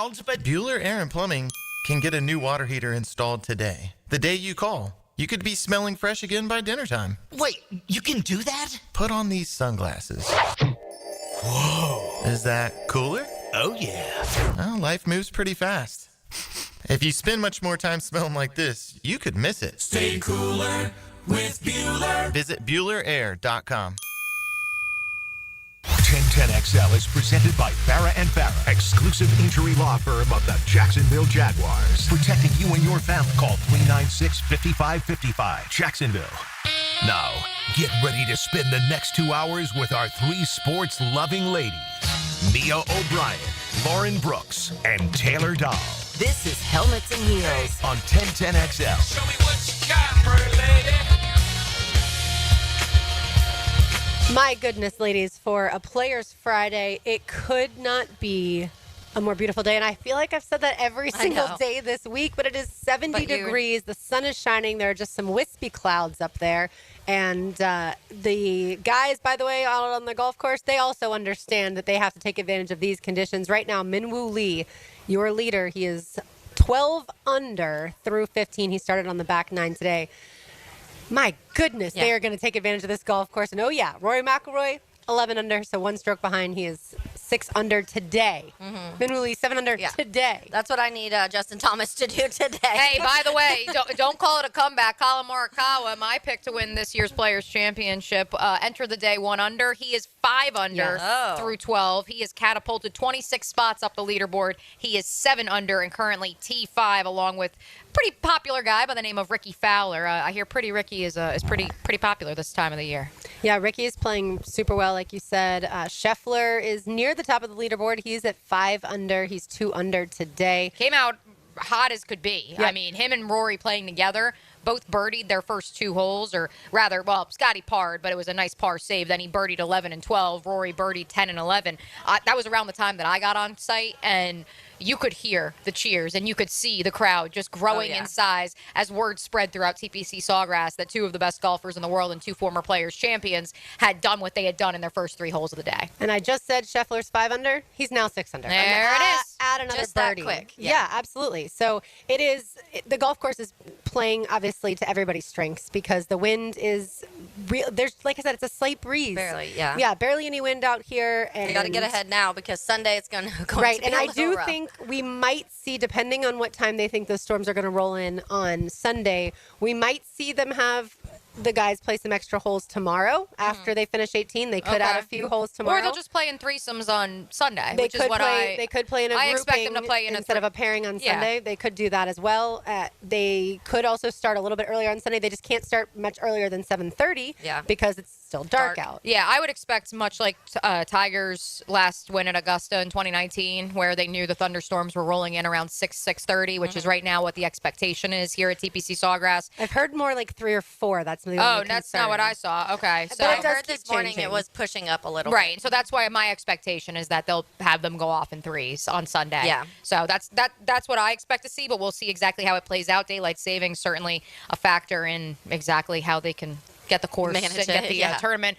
lounge, but Bueller Air and Plumbing can get a new water heater installed today. The day you call, you could be smelling fresh again by dinner time. Wait, you can do that? Put on these sunglasses. Whoa. Is that cooler? Oh, yeah. Well, life moves pretty fast. If you spend much more time smelling like this, you could miss it. Stay cooler with Bueller. Visit BuellerAir.com. 1010XL is presented by Farrah & Farrah, exclusive injury law firm of the Jacksonville Jaguars. Protecting you and your family. Call 396-5555. Jacksonville. Now, get ready to spend the next 2 hours with our three sports-loving ladies. Mia O'Brien, Lauren Brooks, and Taylor Dahl. This is Helmets and Heels on 1010XL. Show me what you got, pretty lady. My goodness, ladies, for a Players Friday, it could not be a more beautiful day. And I feel like I've said that every single day this week, but it is 70 degrees. The sun is shining. There are just some wispy clouds up there. And the guys, by the way, out on the golf course, they also understand that they have to take advantage of these conditions. Right now, Minwoo Lee, your leader, he is 12 under through 15. He started on the back nine today. My goodness, they are going to take advantage of this golf course. And Rory McIlroy, 11 under, so one stroke behind. He is 6 under today. Minwoo Lee, 7 under today. That's what I need Justin Thomas to do today. Hey, by the way, don't call it a comeback. Colin Morikawa, my pick to win this year's Players' Championship, entered the day 1 under. He is 5 under through 12. He has catapulted 26 spots up the leaderboard. He is 7 under and currently T5, along with pretty popular guy by the name of Ricky Fowler. I hear Pretty Ricky is pretty popular this time of the year. Yeah, Ricky is playing super well, like you said. Scheffler is near the top of the leaderboard. He's at 5 under. He's 2 under today. Came out hot as could be. Yep. I mean, him and Rory playing together, both birdied their first 2 holes, or rather, Scotty parred, but it was a nice par save. Then he birdied 11 and 12. Rory birdied 10 and 11. That was around the time that I got on site, and you could hear the cheers and you could see the crowd just growing in size as word spread throughout TPC Sawgrass that 2 of the best golfers in the world and 2 former Players champions had done what they had done in their first 3 holes of the day. And I just said Scheffler's 5 under. He's now 6 under. There it is. Add another just birdie. That quick. Yeah, absolutely. So it is. The golf course is playing obviously to everybody's strengths because the wind is real. There's, like I said, it's a slight breeze. Barely, yeah. Yeah, barely any wind out here. And you got to get ahead now because Sunday it's going to be and a I little do rough. think we might see, depending on what time they think the storms are going to roll in on Sunday, we might see them have the guys play some extra holes tomorrow after they finish 18. They could add a few holes tomorrow. Or they'll just play in threesomes on Sunday, They which is what they could play in a I grouping expect them to play in instead of a pairing on Sunday. They could do that as well. They could also start a little bit earlier on Sunday. They just can't start much earlier than 7:30 because it's still dark out. Yeah, I would expect much like Tigers' last win at Augusta in 2019, where they knew the thunderstorms were rolling in around 6:30, which is right now what the expectation is here at TPC Sawgrass. I've heard more like 3 or 4. That's the only that's concern. not what I saw. Okay, so I heard this morning it was pushing up a little bit. Right, so that's why my expectation is that they'll have them go off in 3s on Sunday. Yeah. So that's what I expect to see, but we'll see exactly how it plays out. Daylight savings certainly a factor in exactly how they can get the course and get the tournament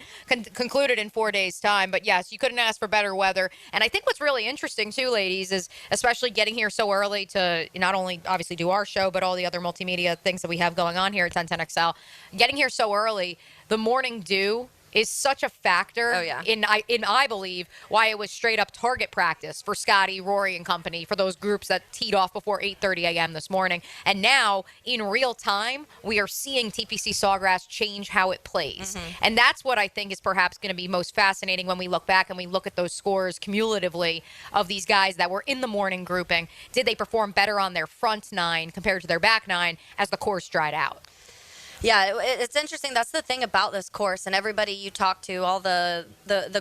concluded in 4 days' time. But yes, you couldn't ask for better weather. And I think what's really interesting too, ladies, is especially getting here so early to not only obviously do our show, but all the other multimedia things that we have going on here at 1010XL. Getting here so early, the morning dew is such a factor in I believe why it was straight up target practice for Scotty, Rory, and company for those groups that teed off before 8:30 a.m. this morning. And now in real time, we are seeing TPC Sawgrass change how it plays. And that's what I think is perhaps going to be most fascinating when we look back and we look at those scores cumulatively of these guys that were in the morning grouping. Did they perform better on their front 9 compared to their back 9 as the course dried out? Yeah, it's interesting. That's the thing about this course, and everybody you talk to, all the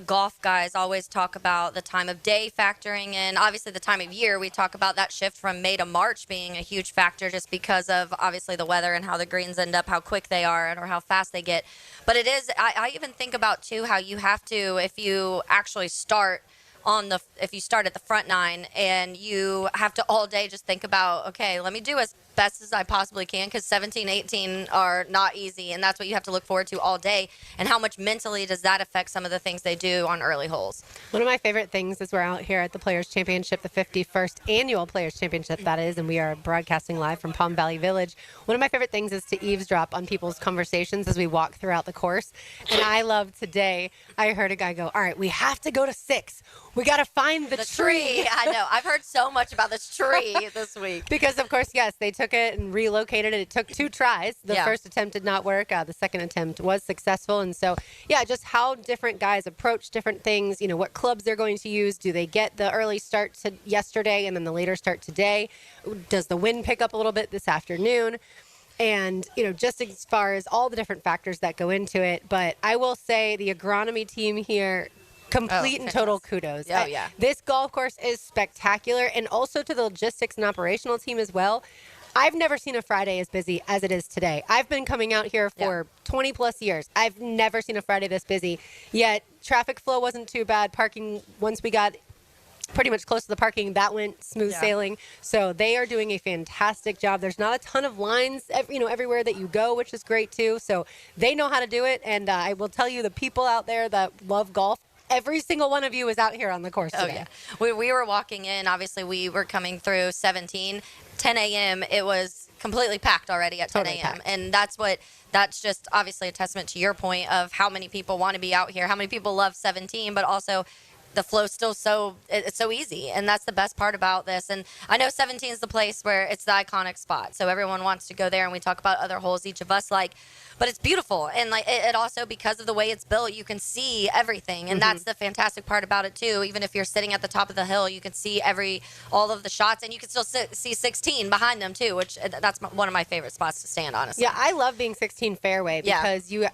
golf guys always talk about the time of day factoring in. Obviously, the time of year, we talk about that shift from May to March being a huge factor just because of, obviously, the weather and how the greens end up, how quick they are, or how fast they get. But it is, I even think about, too, how you have to, if you actually start if you start at the front 9 and you have to all day just think about, okay, let me do as best as I possibly can, because 17, 18 are not easy, and that's what you have to look forward to all day. And how much mentally does that affect some of the things they do on early holes? One of my favorite things is we're out here at the Players Championship, the 51st annual Players Championship, that is, and we are broadcasting live from Palm Valley Village. One of my favorite things is to eavesdrop on people's conversations as we walk throughout the course. And I love today, I heard a guy go, all right, we have to go to 6. We got to find the tree. I know. I've heard so much about this tree this week. Because, of course, yes, they took it and relocated it. It took 2 tries. The first attempt did not work. The second attempt was successful. And so, yeah, just how different guys approach different things, what clubs they're going to use. Do they get the early start to yesterday and then the later start today? Does the wind pick up a little bit this afternoon? And, just as far as all the different factors that go into it. But I will say the agronomy team here, complete and total kudos. Oh, yeah. This golf course is spectacular, and also to the logistics and operational team as well. I've never seen a Friday as busy as it is today. I've been coming out here for 20 plus years. I've never seen a Friday this busy, yet traffic flow wasn't too bad. Parking, once we got pretty much close to the parking, that went smooth sailing. So they are doing a fantastic job. There's not a ton of lines, everywhere that you go, which is great too. So they know how to do it. And I will tell you, the people out there that love golf, every single one of you is out here on the course today. Oh, yeah. We were walking in. Obviously, we were coming through 17. 10 a.m., it was completely packed already at 10 a.m. And that's just obviously a testament to your point of how many people want to be out here, how many people love 17, but also the flow's still it's so easy. And that's the best part about this. And I know 17 is the place where it's the iconic spot. So everyone wants to go there, and we talk about other holes each of us like. But it's beautiful, and it also, because of the way it's built, you can see everything, and that's the fantastic part about it too. Even if you're sitting at the top of the hill, you can see all of the shots, and you can still see 16 behind them too, which that's one of my favorite spots to stand, honestly. Yeah, I love being 16 fairway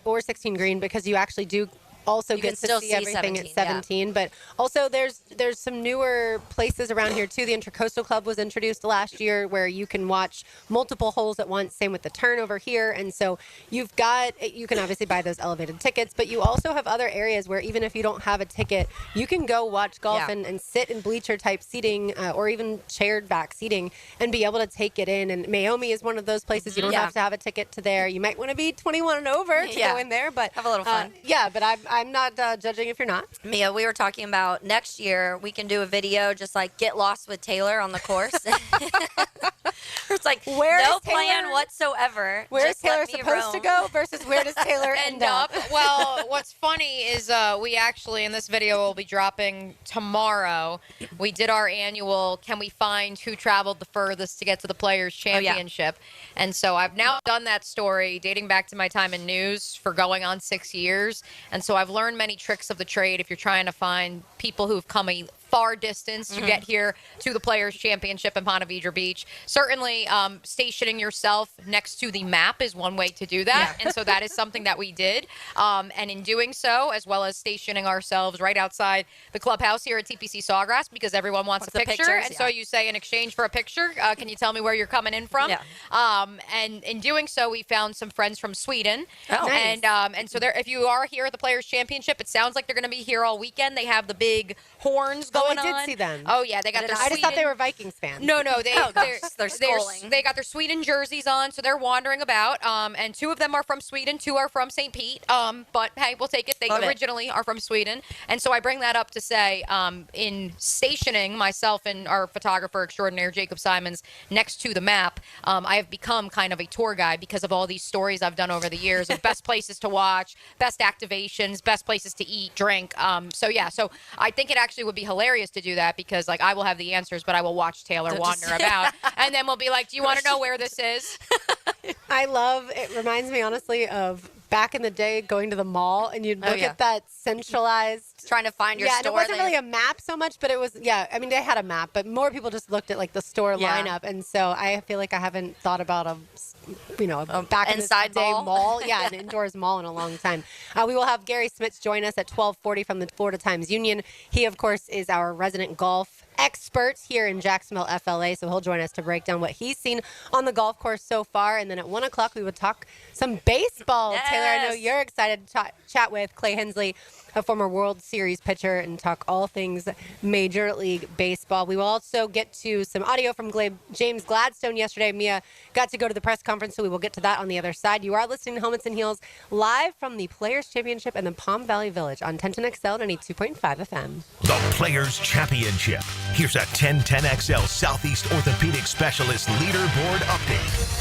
or 16 green, because you actually do also get to see everything at 17. But also there's some newer places around here too. The Intercoastal Club was introduced last year, where you can watch multiple holes at once. Same with the turn over here. And so you can obviously buy those elevated tickets, but you also have other areas where even if you don't have a ticket, you can go watch golf and sit in bleacher type seating or even chaired back seating and be able to take it in. And Mayomi is one of those places. You don't have to have a ticket to there. You might want to be 21 and over to go in there, but have a little fun. But I'm not judging if you're not. Mia, we were talking about next year we can do a video just like get lost with Taylor on the course. It's like no plan whatsoever. Where is Taylor supposed to go versus where does Taylor end up? Well, what's funny is we actually, in this video will be dropping tomorrow, we did our annual Can We Find Who Traveled the Furthest to Get to the Players Championship. And so I've now done that story dating back to my time in news for going on 6 years. And so I've learned many tricks of the trade if you're trying to find people who've come a far distance to get here to the Players Championship in Ponte Vedra Beach. Certainly stationing yourself next to the map is one way to do that. And so that is something that we did. And in doing so, as well as stationing ourselves right outside the clubhouse here at TPC Sawgrass, because everyone wants a picture. And so you say, in exchange for a picture, can you tell me where you're coming in from? And in doing so, we found some friends from Sweden. Oh, nice. And so if you are here at the Players Championship, it sounds like they're going to be here all weekend. They have the big horns going on. I did see them. Oh, yeah. They got their I just thought they were Vikings fans. No, they're schooling. They got their Sweden jerseys on, so they're wandering about. And 2 of them are from Sweden, 2 are from St. Pete. But, hey, we'll take it. They originally are from Sweden. And so I bring that up to say, in stationing myself and our photographer extraordinaire, Jacob Simons, next to the map, I have become kind of a tour guide because of all these stories I've done over the years of best places to watch, best activations, best places to eat, drink. So I think it actually would be hilarious to do that, because I will have the answers, but I will watch Taylor wander about, and then we'll be like, do you want to know where this is? It reminds me honestly of back in the day going to the mall, and you'd look at that centralized, trying to find your store. And it wasn't really a map so much, but it was, I mean, they had a map, but more people just looked at like the store lineup. And so I feel like I haven't thought about a back in the day mall. Yeah, an indoors mall in a long time. We will have Gary Smits join us at 12:40 from the Florida Times-Union. He, of course, is our resident golf expert here in Jacksonville, FLA, so he'll join us to break down what he's seen on the golf course so far. And then at 1 o'clock, we would talk some baseball. Taylor, I know you're excited to chat with Clay Hensley a former World Series pitcher, and talk all things Major League Baseball. We will also get to some audio from James Gladstone yesterday. Mia got to go to the press conference, so we will get to that on the other side. You are listening to Helmets and Heels live from the Players' Championship in the Palm Valley Village on 1010XL 92.5 FM. The Players' Championship. Here's a 1010XL Southeast Orthopedic Specialist Leaderboard update.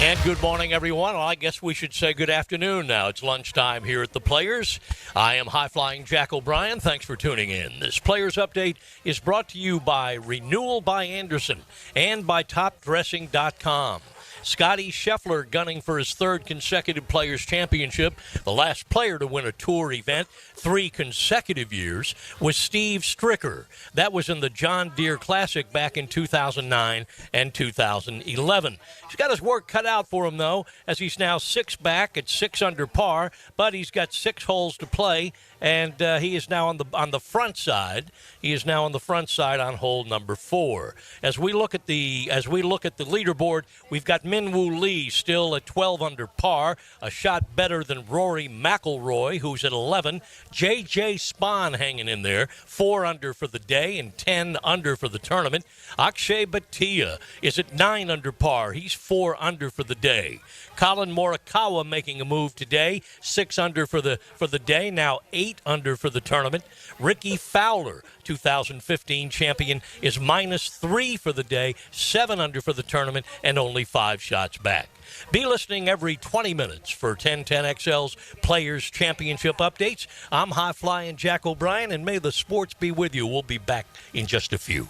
And good morning, everyone. Well, I guess we should say good afternoon now. It's lunchtime here at the Players. I am high-flying Jack O'Brien. Thanks for tuning in. This Players Update is brought to you by Renewal by Anderson and by TopDressing.com. Scotty Scheffler gunning for his third consecutive Players' Championship. The last player to win a tour event 3 consecutive years was Steve Stricker. That was in the John Deere Classic back in 2009 and 2011. He's got his work cut out for him, though, as he's now 6 back at 6 under par, but he's got 6 holes to play, and he is now on the front side. He is now on the front side on hole number 4. As we look at the leaderboard, we've got Minwoo Lee still at 12 under par, a shot better than Rory McIlroy, who's at 11. J.J. Spahn hanging in there, 4 under for the day and 10 under for the tournament. Akshay Bhatia is at 9 under par. He's 4 under for the day. Colin Morikawa making a move today, 6 under for the day, now 8 under for the tournament. Ricky Fowler, 2015 champion, is -3 for the day, 7 under for the tournament, and only 5 shots back. Be listening every 20 minutes for 1010XL's Players' Championship updates. I'm high-flying Jack O'Brien, and may the sports be with you. We'll be back in just a few.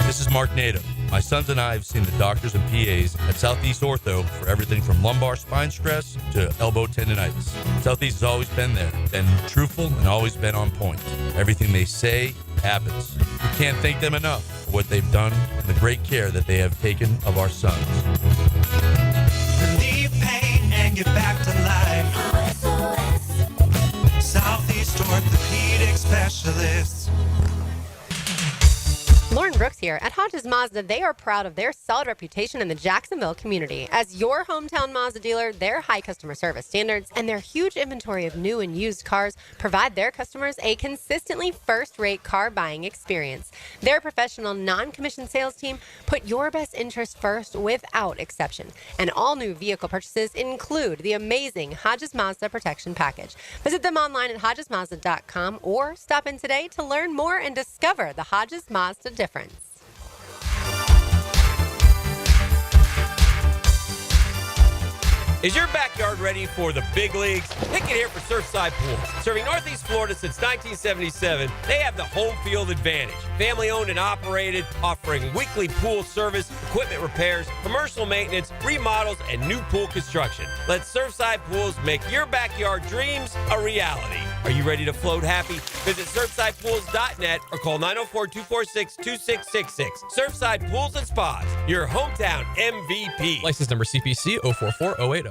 This is Mark Nato. My sons and I have seen the doctors and PAs at Southeast Ortho for everything from lumbar spine stress to elbow tendonitis. Southeast has always been there, been truthful, and always been on point. Everything they say happens. We can't thank them enough for what they've done and the great care that they have taken of our sons. Relieve pain and get back to life. Southeast Orthopedic Specialists. Lauren Brooks here. At Hodges Mazda, they are proud of their solid reputation in the Jacksonville community. As your hometown Mazda dealer, their high customer service standards and their huge inventory of new and used cars provide their customers a consistently first-rate car buying experience. Their professional, non-commissioned sales team put your best interest first without exception. And all new vehicle purchases include the amazing Hodges Mazda Protection Package. Visit them online at HodgesMazda.com or stop in today to learn more and discover the Hodges Mazda difference. Is your backyard ready for the big leagues? Pick it here for Surfside Pools. Serving Northeast Florida since 1977, they have the home field advantage. Family owned and operated, offering weekly pool service, equipment repairs, commercial maintenance, remodels, and new pool construction. Let Surfside Pools make your backyard dreams a reality. Are you ready to float happy? Visit SurfsidePools.net or call 904-246-2666. Surfside Pools and Spas, your hometown MVP. License number CPC 044080.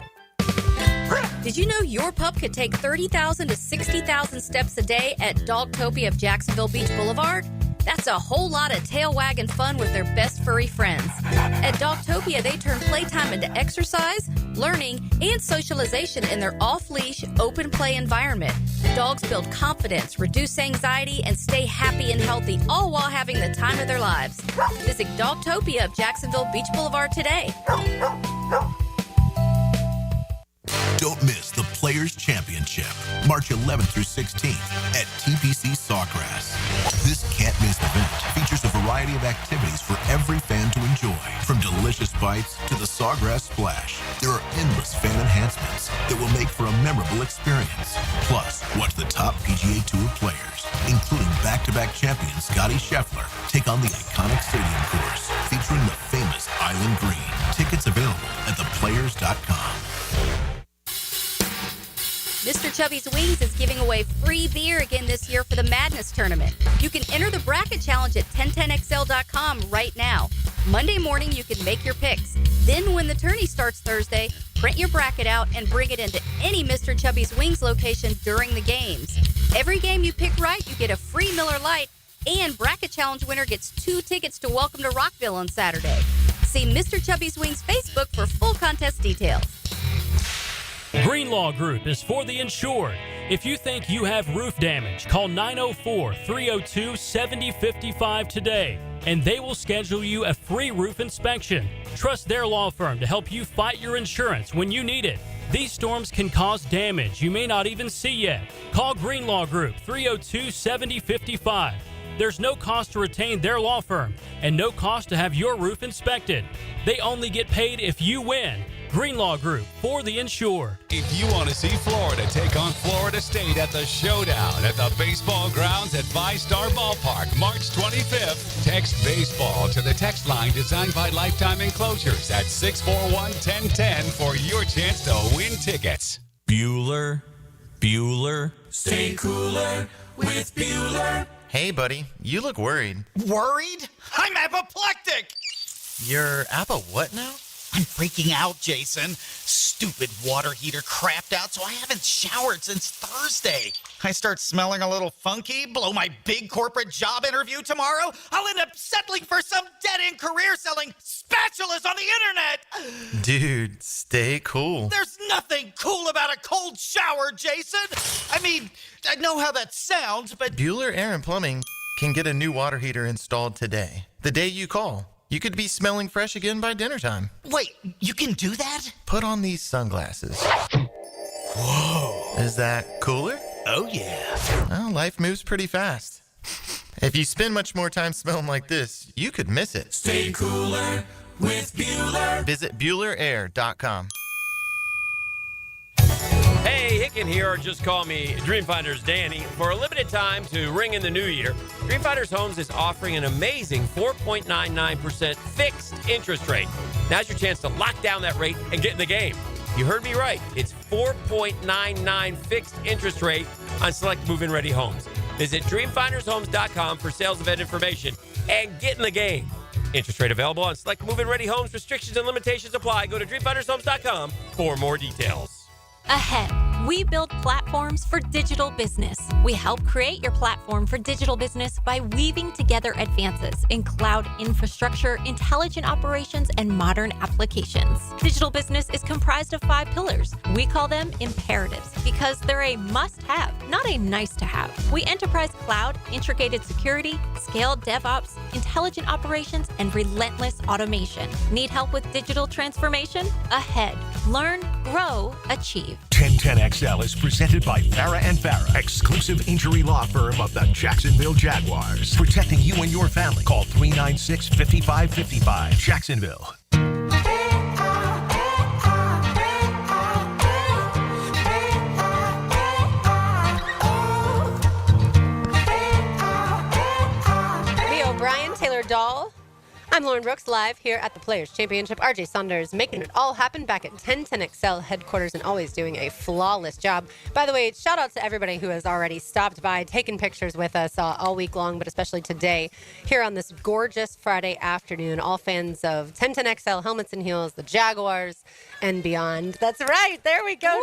Did you know your pup could take 30,000 to 60,000 steps a day at Dogtopia of Jacksonville Beach Boulevard? That's a whole lot of tail wagging fun with their best furry friends. At Dogtopia, they turn playtime into exercise, learning, and socialization in their off-leash, open play environment. Dogs build confidence, reduce anxiety, and stay happy and healthy, all while having the time of their lives. Visit Dogtopia of Jacksonville Beach Boulevard today. Don't miss the Players' Championship, March 11th through 16th at TPC Sawgrass. This can't-miss event features a variety of activities for every fan to enjoy, from delicious bites to the Sawgrass Splash. There are endless fan enhancements that will make for a memorable experience. Plus, watch the top PGA Tour players, including back-to-back champion Scotty Scheffler, take on the iconic stadium course featuring the famous Island Green. Tickets available at theplayers.com. Mr. Chubby's Wings is giving away free beer again this year for the Madness Tournament. You can enter the bracket challenge at 1010XL.com right now. Monday morning, you can make your picks. Then when the tourney starts Thursday, print your bracket out and bring it into any Mr. Chubby's Wings location during the games. Every game you pick right, you get a free Miller Lite, and bracket challenge winner gets 2 tickets to Welcome to Rockville on Saturday. See Mr. Chubby's Wings Facebook for full contest details. Greenlaw Group is for the insured. If you think you have roof damage, call 904-302-7055 today, and they will schedule you a free roof inspection. Trust their law firm to help you fight your insurance when you need it. These storms can cause damage you may not even see yet. Call Greenlaw Group 302-7055. There's no cost to retain their law firm and no cost to have your roof inspected. They only get paid if you win. Greenlaw Group, for the insured. If you want to see Florida take on Florida State at the Showdown at the baseball grounds at Five-Star Ballpark, March 25th, text baseball to the text line designed by Lifetime Enclosures at 641-1010 for your chance to win tickets. Bueller. Stay cooler with Bueller. Hey, buddy, you look worried. Worried? I'm apoplectic! You're what now? I'm freaking out, Jason. Stupid water heater crapped out, so I haven't showered since Thursday. I start smelling a little funky, blow my big corporate job interview tomorrow. I'll end up settling for some dead-end career selling spatulas on the internet. Dude, stay cool. There's nothing cool about a cold shower, Jason. I mean, I know how that sounds, but Bueller Air and Plumbing can get a new water heater installed today. The day you call. You could be smelling fresh again by dinner time. Wait, you can do that? Put on these sunglasses. Whoa. Is that cooler? Oh, yeah. Well, life moves pretty fast. If you spend much more time smelling like this, you could miss it. Stay cooler with Bueller. Visit BuellerAir.com. Hey, Hicken here, or just call me Dreamfinders Danny. For a limited time to ring in the new year, Dreamfinders Homes is offering an amazing 4.99% fixed interest rate. Now's your chance to lock down that rate and get in the game. You heard me right. It's 4.99 fixed interest rate on select move-in ready homes. Visit dreamfindershomes.com for sales event information and get in the game. Interest rate available on select move-in ready homes. Restrictions and limitations apply. Go to dreamfindershomes.com for more details. Ahead, we build platforms for digital business. We help create your platform for digital business by weaving together advances in cloud infrastructure, intelligent operations, and modern applications. Digital business is comprised of 5 pillars. We call them imperatives because they're a must-have, not a nice-to-have. We enterprise cloud, integrated security, scaled DevOps, intelligent operations, and relentless automation. Need help with digital transformation? Ahead. Learn, grow, achieve. 1010XL is presented by Farah and Farah, exclusive injury law firm of the Jacksonville Jaguars. Protecting you and your family. Call 396-5555. Jacksonville. Me O'Brien, Taylor Dahl. I'm Lauren Brooks, live here at the Players Championship. RJ Saunders making it all happen back at 1010XL headquarters and always doing a flawless job. By the way, shout out to everybody who has already stopped by, taken pictures with us all week long, but especially today here on this gorgeous Friday afternoon. All fans of 1010XL Helmets and Heels, the Jaguars, and beyond. That's right. There we go.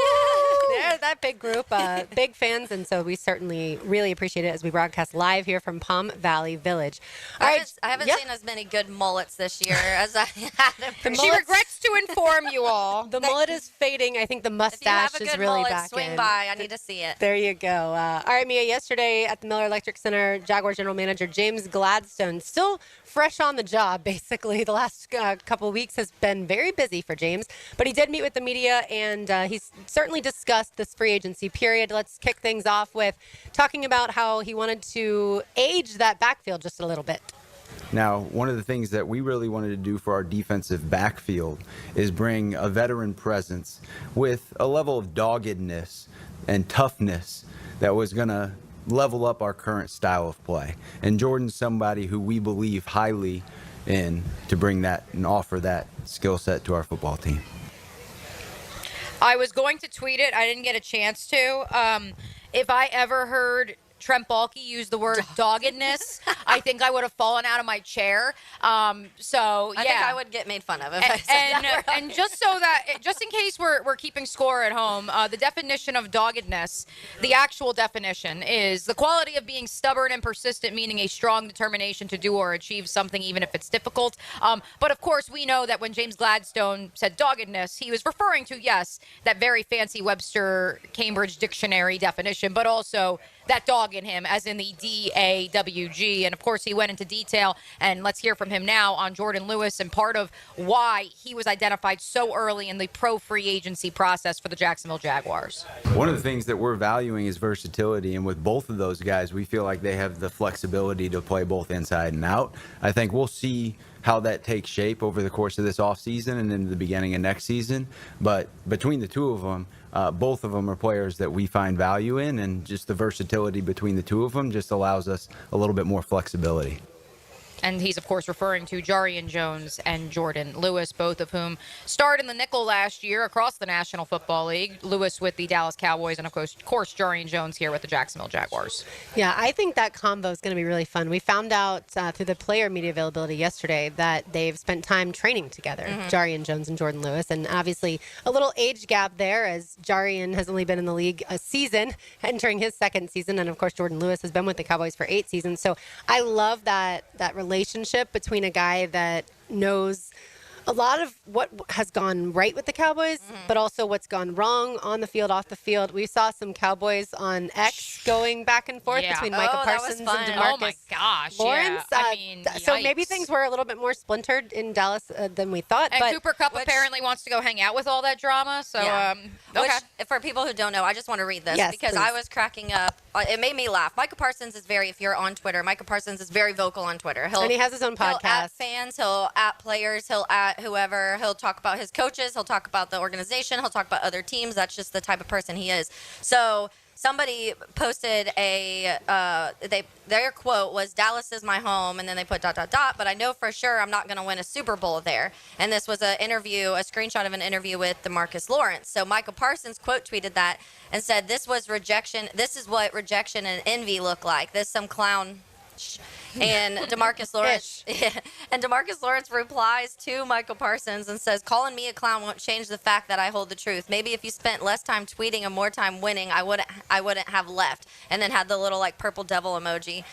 There's that big group, big fans, and so we certainly really appreciate it as we broadcast live here from Palm Valley Village. All right, I haven't seen as many good mullets this year as I had. She regrets to inform you all. The mullet is fading. I think the mustache if you have a is good really mullet, back swing in. by. I need to see it. There you go. All right, Mia, yesterday at the Miller Electric Center, Jaguar General Manager James Gladstone, still fresh on the job, basically. The last couple of weeks has been very busy for James, but he did meet with the media, and he's certainly discussed this free agency period. Let's kick things off with talking about how he wanted to age that backfield just a little bit. Now, one of the things that we really wanted to do for our defensive backfield is bring a veteran presence with a level of doggedness and toughness that was going to level up our current style of play. And Jordan's somebody who we believe highly in to bring that and offer that skill set to our football team. I was going to tweet it. I didn't get a chance to. If I ever heard Trent Baalke used the word doggedness, I think I would have fallen out of my chair. I think I would get made fun of if I said that. And just so that, just in case we're keeping score at home, the definition of doggedness, the actual definition is the quality of being stubborn and persistent, meaning a strong determination to do or achieve something even if it's difficult. But of course, we know that when James Gladstone said doggedness, he was referring to, yes, that very fancy Webster Cambridge Dictionary definition, but also that dog in him, as in the D-A-W-G. And of course, he went into detail, and let's hear from him now on Jordan Lewis and part of why he was identified so early in the pro free agency process for the Jacksonville Jaguars. One of the things that we're valuing is versatility, and with both of those guys, we feel like they have the flexibility to play both inside and out. I think we'll see how that takes shape over the course of this offseason and into the beginning of next season. But between the two of them, both of them are players that we find value in, and just the versatility between the two of them just allows us a little bit more flexibility. And he's, of course, referring to Jarian Jones and Jordan Lewis, both of whom starred in the nickel last year across the National Football League. Lewis with the Dallas Cowboys, and, of course, Jarian Jones here with the Jacksonville Jaguars. Yeah, I think that combo is going to be really fun. We found out through the player media availability yesterday that they've spent time training together, Jarian Jones and Jordan Lewis. And obviously a little age gap there, as Jarian has only been in the league a season, entering his second season. And, of course, Jordan Lewis has been with the Cowboys for 8 seasons. So I love that relationship between a guy that knows a lot of what has gone right with the Cowboys, but also what's gone wrong on the field, off the field. We saw some Cowboys on X going back and forth between Micah Parsons and DeMarcus Oh my gosh, Lawrence. Yeah. I mean, so maybe things were a little bit more splintered in Dallas than we thought. And but Cooper Kupp apparently wants to go hang out with all that drama. So, Which, for people who don't know, I just want to read this because please. I was cracking up. It made me laugh. Micah Parsons is if you're on Twitter, Micah Parsons is very vocal on Twitter. And he has his own podcast. He'll at fans, he'll at players, he'll at whoever. He'll talk about his coaches. He'll talk about the organization. He'll talk about other teams. That's just the type of person he is. So somebody posted their quote was, "Dallas is my home," and then they put ... but I know for sure I'm not going to win a Super Bowl there. And this was a screenshot of an interview with DeMarcus Lawrence. So Micah Parsons quote tweeted that and said, "This was rejection. This is what rejection and envy look like. This some clown." And DeMarcus Lawrence replies to Michael Parsons and says, "Calling me a clown won't change the fact that I hold the truth. Maybe if you spent less time tweeting and more time winning, I wouldn't have left." And then had the little purple devil emoji.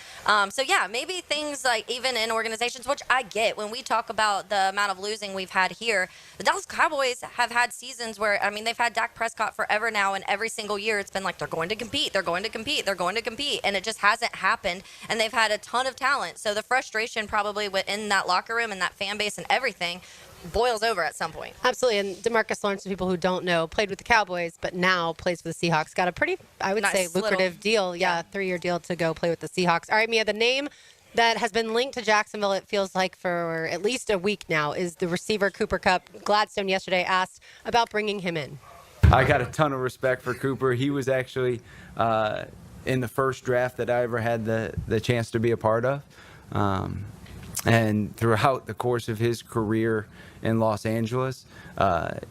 So yeah, maybe things even in organizations, which I get when we talk about the amount of losing we've had here. The Dallas Cowboys have had seasons where they've had Dak Prescott forever now, and every single year it's been they're going to compete, they're going to compete, they're going to compete, and it just hasn't happened. And they've had a ton of talent. So the frustration probably within that locker room and that fan base and everything boils over at some point. Absolutely. And DeMarcus Lawrence, for people who don't know, played with the Cowboys, but now plays for the Seahawks. Got a pretty, I would say, lucrative deal. Yeah, 3-year deal to go play with the Seahawks. All right, Mia, the name that has been linked to Jacksonville, it feels like for at least a week now, is the receiver Cooper Kupp. Gladstone yesterday asked about bringing him in. I got a ton of respect for Cooper. He was actually in the first draft that I ever had the chance to be a part of. And throughout the course of his career in Los Angeles,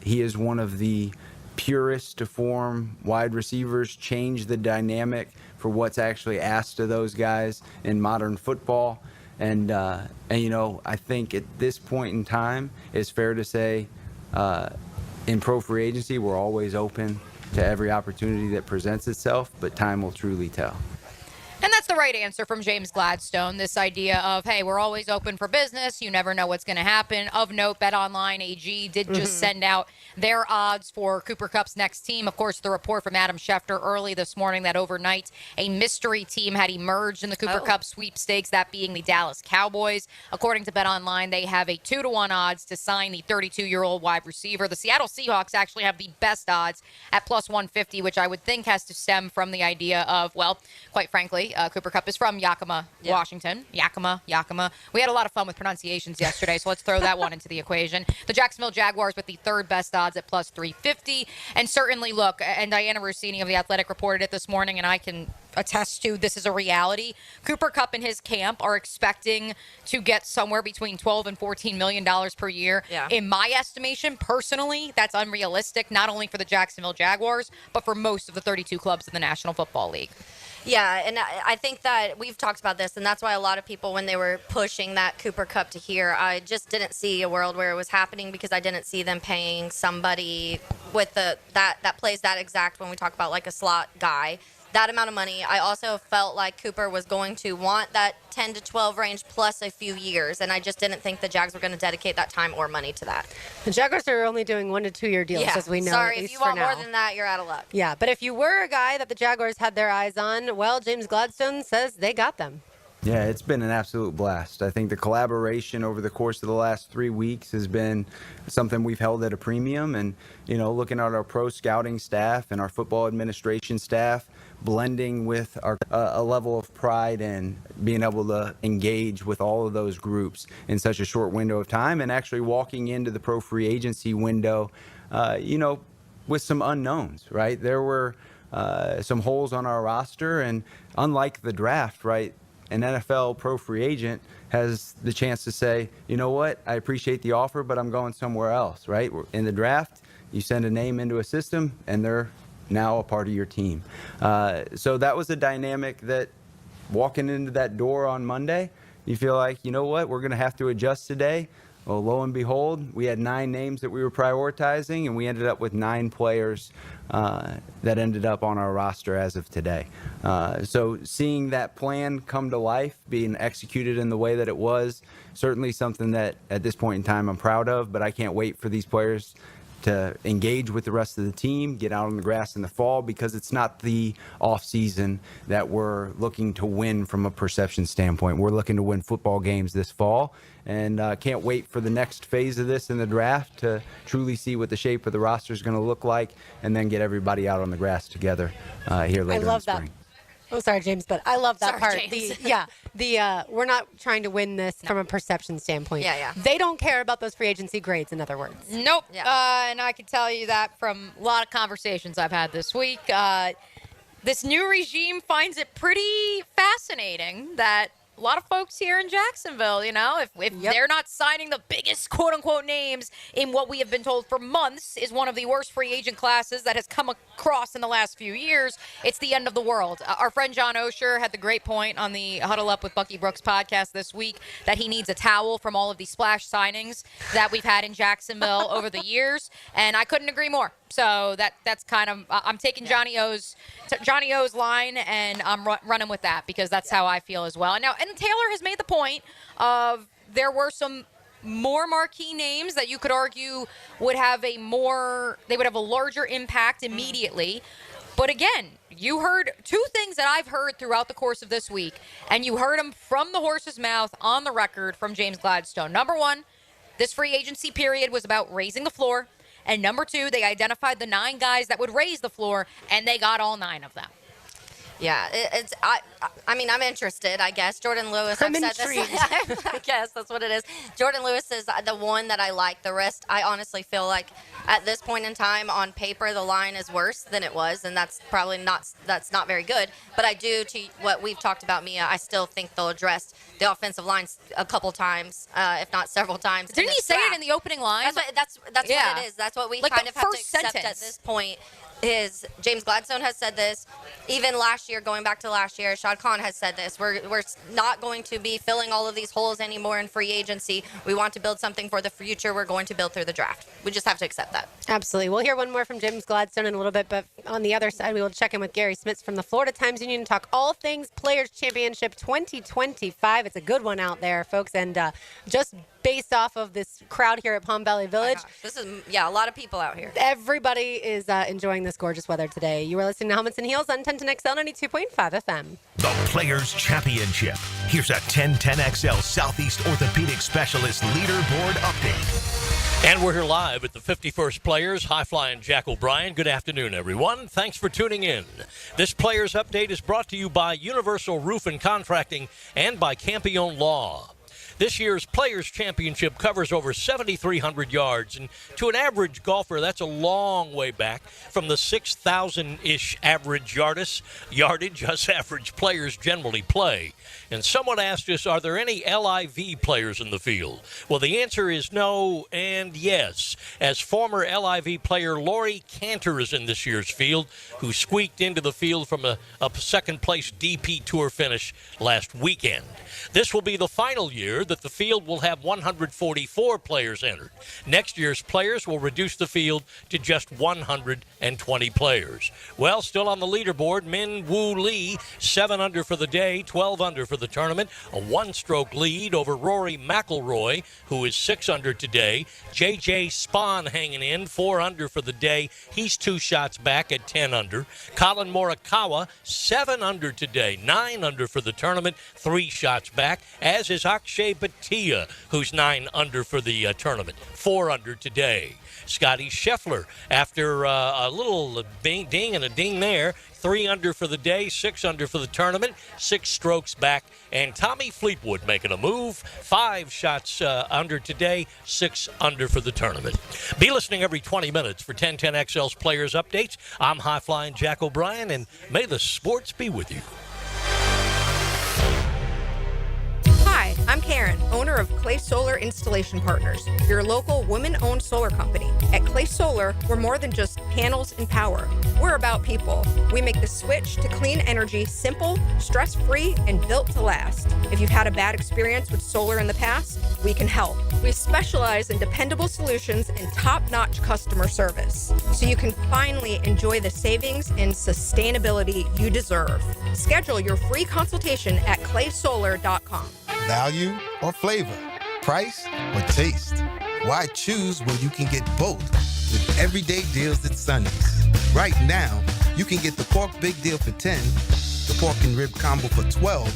he is one of the purest to form wide receivers, change the dynamic for what's actually asked of those guys in modern football. And I think at this point in time, it's fair to say in pro free agency, we're always open to every opportunity that presents itself, but time will truly tell. And that's the right answer from James Gladstone, this idea of, hey, we're always open for business. You never know what's going to happen. Of note, BetOnline AG did just send out their odds for Cooper Kupp's next team. Of course, the report from Adam Schefter early this morning that overnight a mystery team had emerged in the Cooper Kupp sweepstakes, that being the Dallas Cowboys. According to BetOnline, they have a 2-1 odds to sign the 32-year-old wide receiver. The Seattle Seahawks actually have the best odds at plus 150, which I would think has to stem from the idea of, well, quite frankly, Cooper Kupp is from Yakima, Washington. Yakima. We had a lot of fun with pronunciations yesterday, so let's throw that one into the equation. The Jacksonville Jaguars with the third best odds at plus 350. And certainly, look, and Diana Rossini of The Athletic reported it this morning, and I can attest to this is a reality. Cooper Kupp and his camp are expecting to get somewhere between $12 and $14 million per year. Yeah. In my estimation, personally, that's unrealistic, not only for the Jacksonville Jaguars, but for most of the 32 clubs in the National Football League. Yeah, and I think that we've talked about this, and that's why a lot of people, when they were pushing that Cooper Cup to here, I just didn't see a world where it was happening because I didn't see them paying somebody with that plays that exact when we talk about like a slot guy. That amount of money. I also felt like Cooper was going to want that 10 to 12 range plus a few years, and I just didn't think the Jags were going to dedicate that time or money to that. The Jaguars are only doing 1 to 2 year deals, as we know. Sorry, at if least you for want now. more than that, you're out of luck. Yeah, but if you were a guy that the Jaguars had their eyes on, well, James Gladstone says they got them. Yeah, it's been an absolute blast. I think the collaboration over the course of the last 3 weeks has been something we've held at a premium. And, looking at our pro scouting staff and our football administration staff, blending with our a level of pride and being able to engage with all of those groups in such a short window of time, and actually walking into the pro free agency window, with some unknowns, right? There were some holes on our roster, and unlike the draft, right, an NFL pro free agent has the chance to say, you know what, I appreciate the offer, but I'm going somewhere else, right? In the draft, you send a name into a system, and they're now a part of your team. So that was a dynamic that walking into that door on Monday, you feel like, you know what, we're going to have to adjust today. Well, lo and behold, we had 9 names that we were prioritizing, and we ended up with 9 players that ended up on our roster as of today. So seeing that plan come to life, being executed in the way that it was, certainly something that at this point in time I'm proud of, but I can't wait for these players to engage with the rest of the team, get out on the grass in the fall, because it's not the off season that we're looking to win from a perception standpoint. We're looking to win football games this fall, and can't wait for the next phase of this in the draft to truly see what the shape of the roster is going to look like, and then get everybody out on the grass together here later in the spring. Oh, sorry, James, but I love that part. James. We're not trying to win this from a perception standpoint. Yeah. They don't care about those free agency grades, in other words. Nope. And I can tell you that from a lot of conversations I've had this week. This new regime finds it pretty fascinating that a lot of folks here in Jacksonville, if they're not signing the biggest quote-unquote names in what we have been told for months is one of the worst free agent classes that has come across in the last few years, it's the end of the world. Our friend John Osher had the great point on the Huddle Up with Bucky Brooks podcast this week that he needs a towel from all of these splash signings that we've had in Jacksonville over the years, and I couldn't agree more. So that's kind of I'm taking Johnny O's line, and I'm running with that because that's how I feel as well. And Taylor has made the point of there were some more marquee names that you could argue would have a larger impact immediately. But again, you heard 2 things that I've heard throughout the course of this week, and you heard them from the horse's mouth on the record from James Gladstone. Number 1, this free agency period was about raising the floor. And number 2, they identified the 9 guys that would raise the floor, and they got all 9 of them. Yeah, I'm interested, I guess. Jordan Lewis, I've said this. I guess that's what it is. Jordan Lewis is the one that I like. The rest, I honestly feel like at this point in time, on paper, the line is worse than it was, and that's not very good. But I do, to what we've talked about, Mia, I still think they'll address the offensive line a couple times, if not several times. Didn't he say it in the opening line? That's what it is. That's what we kind of have to accept at this point. James Gladstone has said this. Even last year, going back to last year, Shad Khan has said this. We're not going to be filling all of these holes anymore in free agency. We want to build something for the future. We're going to build through the draft. We just have to accept that. Absolutely. We'll hear one more from James Gladstone in a little bit, but on the other side, we will check in with Gary Smits from the Florida Times Union and talk all things Players Championship 2025. It's a good one out there, folks, and just based off of this crowd here at Palm Valley Village. This is, a lot of people out here. Everybody is enjoying this gorgeous weather today. You are listening to Helmets and Heels on 1010XL 92.5 FM. The Players Championship. Here's a 1010XL Southeast Orthopedic Specialist Leaderboard update. And we're here live at the 51st Players. High-flying Jack O'Brien. Good afternoon, everyone. Thanks for tuning in. This Players Update is brought to you by Universal Roof and Contracting and by Campione Law. This year's Players' Championship covers over 7,300 yards, and to an average golfer, that's a long way back from the 6,000-ish average yardage us average players generally play. And someone asked us, are there any LIV players in the field? Well, the answer is no and yes, as former LIV player Laurie Cantor is in this year's field, who squeaked into the field from a second-place DP Tour finish last weekend. This will be the final year that the field will have 144 players entered. Next year's players will reduce the field to just 120 players. Well, still on the leaderboard, Min Woo Lee, 7 under for the day, 12 under for the tournament, a one-stroke lead over Rory McIlroy, who is 6 under today. J.J. Spahn hanging in, 4 under for the day. He's 2 shots back at 10 under. Colin Morikawa, 7 under today, 9 under for the tournament, 3 shots back, as is Akshay Bhatia, who's 9 under for the tournament, 4 under today. Scotty Scheffler, after a little ding and a ding there, 3 under for the day, 6 under for the tournament, 6 strokes back. And Tommy Fleetwood making a move, 5 shots under today, 6 under for the tournament. Be listening every 20 minutes for 1010XL's Players Updates. I'm High-Flying Jack O'Brien, and may the sports be with you. Hi, I'm Karen, owner of Clay Solar Installation Partners, your local women-owned solar company. At Clay Solar, we're more than just panels and power. We're about people. We make the switch to clean energy simple, stress-free, and built to last. If you've had a bad experience with solar in the past, we can help. We specialize in dependable solutions and top-notch customer service, so you can finally enjoy the savings and sustainability you deserve. Schedule your free consultation at claysolar.com. Value or flavor? Price or taste? Why choose when you can get both with everyday deals at Sonny's? Right now, you can get the pork big deal for $10, the pork and rib combo for $12,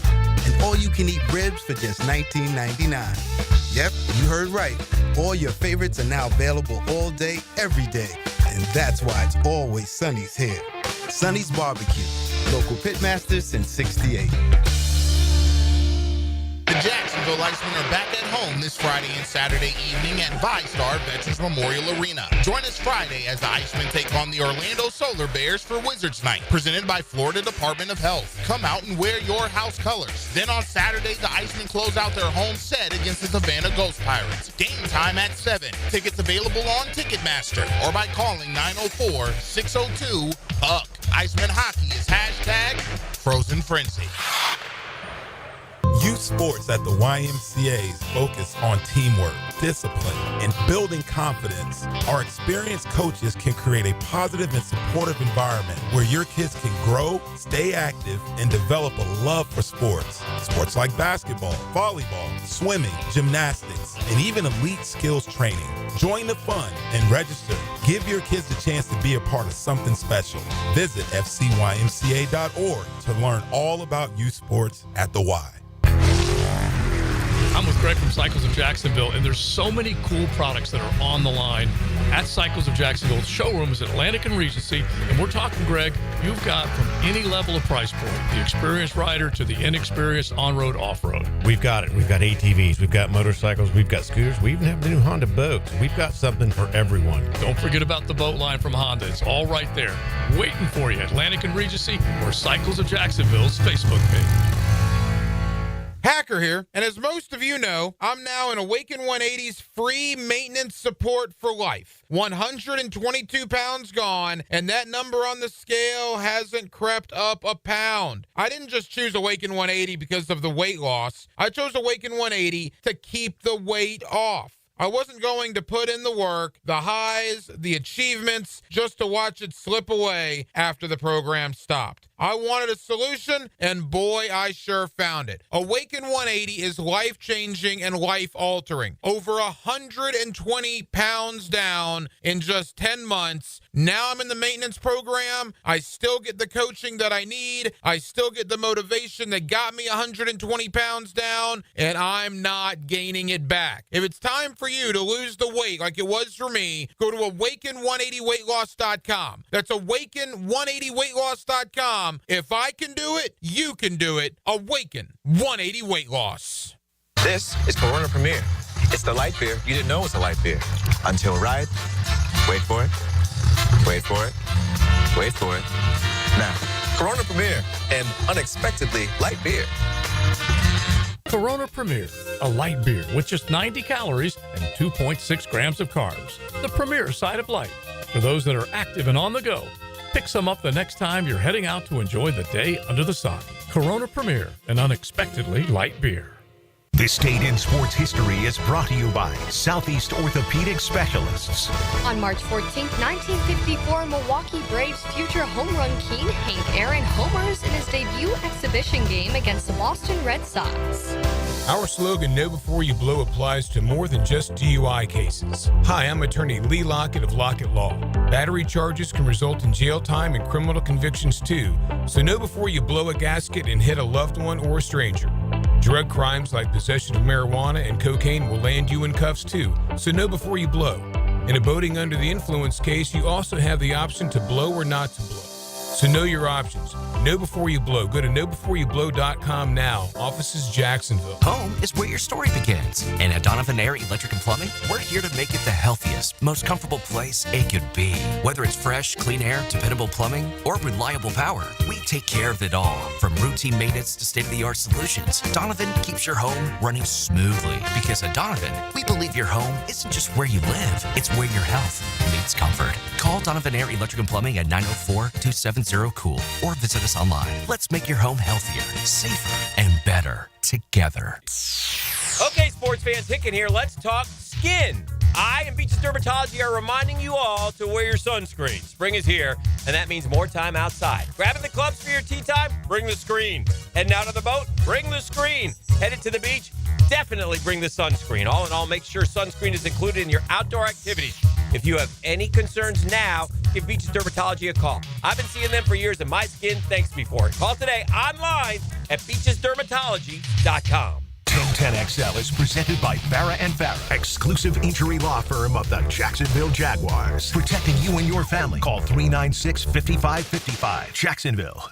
and all you can eat ribs for just $19.99. Yep, you heard right. All your favorites are now available all day, every day. And that's why it's always Sonny's here. Sonny's Barbecue, local pitmasters since '68. The Jacksonville Icemen are back at home this Friday and Saturday evening at VyStar Veterans Memorial Arena. Join us Friday as the Icemen take on the Orlando Solar Bears for Wizards Night, presented by Florida Department of Health. Come out and wear your house colors. Then on Saturday, the Icemen close out their home set against the Savannah Ghost Pirates. Game time at 7. Tickets available on Ticketmaster or by calling 904-602-PUCK. Iceman Hockey is #Frozen Frenzy. Youth sports at the YMCA's focus on teamwork, discipline, and building confidence. Our experienced coaches can create a positive and supportive environment where your kids can grow, stay active, and develop a love for sports. Sports like basketball, volleyball, swimming, gymnastics, and even elite skills training. Join the fun and register. Give your kids a chance to be a part of something special. Visit fcymca.org to learn all about youth sports at the Y. I'm with Greg from Cycles of Jacksonville, and there's so many cool products that are on the line at Cycles of Jacksonville. Showroom is Atlantic and Regency, and we're talking, Greg, you've got from any level of price point, the experienced rider to the inexperienced on-road, off-road. We've got it. We've got ATVs, we've got motorcycles, we've got scooters, we even have the new Honda boats. We've got something for everyone. Don't forget about the boat line from Honda. It's all right there, waiting for you. Atlantic and Regency or Cycles of Jacksonville's Facebook page. Hacker here, and as most of you know, I'm now in Awaken 180's free maintenance support for life. 122 pounds gone, and that number on the scale hasn't crept up a pound. I didn't just choose Awaken 180 because of the weight loss. I chose Awaken 180 to keep the weight off. I wasn't going to put in the work, the highs, the achievements, just to watch it slip away after the program stopped. I wanted a solution, and boy, I sure found it. Awaken 180 is life-changing and life-altering. Over 120 pounds down in just 10 months. Now I'm in the maintenance program. I still get the coaching that I need. I still get the motivation that got me 120 pounds down, and I'm not gaining it back. If it's time for you to lose the weight like it was for me, go to awaken180weightloss.com. That's awaken180weightloss.com. If I can do it, you can do it. Awaken 180 Weight Loss. This is Corona Premier. It's the light beer you didn't know was a light beer. Until right. Wait for it. Wait for it. Wait for it. Now, Corona Premier, an unexpectedly light beer. Corona Premier, a light beer with just 90 calories and 2.6 grams of carbs. The premier side of light. For those that are active and on the go, pick some up the next time you're heading out to enjoy the day under the sun. Corona Premier, an unexpectedly light beer. This date in sports history is brought to you by Southeast Orthopedic Specialists. On March 14th, 1954, Milwaukee Braves future home run king Hank Aaron homers in his debut exhibition game against the Boston Red Sox. Our slogan, Know Before You Blow, applies to more than just DUI cases. Hi, I'm attorney Lee Lockett of Lockett Law. Battery charges can result in jail time and criminal convictions too, so know before you blow a gasket and hit a loved one or a stranger. Drug crimes like possession of marijuana and cocaine will land you in cuffs too, so know before you blow. In a boating under the influence case, you also have the option to blow or not to blow. So know your options. Know before you blow. Go to knowbeforeyouBlow.com now. Offices Jacksonville. Home is where your story begins. And at Donovan Air Electric and Plumbing, we're here to make it the healthiest, most comfortable place it could be. Whether it's fresh, clean air, dependable plumbing, or reliable power, we take care of it all. From routine maintenance to state-of-the-art solutions, Donovan keeps your home running smoothly. Because at Donovan, we believe your home isn't just where you live, it's where your health meets comfort. Call Donovan Air Electric and Plumbing at 904-270-COOL or visit us online. Let's make your home healthier, safer, and better together. Okay, sports fans, Hicken here. Let's talk skin. I and Beaches Dermatology are reminding you all to wear your sunscreen. Spring is here, and that means more time outside. Grabbing the clubs for your tea time? Bring the screen. Heading out on the boat? Bring the screen. Headed to the beach? Definitely bring the sunscreen. All in all, make sure sunscreen is included in your outdoor activities. If you have any concerns now, give Beaches Dermatology a call. I've been seeing them for years, and my skin thanks me for it. Call today online at beachesdermatology.com. 1010XL is presented by Farah & Farah, exclusive injury law firm of the Jacksonville Jaguars. Protecting you and your family. Call 396-5555. Jacksonville.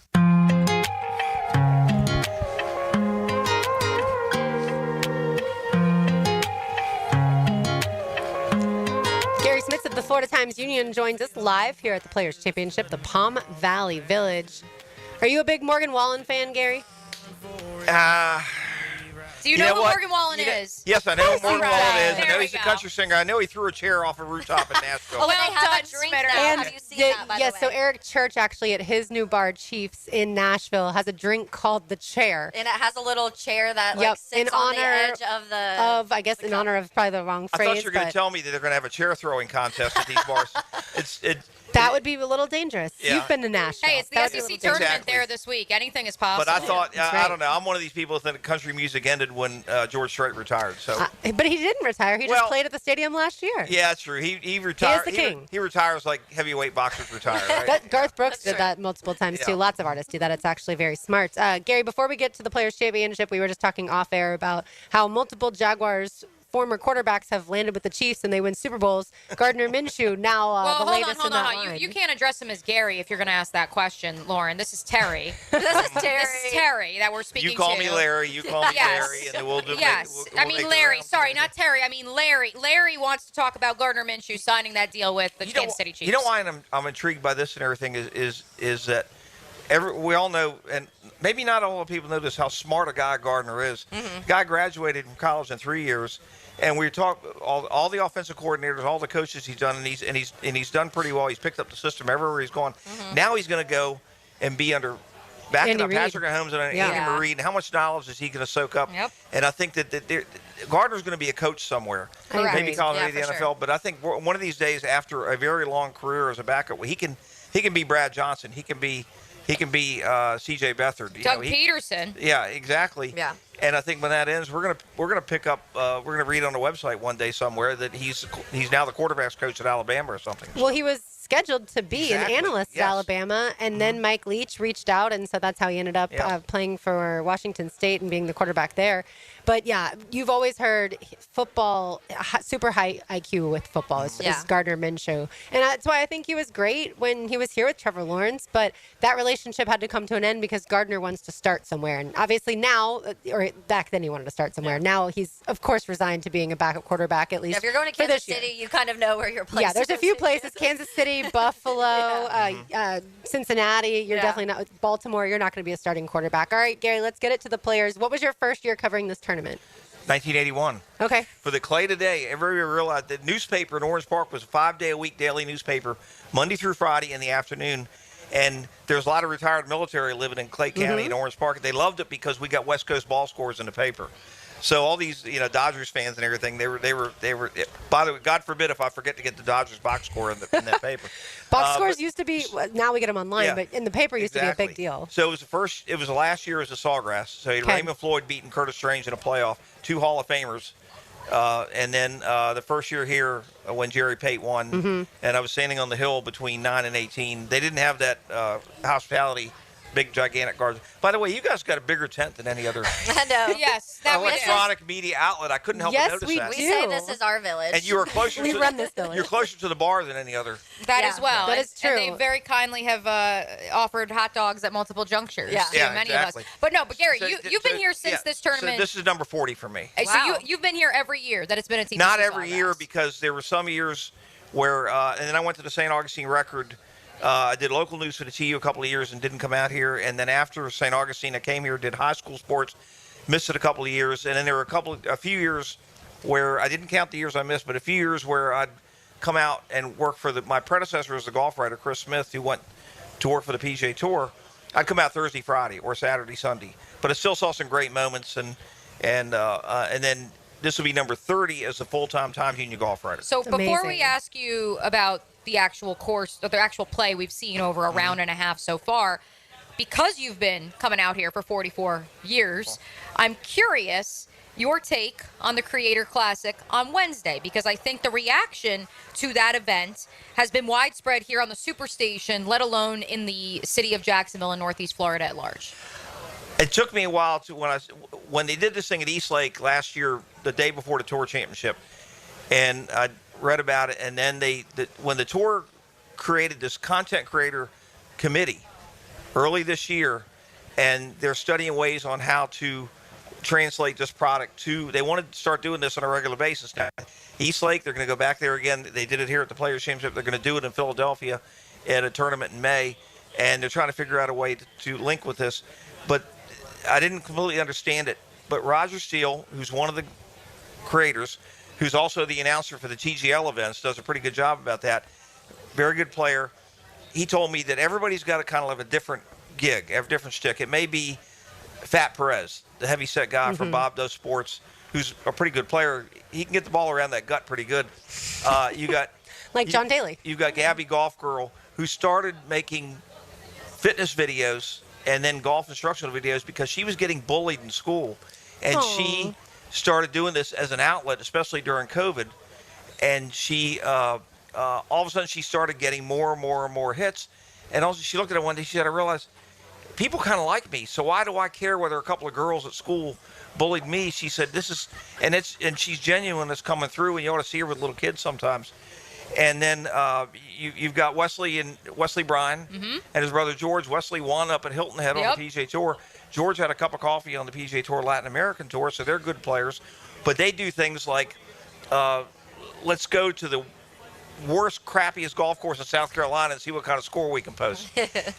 Gary Smith of the Florida Times-Union joins us live here at the Players' Championship, the Palm Valley Village. Are you a big Morgan Wallen fan, Gary? Do you know who Morgan Wallen is? Yes, I know who Morgan Wallen is. I know There he's we a go. country singer. I know he threw a chair off a rooftop in Nashville. Oh, Well, they have a drink now. Have you seen that, by the way? So Eric Church actually at his new bar, Chiefs, in Nashville, has a drink called The Chair. And it has a little chair that Yep, sits in on the honor edge of the... I guess in honor of probably the wrong I phrase. thought you were going to but tell me that they're going to have a chair throwing contest at these bars. that would be a little dangerous. Yeah. You've been to Nashville. Hey, it's the That would be a SEC little tournament dangerous. there this week. Anything is possible. But I thought, That's I right. don't know. I'm one of these people that think country music ended when George Strait retired. So, But he didn't retire. He just played at the stadium last year. yeah, that's true. He retired. the king. He retires like heavyweight boxers retire, right? Garth Brooks did that multiple times, too. Yeah. Lots of artists do that. It's actually very smart. Gary, before we get to the Players' Championship, we were just talking off air about how multiple Jaguars former quarterbacks have landed with the Chiefs and they win Super Bowls. Gardner Minshew now well, the latest hold in that on. line. You can't address him as Gary if you're going to ask that question, Lauren. This is Terry. This is Terry that we're speaking to. You call me Larry. You call me Larry, and then we'll do. Yes. We'll I make mean, the Larry. rounds. Sorry, not Terry. I mean, Larry. Larry wants to talk about Gardner Minshew signing that deal with the Kansas City Chiefs. You know why I'm intrigued by this and everything is that we all know, and maybe not all the people know this, how smart a guy Gardner is. Guy graduated from college in 3 years. And we talk all the offensive coordinators, all the coaches he's done, and he's done pretty well. He's picked up the system everywhere he's gone. Now he's going to go and be under backing up Patrick Mahomes and Andy Reid. And how much knowledge is he going to soak up? Yep. And I think that Gardner's going to be a coach somewhere, maybe calling it the NFL. Sure. But I think one of these days, after a very long career as a backup, he can be Brad Johnson. He can be C.J. Beathard. Doug Peterson. Yeah, exactly. Yeah. And I think when that ends, we're gonna pick up. We're gonna read on the website one day somewhere that he's now the quarterbacks coach at Alabama or something. Well, he was scheduled to be an analyst at Alabama, and then Mike Leach reached out, and so that's how he ended up playing for Washington State and being the quarterback there. But yeah, you've always heard football, super high IQ with football is Gardner Minshew. And that's why I think he was great when he was here with Trevor Lawrence. But that relationship had to come to an end because Gardner wants to start somewhere. And obviously now, or back then he wanted to start somewhere. Now he's, of course, resigned to being a backup quarterback, at least if you're going to Kansas City, you kind of know where your place is. Yeah, there's a few places. Kansas City, Buffalo, Cincinnati. You're definitely not. Baltimore, you're not going to be a starting quarterback. All right, Gary, let's get it to the players. What was your first year covering this tournament? 1981. Okay. For the Clay Today, everybody realized that newspaper in Orange Park was a 5-day-a-week daily newspaper, Monday through Friday in the afternoon. And there's a lot of retired military living in Clay County in Orange Park. They loved it because we got West Coast ball scores in the paper. So all these, Dodgers fans and everything, they were. By the way, God forbid if I forget to get the Dodgers box score in that paper. Box scores used to be. Now we get them online, but in the paper used to be a big deal. So it was the last year as a Sawgrass. So you had Raymond Floyd beating Curtis Strange in a playoff, 2 Hall of Famers, and then the first year here when Jerry Pate won, and I was standing on the hill between 9 and 18. They didn't have that hospitality. Big, gigantic guards. By the way, you guys got a bigger tent than any other I know. Yes, that electronic media outlet. I couldn't help but notice that. We say this is our village. And you are closer. We run this village. You're closer to the bar than any other. That as well. That is true. And they very kindly have offered hot dogs at multiple junctures to many of us. But Gary, you've been here since this tournament. So this is number 40 for me. So you've been here every year that it's been a TBC. Not every year because there were some years where, and then I went to the St. Augustine Record. I did local news for the TU a couple of years and didn't come out here. And then after St. Augustine, I came here, did high school sports, missed it a couple of years. And then there were a few years where I didn't count the years I missed, but a few years where I'd come out and work for my predecessor was the golf writer, Chris Smith, who went to work for the PGA Tour. I'd come out Thursday, Friday, or Saturday, Sunday. But I still saw some great moments. And then this will be number 30 as a full-time Times Union golf writer. So before we ask you about the actual course, or the actual play we've seen over a round and a half so far, because you've been coming out here for 44 years, I'm curious your take on the Creator Classic on Wednesday, because I think the reaction to that event has been widespread here on the Superstation, let alone in the city of Jacksonville and Northeast Florida at large. It took me a while when they did this thing at East Lake last year, the day before the Tour Championship, and I read about it, and then when the Tour created this content creator committee early this year, and they're studying ways on how to translate this product they wanted to start doing this on a regular basis now. East Lake, they're going to go back there again. They did it here at the Players Championship. They're going to do it in Philadelphia at a tournament in May, and they're trying to figure out a way to link with this. But I didn't completely understand it. But Roger Steele, who's one of the creators, who's also the announcer for the TGL events, does a pretty good job about that. Very good player. He told me that everybody's got to kind of have a different gig, have a different shtick. It may be Fat Perez, the heavy-set guy from Bob Does Sports, who's a pretty good player. He can get the ball around that gut pretty good. You got John Daly. You got Gabby Golf Girl, who started making fitness videos and then golf instructional videos because she was getting bullied in school, and she started doing this as an outlet, especially during COVID, and she all of a sudden she started getting more and more hits, and also she looked at it one day, she said, I realized people kind of like me, so why do I care whether a couple of girls at school bullied me? She said, and she's genuine, it's coming through, and you ought to see her with little kids sometimes. And then you've got Wesley Bryan and his brother George. Wesley won up at Hilton Head on the PGA Tour. George had a cup of coffee on the PGA Tour Latin American Tour, so they're good players. But they do things like, let's go to the worst, crappiest golf course in South Carolina and see what kind of score we can post.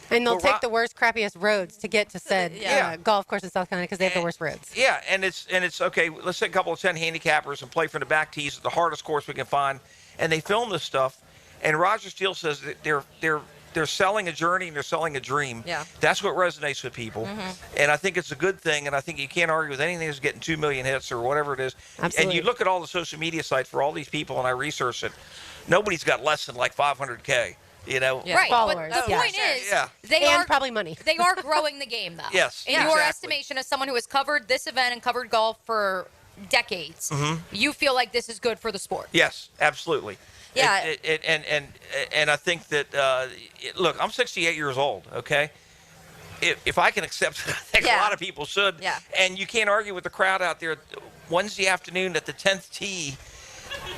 And they'll take the worst, crappiest roads to get to said golf course in South Carolina because they have the worst roads. Yeah, and it's okay. Let's take a couple of 10 handicappers and play from the back tees at the hardest course we can find. And they film this stuff, and Roger Steele says that they're selling a journey and they're selling a dream. Yeah. That's what resonates with people. And I think it's a good thing, and I think you can't argue with anything that's getting 2 million hits or whatever it is. Absolutely. And you look at all the social media sites for all these people, and I researched it, nobody's got less than like 500K. You know, right? Followers. But the point is, they are probably money. They are growing the game, though. Yes, in your estimation, as someone who has covered this event and covered golf for decades, you feel like this is good for the sport. Yes, absolutely. Yeah. And I think that look, I'm 68 years old. Okay. If I can accept it, I think a lot of people should. Yeah. And you can't argue with the crowd out there. Wednesday afternoon at the 10th tee,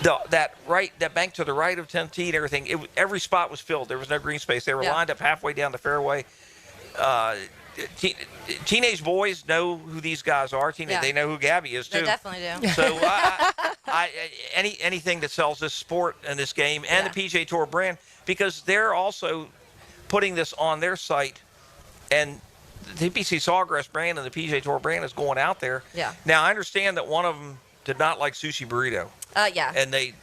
that bank to the right of 10th tee and everything, every spot was filled. There was no green space. They were lined up halfway down the fairway. Teenage boys know who these guys are. They know who Gabby is too. They definitely do. So anything that sells this sport and this game and the PGA Tour brand, because they're also putting this on their site, and the TPC Sawgrass brand and the PGA Tour brand is going out there. Yeah. Now I understand that one of them did not like sushi burrito. Yeah. And they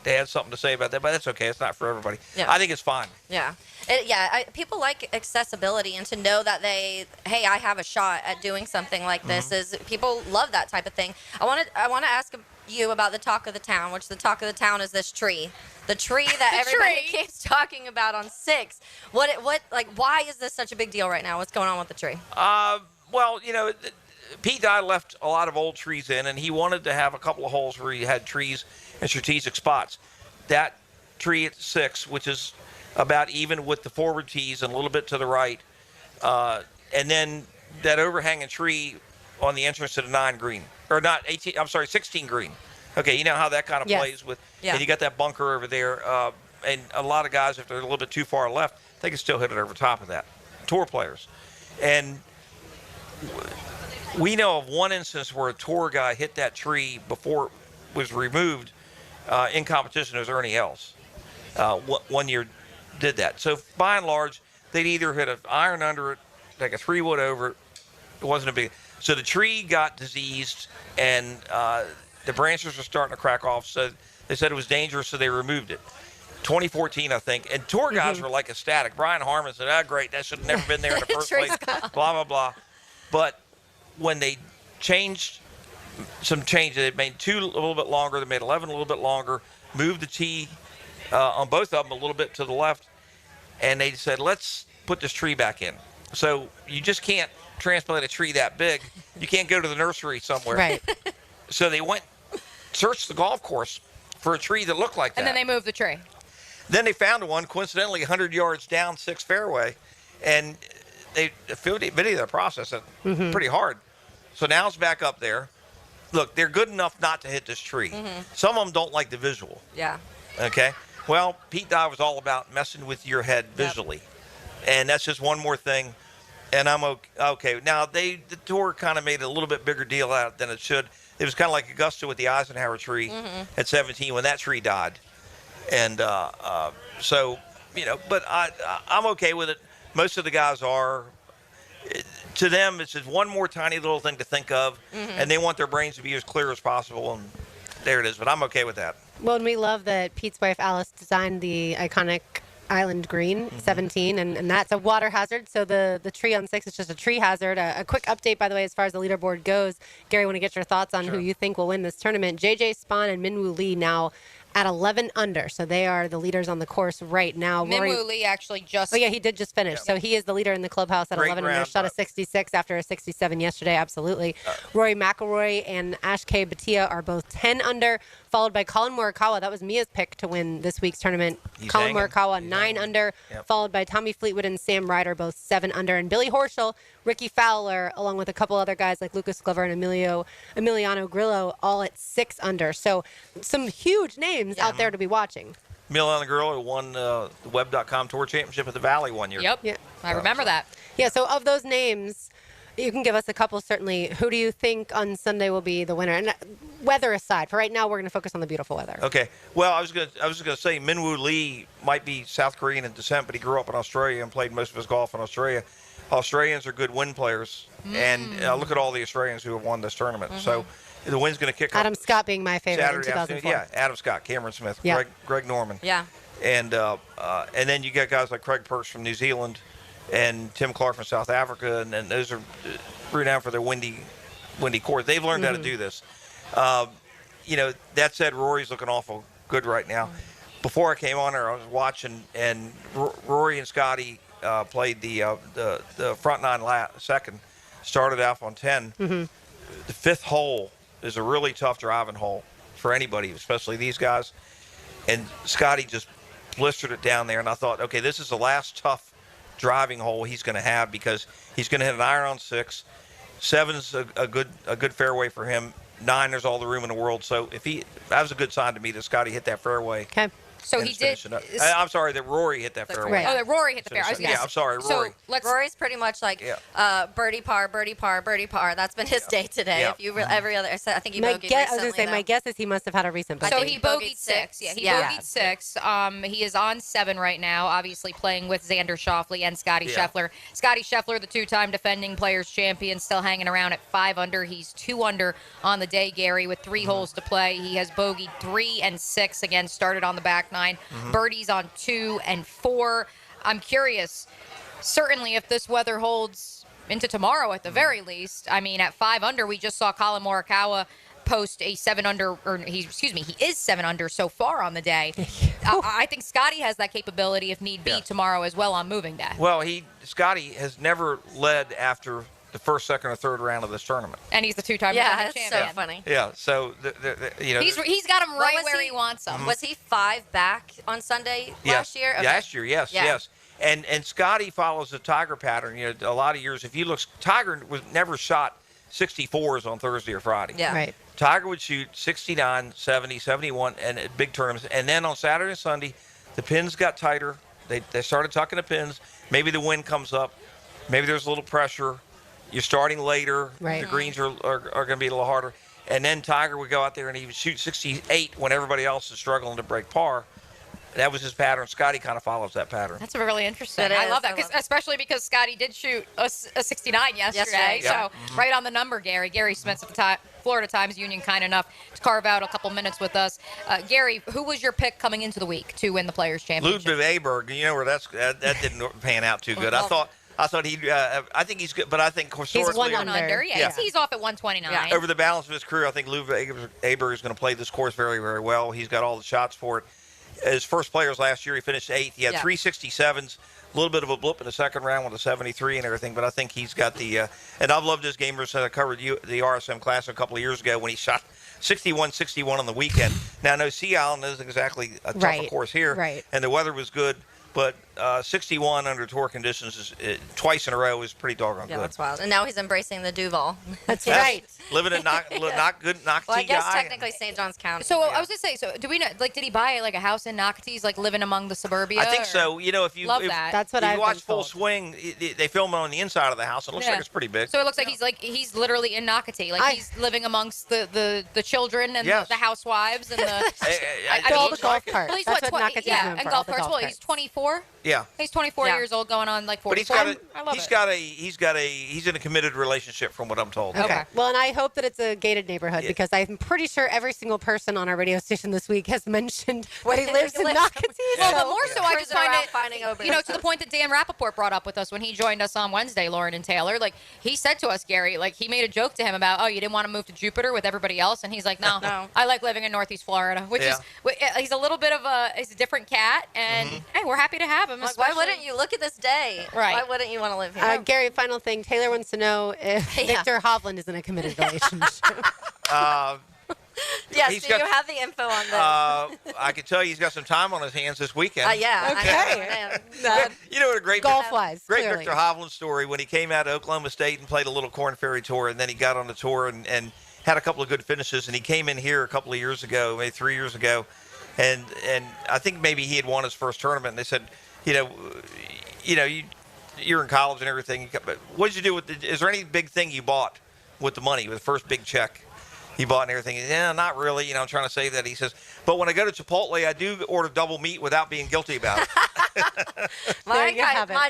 had something to say about that, but that's okay. It's not for everybody. Yeah. I think it's fine. Yeah. People like accessibility, and to know that I have a shot at doing something like this is, people love that type of thing. I want to ask you about the talk of the town, which the talk of the town is this tree. The tree that everybody keeps talking about on 6. Why is this such a big deal right now? What's going on with the tree? Well, Pete Dye left a lot of old trees in, and he wanted to have a couple of holes where he had trees in strategic spots. That tree at 6, which is about even with the forward tees and a little bit to the right, and then that overhanging tree on the entrance to the 9 green, or not 18. I'm sorry, 16 green. Okay, you know how that kind of plays with, and you got that bunker over there, and a lot of guys, if they're a little bit too far left, they can still hit it over top of that. Tour players, and we know of one instance where a tour guy hit that tree before it was removed in competition. It was Ernie Els. One year did that. So by and large, they'd either hit an iron under it, like a 3-wood over it. It wasn't a big. So the tree got diseased, and the branches were starting to crack off. So they said it was dangerous, so they removed it. 2014, I think. And tour guys were like ecstatic. Brian Harmon said, great, that should have never been there in the first place. Blah, blah, blah. But when they changed some changes, they made 2 a little bit longer, they made 11 a little bit longer, moved the tee on both of them a little bit to the left, and they said, let's put this tree back in. So you just can't transplant a tree that big. You can't go to the nursery somewhere. Right. So they went, searched the golf course for a tree that looked like that. And then they moved the tree. Then they found one, coincidentally, 100 yards down 6th fairway, and they video the process pretty hard. So now it's back up there. Look, they're good enough not to hit this tree. Some of them don't like the visual. Yeah. Okay? Well, Pete Dye was all about messing with your head visually. And that's just one more thing. And I'm okay. Now, the tour kind of made a little bit bigger deal out of it than it should. It was kind of like Augusta with the Eisenhower tree at 17 when that tree died. And so, but I'm okay with it. Most of the guys are. To them, it's just one more tiny little thing to think of, and they want their brains to be as clear as possible, and there it is. But I'm okay with that. Well, and we love that Pete's wife, Alice, designed the iconic Island Green 17, and that's a water hazard. So the tree on 6 is just a tree hazard. A quick update, by the way, as far as the leaderboard goes. Gary, I want to get your thoughts on who you think will win this tournament. JJ Spahn and Minwoo Lee now at 11 under. So they are the leaders on the course right now. Minwoo Lee actually just... Oh, yeah, he did just finish. Yeah. So he is the leader in the clubhouse at 11 under. Shot a 66 after a 67 yesterday. Absolutely. Rory McIlroy and Ash K. Bhatia are both 10 under, followed by Colin Morikawa. That was Mia's pick to win this week's tournament. Colin Morikawa, 9 under, followed by Tommy Fleetwood and Sam Ryder, both 7 under. And Billy Horschel, Ricky Fowler, along with a couple other guys like Lucas Glover and Emiliano Grillo, all at 6 under. So some huge names out there to be watching. Emiliano Grillo won the Web.com Tour Championship at the Valley one year. Yep. Yeah. I remember that. Yeah, so of those names, you can give us a couple, certainly. Who do you think on Sunday will be the winner? And weather aside, for right now, we're going to focus on the beautiful weather. Okay. Well, I was going to say Minwoo Lee might be South Korean in descent, but he grew up in Australia and played most of his golf in Australia. Australians are good wind players, and look at all the Australians who have won this tournament. So the wind's going to kick Adam up. Scott being my favorite Saturday in 2004. afternoon. Yeah, Adam Scott, Cameron Smith, Greg Norman. Yeah. And then you get guys like Craig Perch from New Zealand and Tim Clark from South Africa, and those are renowned for their windy course. They've learned how to do this. That said, Rory's looking awful good right now. Before I came on there, I was watching, and Rory and Scotty played the front 9 second, started off on 10. The 5th hole is a really tough driving hole for anybody, especially these guys. and Scotty just blistered it down there. And I thought, okay, this is the last tough driving hole he's going to have because he's going to hit an iron on 6. 7's a good fairway for him. 9, there's all the room in the world. So that was a good sign to me that Scotty hit that fairway. Okay. So he did. I'm sorry that Rory hit that fairway. Right. Oh, that Rory hit the fairway. Yeah, I'm sorry, Rory. So Rory's pretty much like birdie par, birdie par, birdie par. That's been his day today. Yeah. If you every other, I think he I bogeyed was going recently. to say, my guess is he must have had a recent bogey. So he bogeyed 6. Yeah, he bogeyed 6. He is on 7 right now, obviously playing with Xander Schauffele and Scotty Scheffler. Scotty Scheffler, the 2-time defending Players champion, still hanging around at 5 under. He's 2 under on the day, Gary, with 3 holes to play. He has bogeyed 3 and 6, again, started on the back 9. Birdies on 2 and 4. I'm curious, certainly if this weather holds into tomorrow at the very least. I mean, at 5 under, we just saw Colin Morikawa post a 7 under, or he is 7 under so far on the day. I think Scotty has that capability if need be tomorrow as well on moving day. Well, Scotty has never led after the first, second, or third round of this tournament. And he's the 2-time that's champion. so funny. Yeah, so he's got him right where he wants him. Was he 5 back on Sunday last year? Okay. Last year, yes. And Scotty follows the Tiger pattern. You know, a lot of years, if you look, Tiger was never shot 64s on Thursday or Friday. Yeah. Right. Tiger would shoot 69, 70, 71, and at big tournaments. And then on Saturday and Sunday, the pins got tighter. They started tucking the pins. Maybe the wind comes up. Maybe there's a little pressure. You're starting later. Right. The greens are going to be a little harder. And then Tiger would go out there and he would shoot 68 when everybody else is struggling to break par. That was his pattern. Scotty kind of follows that pattern. That's really interesting. I love that, especially because Scotty did shoot a 69 yesterday. So right on the number, Gary. Gary Smith's at the Florida Times Union, kind enough to carve out a couple minutes with us. Gary, who was your pick coming into the week to win the Players Championship? Ludwig Aberg, you know where that didn't pan out too good. I thought he'd. I think he's good, but I think historically he's 1 under. Yeah, he's off at 129. Yeah. Over the balance of his career, I think Ludwig Aberg is going to play this course very, very well. He's got all the shots for it. His first players last year, he finished 8th. He had 3 67s, a little bit of a blip in the second round with a 73 and everything, but I think he's got the and I've loved his game since I covered the RSM Classic a couple of years ago when he shot 61-61 on the weekend. Now, I know Sea Island isn't exactly a tougher course here, and the weather was good, but 61 under tour conditions is twice in a row is pretty doggone good. Yeah, that's wild. And now he's embracing the Duval. That's right. Living in not good, Nocatee Well, I guess guy. technically St. John's County. So I was going to say, so do we know, did he buy like a house in Nocatee, like living among the suburbia? I think so. You know, if you that's what I watch Full Swing, they film it on the inside of the house. It looks like it's pretty big. So it looks like he's literally in Nocatee, he's living amongst the children and the housewives and all the golf carts. Well, he's That's what Nocatee is known and for, golf all the carts. Well, he's 24. Yeah. He's 24 years old, going on like 44. But he's in a committed relationship, from what I'm told. Okay. Well, and I hope that it's a gated neighborhood because I'm pretty sure every single person on our radio station this week has mentioned that he lives in Nocatee. Well, the more so, I just find it, to the point that Dan Rappaport brought up with us when he joined us on Wednesday, Lauren and Taylor. Like, he said to us, Gary, like, he made a joke to him about, oh, you didn't want to move to Jupiter with everybody else? And he's like, no. I like living in Northeast Florida, which is, he's a little bit of he's a different cat, and hey, we're happy to have him. Like, why wouldn't you? Look at this day. Right. Why wouldn't you want to live here? Gary, final thing. Taylor wants to know if Victor Hovland is in a committed relationship. Yes, you have the info on this. I can tell you he's got some time on his hands this weekend. Okay. You know what a great golf-wise, great clearly. Victor Hovland story when he came out of Oklahoma State and played a little Corn Ferry Tour, and then he got on the tour and had a couple of good finishes, and he came in here a couple of years ago, maybe 3 years ago, and I think maybe he had won his first tournament, and they said, you're in college and everything, but what did you do with is there any big thing you bought with the money, with the first big check he bought and everything? Yeah, not really. I'm trying to say that. He says, but when I go to Chipotle, I do order double meat without being guilty about it. my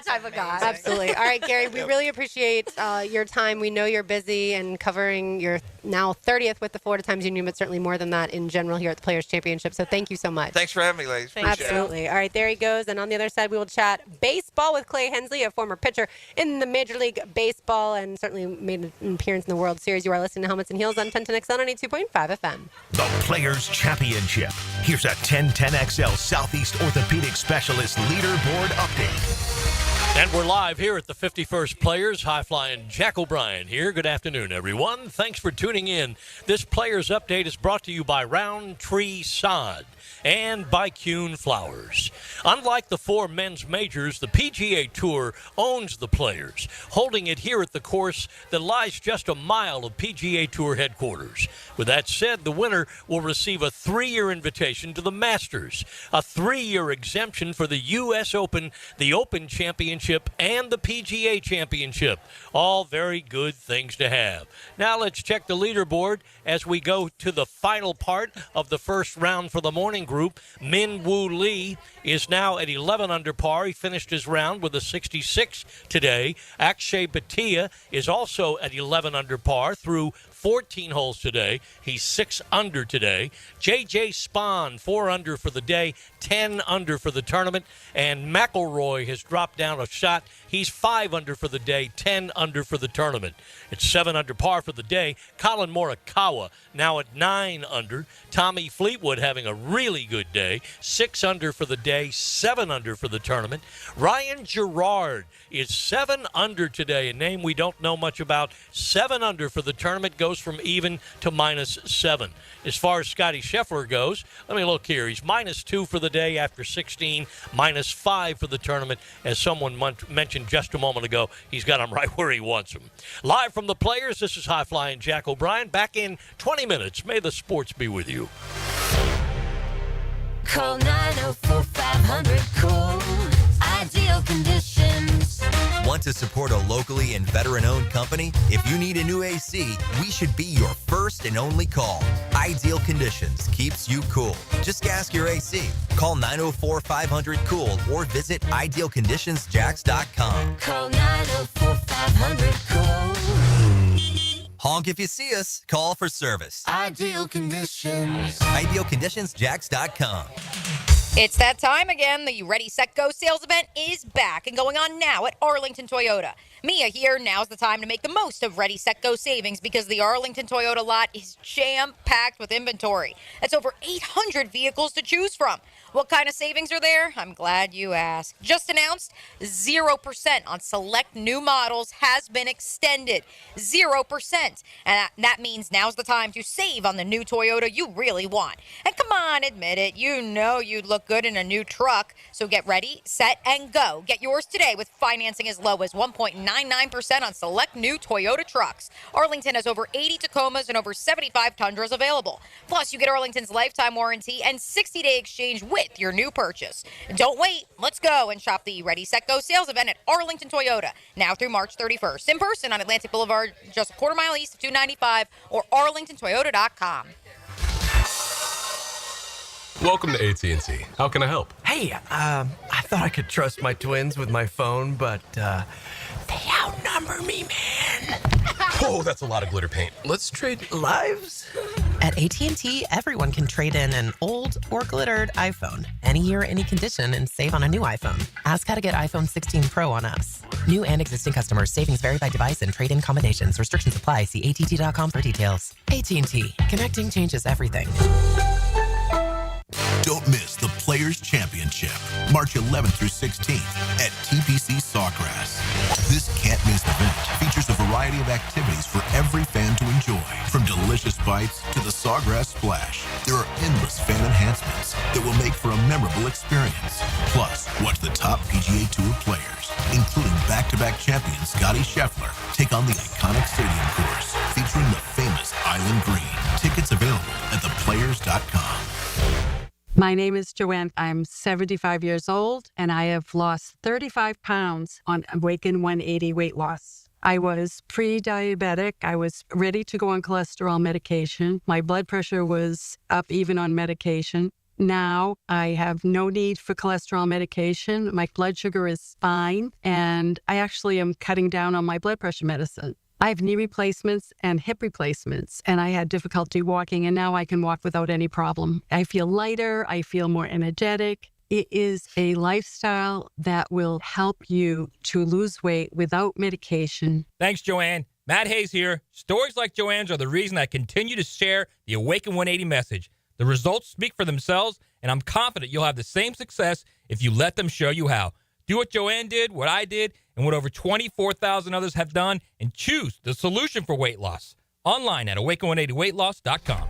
type of guy. Absolutely. All right, Gary, we really appreciate your time. We know you're busy and covering your now 30th with the Florida Times Union, but certainly more than that in general here at the Players Championship. So thank you so much. Thanks for having me, ladies. Absolutely. All right, there he goes. And on the other side, we will chat baseball with Clay Hensley, a former pitcher in the Major League Baseball and certainly made an appearance in the World Series. You are listening to Helmets and Heels on 1010XL 92.5 FM. The Players Championship. Here's a 1010XL Southeast Orthopedic Specialist leaderboard update. And we're live here at the 51st Players. High-flying Jack O'Brien here. Good afternoon, everyone. Thanks for tuning in. This Players Update is brought to you by Roundtree Sod and by Kuhn Flowers. Unlike the 4 men's majors, the PGA Tour owns the Players, holding it here at the course that lies just a mile of PGA Tour headquarters. With that said, the winner will receive a 3-year invitation to the Masters, a 3-year exemption for the U.S. Open, the Open Championship, and the PGA Championship. All very good things to have. Now let's check the leaderboard as we go to the final part of the first round for the morning group. Min Woo Lee is now at 11 under par. He finished his round with a 66 today. Akshay Bhatia is also at 11 under par through 14 holes today. He's 6 under today. J.J. Spahn, 4 under for the day, 10 under for the tournament. And McIlroy has dropped down a shot. He's 5 under for the day, 10 under for the tournament. It's 7 under par for the day. Colin Morikawa now at 9 under. Tommy Fleetwood having a really good day, 6 under for the day, 7 under for the tournament. Ryan Gerard is 7 under today, a name we don't know much about. 7 under for the tournament, goes from even to -7. As far as Scotty Scheffler goes, let me look here. He's -2 for the day after 16, -5 for the tournament. As someone mentioned just a moment ago, he's got him right where he wants him. Live from the Players, this is High-Flying Jack O'Brien. Back in 20 minutes. May the sports be with you. Call 904-500-COOL. Ideal Conditions. Want to support a locally and veteran-owned company? If you need a new AC, we should be your first and only call. Ideal Conditions keeps you cool. Just ask your AC. Call 904-500-COOL or visit idealconditionsjacks.com. Call 904-500-COOL. Honk if you see us. Call for service. Ideal Conditions. Idealconditionsjacks.com. It's that time again. The Ready, Set, Go sales event is back and going on now at Arlington Toyota. Mia here. Now's the time to make the most of Ready, Set, Go savings because the Arlington Toyota lot is jam-packed with inventory. That's over 800 vehicles to choose from. What kind of savings are there? I'm glad you asked. Just announced, 0% on select new models has been extended. 0%. And that means now's the time to save on the new Toyota you really want. And come on, admit it. You know you'd look good in a new truck. So get ready, set, and go. Get yours today with financing as low as 1.99% on select new Toyota trucks. Arlington has over 80 Tacomas and over 75 Tundras available. Plus, you get Arlington's lifetime warranty and 60-day exchange with your new purchase. Don't wait. Let's go and shop the Ready, Set, Go sales event at Arlington Toyota now through March 31st. In person on Atlantic Boulevard, just a quarter mile east of 295 or arlingtontoyota.com. Welcome to AT&T. How can I help? Hey, I thought I could trust my twins with my phone, but they outnumber me, man. Whoa, that's a lot of glitter paint. Let's trade lives. At AT&T, everyone can trade in an old or glittered iPhone, any year, any condition, and save on a new iPhone. Ask how to get iPhone 16 Pro on us. New and existing customers, savings vary by device and trade-in combinations. Restrictions apply. See att.com for details. AT&T, connecting changes everything. Don't miss the Players Championship, March 11th through 16th at TPC Sawgrass. This can't-miss event features a variety of activities for every fan to enjoy, from delicious bites to the Sawgrass Splash. There are endless fan enhancements that will make for a memorable experience. Plus, watch the top PGA Tour players, including back-to-back champion Scotty Scheffler, take on the iconic stadium course featuring the famous Island Green. Tickets available at theplayers.com. My name is Joanne. I'm 75 years old, and I have lost 35 pounds on Awaken 180 weight loss. I was pre-diabetic. I was ready to go on cholesterol medication. My blood pressure was up even on medication. Now I have no need for cholesterol medication. My blood sugar is fine, and I actually am cutting down on my blood pressure medicine. I have knee replacements and hip replacements, and I had difficulty walking, and now I can walk without any problem. I feel lighter. I feel more energetic. It is a lifestyle that will help you to lose weight without medication. Thanks, Joanne. Matt Hayes here. Stories like Joanne's are the reason I continue to share the Awaken 180 message. The results speak for themselves, and I'm confident you'll have the same success if you let them show you how. Do what Joanne did, what I did, and what over 24,000 others have done, and choose the solution for weight loss. Online at awaken180weightloss.com.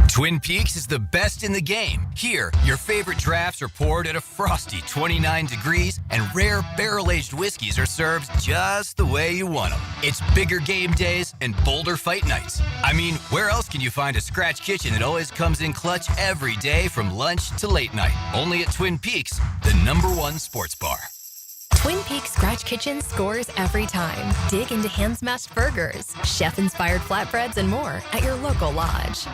Twin Peaks is the best in the game. Here, your favorite drafts are poured at a frosty 29 degrees, and rare barrel-aged whiskeys are served just the way you want them. It's bigger game days and bolder fight nights. I mean, where else can you find a scratch kitchen that always comes in clutch every day from lunch to late night? Only at Twin Peaks, the #1 sports bar. Twin Peaks Scratch Kitchen scores every time. Dig into hand-smashed burgers, chef-inspired flatbreads, and more at your local lodge.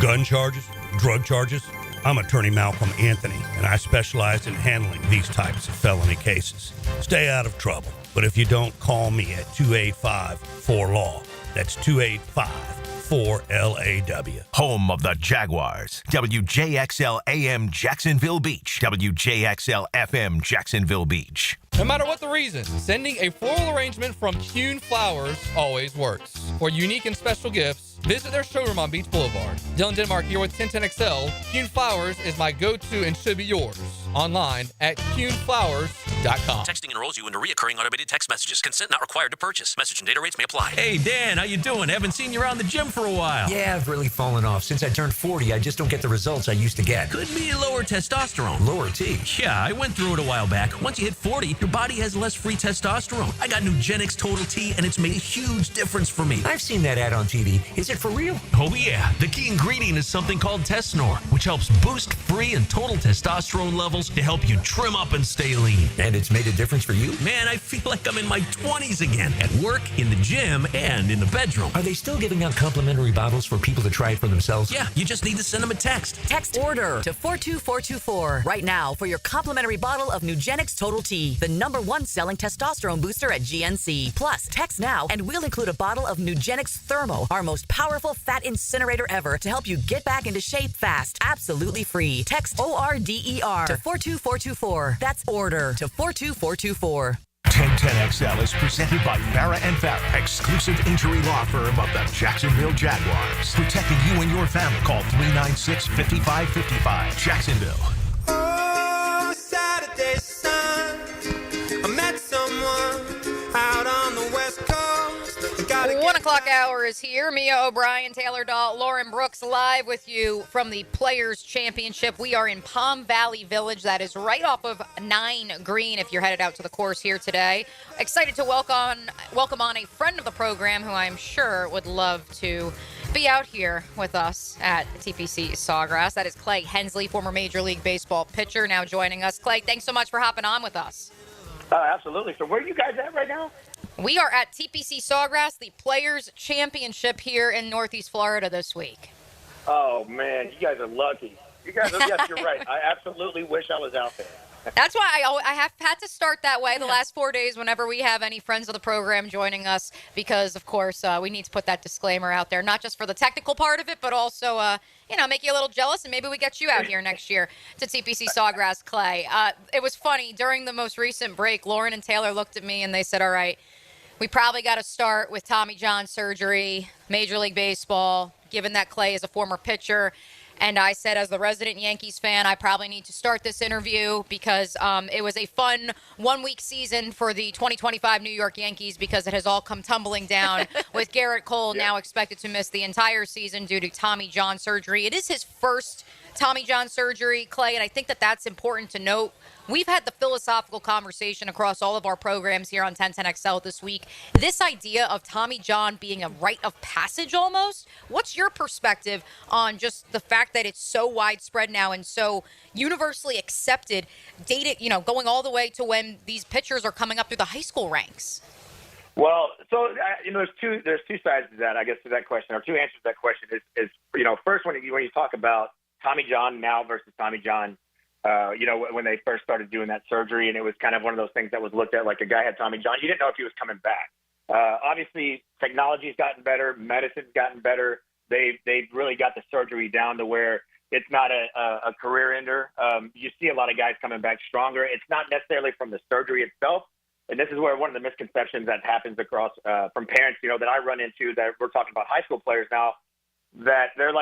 Gun charges, drug charges. I'm attorney Malcolm Anthony, and I specialize in handling these types of felony cases. Stay out of trouble, but if you don't, call me at 285-4LAW. That's 285-4LAW. Home of the Jaguars. WJXL AM Jacksonville Beach. WJXL FM Jacksonville Beach. No matter what the reason, sending a floral arrangement from Kuhn Flowers always works. For unique and special gifts, visit their showroom on Beach Boulevard. Dylan Denmark here with 1010XL. Kuhn Flowers is my go-to and should be yours. Online at kuhnflowers.com. Texting enrolls you into recurring automated text messages. Consent not required to purchase. Message and data rates may apply. Hey, Dan, how you doing? Haven't seen you around the gym for a while. Yeah, I've really fallen off. Since I turned 40, I just don't get the results I used to get. Could be lower testosterone. Lower T? Yeah, I went through it a while back. Once you hit 40, your body has less free testosterone. I got Nugenix Total T, and it's made a huge difference for me. I've seen that ad on TV. Is it for real? Oh, yeah. The key ingredient is something called Tesnor, which helps boost free and total testosterone levels to help you trim up and stay lean. And it's made a difference for you? Man, I feel like I'm in my 20s again. At work, in the gym, and in the bedroom. Are they still giving out complimentary bottles for people to try it for themselves? Yeah, you just need to send them a text. Text ORDER to 42424 right now for your complimentary bottle of Nugenix Total T, the #1 selling testosterone booster at GNC. Plus, text now and we'll include a bottle of Nugenix Thermo, our most powerful fat incinerator ever, to help you get back into shape fast, absolutely free. Text ORDER to 42424. That's ORDER to 42424. 1010XL is presented by Farah & Farah, exclusive injury law firm of the Jacksonville Jaguars. Protecting you and your family. Call 396-5555. Jacksonville. Oh, Saturday sun, I met someone out on the West Coast. 1 o'clock hour is here. Mia O'Brien, Taylor Dahl, Lauren Brooks live with you from the Players Championship. We are in Palm Valley Village. That is right off of 9 Green if you're headed out to the course here today. Excited to welcome on a friend of the program who I'm sure would love to be out here with us at TPC Sawgrass. That is Clay Hensley, former Major League Baseball pitcher, now joining us. Clay, thanks so much for hopping on with us. Absolutely. So where are you guys at right now? We are at TPC Sawgrass, the Players Championship here in Northeast Florida this week. Oh, man, you guys are lucky. Yes, you're right. I absolutely wish I was out there. That's why I have had to start that way the last 4 days whenever we have any friends of the program joining us because, of course, we need to put that disclaimer out there, not just for the technical part of it, but also, make you a little jealous, and maybe we get you out here next year to TPC Sawgrass, Clay. It was funny. During the most recent break, Lauren and Taylor looked at me, and they said, all right, we probably got to start with Tommy John surgery, Major League Baseball, given that Clay is a former pitcher. And I said, as the resident Yankees fan, I probably need to start this interview because it was a fun one-week season for the 2025 New York Yankees because it has all come tumbling down with Garrett Cole now expected to miss the entire season due to Tommy John surgery. It is his first Tommy John surgery, Clay, and I think that that's important to note. We've had the philosophical conversation across all of our programs here on 1010XL this week. This idea of Tommy John being a rite of passage almost. What's your perspective on just the fact that it's so widespread now and so universally accepted, dated, going all the way to when these pitchers are coming up through the high school ranks? Well, so there's two sides to that, I guess, to that question, or two answers to that question. Is first when you talk about Tommy John now versus Tommy John. When they first started doing that surgery, and it was kind of one of those things that was looked at like a guy had Tommy John. You didn't know if he was coming back. Obviously, technology's gotten better. Medicine's gotten better. They've really got the surgery down to where it's not a career ender. You see a lot of guys coming back stronger. It's not necessarily from the surgery itself. And this is where one of the misconceptions that happens across from parents, that I run into, that we're talking about high school players now, that they're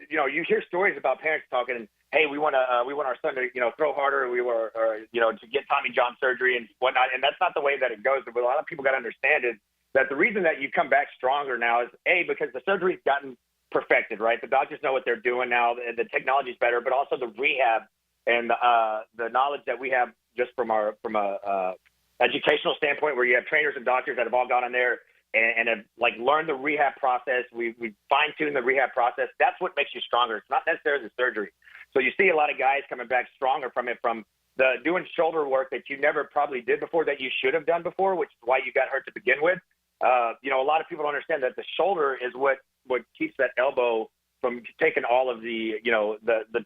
you hear stories about parents talking, and hey, we want our son to, throw harder. To get Tommy John surgery and whatnot. And that's not the way that it goes. What a lot of people got to understand is that the reason that you come back stronger now is, because the surgery's gotten perfected, right? The doctors know what they're doing now. The technology's better, but also the rehab and the knowledge that we have just from a educational standpoint, where you have trainers and doctors that have all gone in there and have learned the rehab process. We fine-tuned the rehab process. That's what makes you stronger. It's not necessarily the surgery. So you see a lot of guys coming back stronger from the doing shoulder work that you never probably did before, that you should have done before, which is why you got hurt to begin with. A lot of people don't understand that the shoulder is what keeps that elbow from taking all of the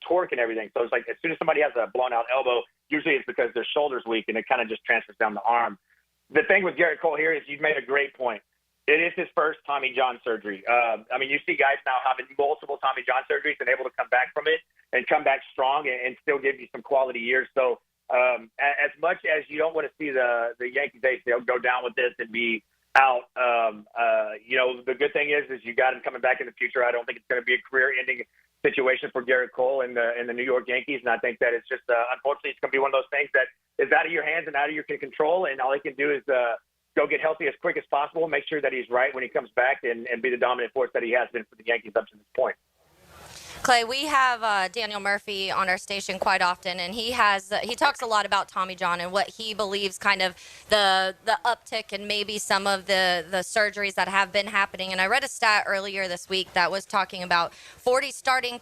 torque and everything. So it's as soon as somebody has a blown out elbow, usually it's because their shoulder's weak and it kind of just transfers down the arm. The thing with Garrett Cole here is you've made a great point. It is his first Tommy John surgery. You see guys now having multiple Tommy John surgeries and able to come back from it and come back strong and still give you some quality years. So as much as you don't want to see the Yankees go down with this and be out, the good thing is you got him coming back in the future. I don't think it's going to be a career-ending situation for Garrett Cole and the New York Yankees, and I think that it's just unfortunately it's going to be one of those things that is out of your hands and out of your control, and all he can do is go get healthy as quick as possible, make sure that he's right when he comes back, and be the dominant force that he has been for the Yankees up to this point. Clay, we have Daniel Murphy on our station quite often, and he talks a lot about Tommy John and what he believes kind of the uptick and maybe some of the surgeries that have been happening. And I read a stat earlier this week that was talking about 40 starting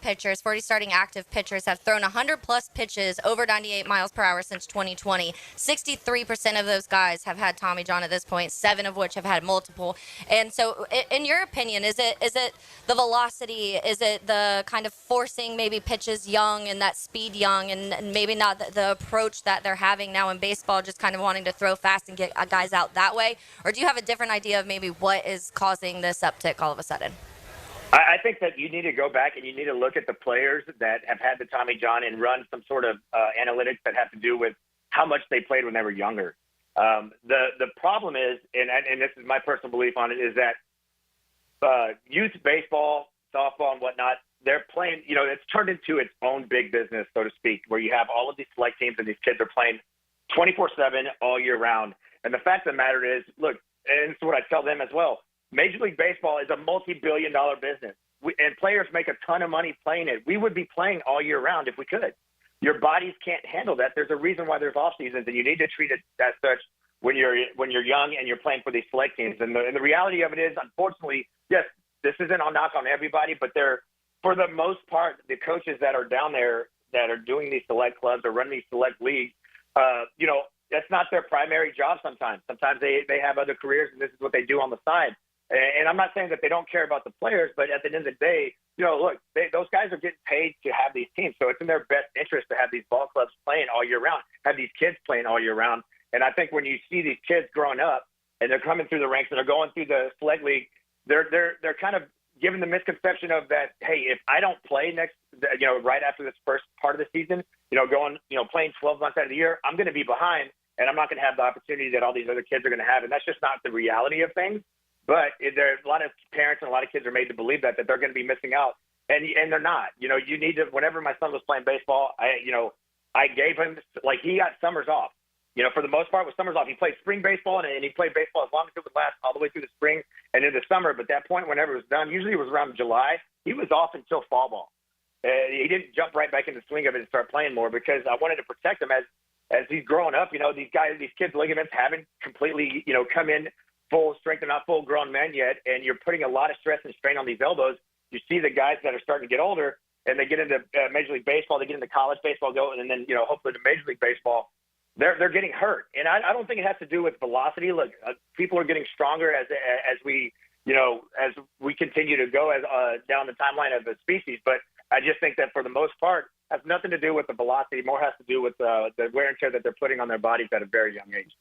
active pitchers have thrown 100-plus pitches over 98 miles per hour since 2020. 63% of those guys have had Tommy John at this point, 7 of which have had multiple. And so in your opinion, is it the velocity? Is it the kind of forcing maybe pitches young and that speed young, and maybe not the approach that they're having now in baseball, just kind of wanting to throw fast and get guys out that way? Or do you have a different idea of maybe what is causing this uptick all of a sudden? I think that you need to go back and you need to look at the players that have had the Tommy John and run some sort of analytics that have to do with how much they played when they were younger. The problem is, and this is my personal belief on it, is that youth baseball, softball, and whatnot, they're playing, it's turned into its own big business, so to speak, where you have all of these select teams and these kids are playing 24/7 all year round. And the fact of the matter is, look, and this is what I tell them as well, Major League Baseball is a multi-billion-dollar business, and players make a ton of money playing it. We would be playing all year round if we could. Your bodies can't handle that. There's a reason why there's off seasons, and you need to treat it as such when you're young and you're playing for these select teams. And the reality of it is, unfortunately, yes, this isn't a knock on everybody, but for the most part, the coaches that are down there that are doing these select clubs or running these select leagues, that's not their primary job sometimes. Sometimes they have other careers, and this is what they do on the side. And I'm not saying that they don't care about the players, but at the end of the day, look, those guys are getting paid to have these teams. So it's in their best interest to have these ball clubs playing all year round, have these kids playing all year round. And I think when you see these kids growing up and they're coming through the ranks and they're going through the select league, they're kind of given the misconception of that, hey, if I don't play right after this first part of the season, playing 12 months out of the year, I'm going to be behind and I'm not going to have the opportunity that all these other kids are going to have. And that's just not the reality of things. But there's a lot of parents and a lot of kids are made to believe that they're going to be missing out. And they're not. You need to, whenever my son was playing baseball, I gave him, he got summers off. For the most part, with summers off, he played spring baseball and he played baseball as long as it would last all the way through the spring and into summer. But at that point, whenever it was done, usually it was around July, he was off until fall ball. He didn't jump right back in the swing of it and start playing more because I wanted to protect him as he's growing up. These kids' ligaments haven't completely, come in full strength. They're not full grown men yet. And you're putting a lot of stress and strain on these elbows. You see the guys that are starting to get older and they get into Major League Baseball, they get into college baseball, and then, hopefully to Major League Baseball. They're getting hurt, and I don't think it has to do with velocity. Look, people are getting stronger as we continue to go down the timeline of the species. But I just think that for the most part, has nothing to do with the velocity. More has to do with the wear and tear that they're putting on their bodies at a very young age.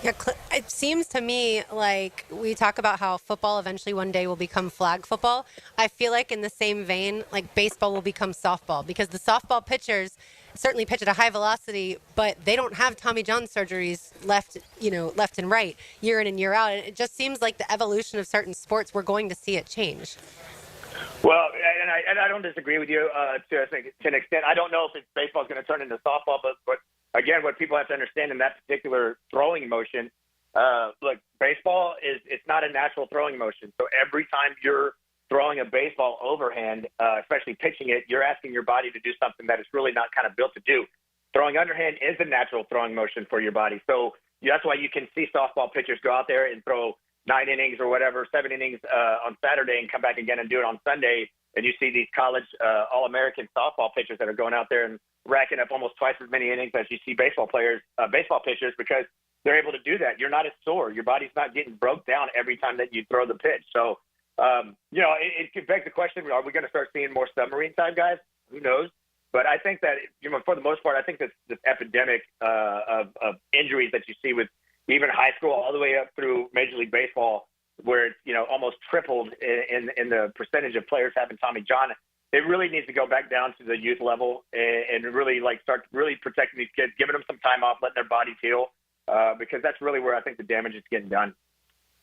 Yeah, it seems to me like we talk about how football eventually one day will become flag football. I feel like in the same vein, like baseball will become softball because the softball pitchers certainly pitch at a high velocity, but they don't have Tommy John surgeries left and right, year in and year out. And it just seems like the evolution of certain sports, we're going to see it change. Well, and I don't disagree with you to an extent. I don't know if baseball is going to turn into softball, but again, what people have to understand in that particular throwing motion, look, baseball it's not a natural throwing motion. So every time you're throwing a baseball overhand, especially pitching it, you're asking your body to do something that it's really not kind of built to do. Throwing underhand is a natural throwing motion for your body. So that's why you can see softball pitchers go out there and throw 9 innings or whatever, 7 innings on Saturday and come back again and do it on Sunday. And you see these college All-American softball pitchers that are going out there and racking up almost twice as many innings as you see baseball pitchers, because they're able to do that. You're not as sore. Your body's not getting broke down every time that you throw the pitch. So, it begs the question, are we going to start seeing more submarine type guys? Who knows? But I think that, for the most part, I think this epidemic of injuries that you see with even high school all the way up through Major League Baseball, where it's, almost tripled in the percentage of players having Tommy John, it really needs to go back down to the youth level and really start really protecting these kids, giving them some time off, letting their bodies heal, because that's really where I think the damage is getting done.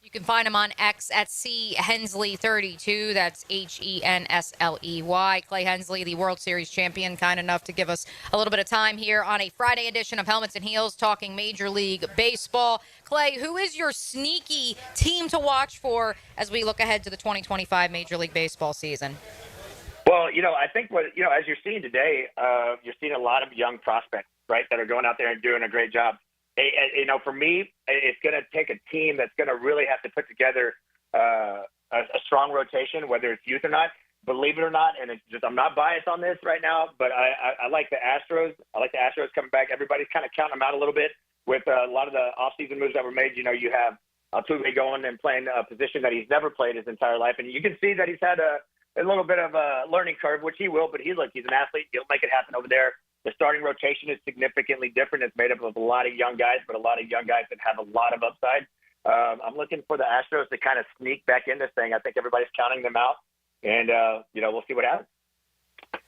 You can find him on X at @CHensley32. That's HENSLEY. Clay Hensley, the World Series champion, kind enough to give us a little bit of time here on a Friday edition of Helmets and Heels, talking Major League Baseball. Clay, who is your sneaky team to watch for as we look ahead to the 2025 Major League Baseball season? Well, I think as you're seeing today, you're seeing a lot of young prospects, right, that are going out there and doing a great job. For me, it's going to take a team that's going to really have to put together a strong rotation, whether it's youth or not. Believe it or not, and I'm not biased on this right now, but I like the Astros. I like the Astros coming back. Everybody's kind of counting them out a little bit with a lot of the offseason moves that were made. You have Altuve going and playing a position that he's never played his entire life, and you can see that he's had a little bit of a learning curve, which he will, but he's an athlete. He'll make it happen over there. The starting rotation is significantly different. It's made up of a lot of young guys, but a lot of young guys that have a lot of upside. I'm looking for the Astros to kind of sneak back in this thing. I think everybody's counting them out, and, we'll see what happens.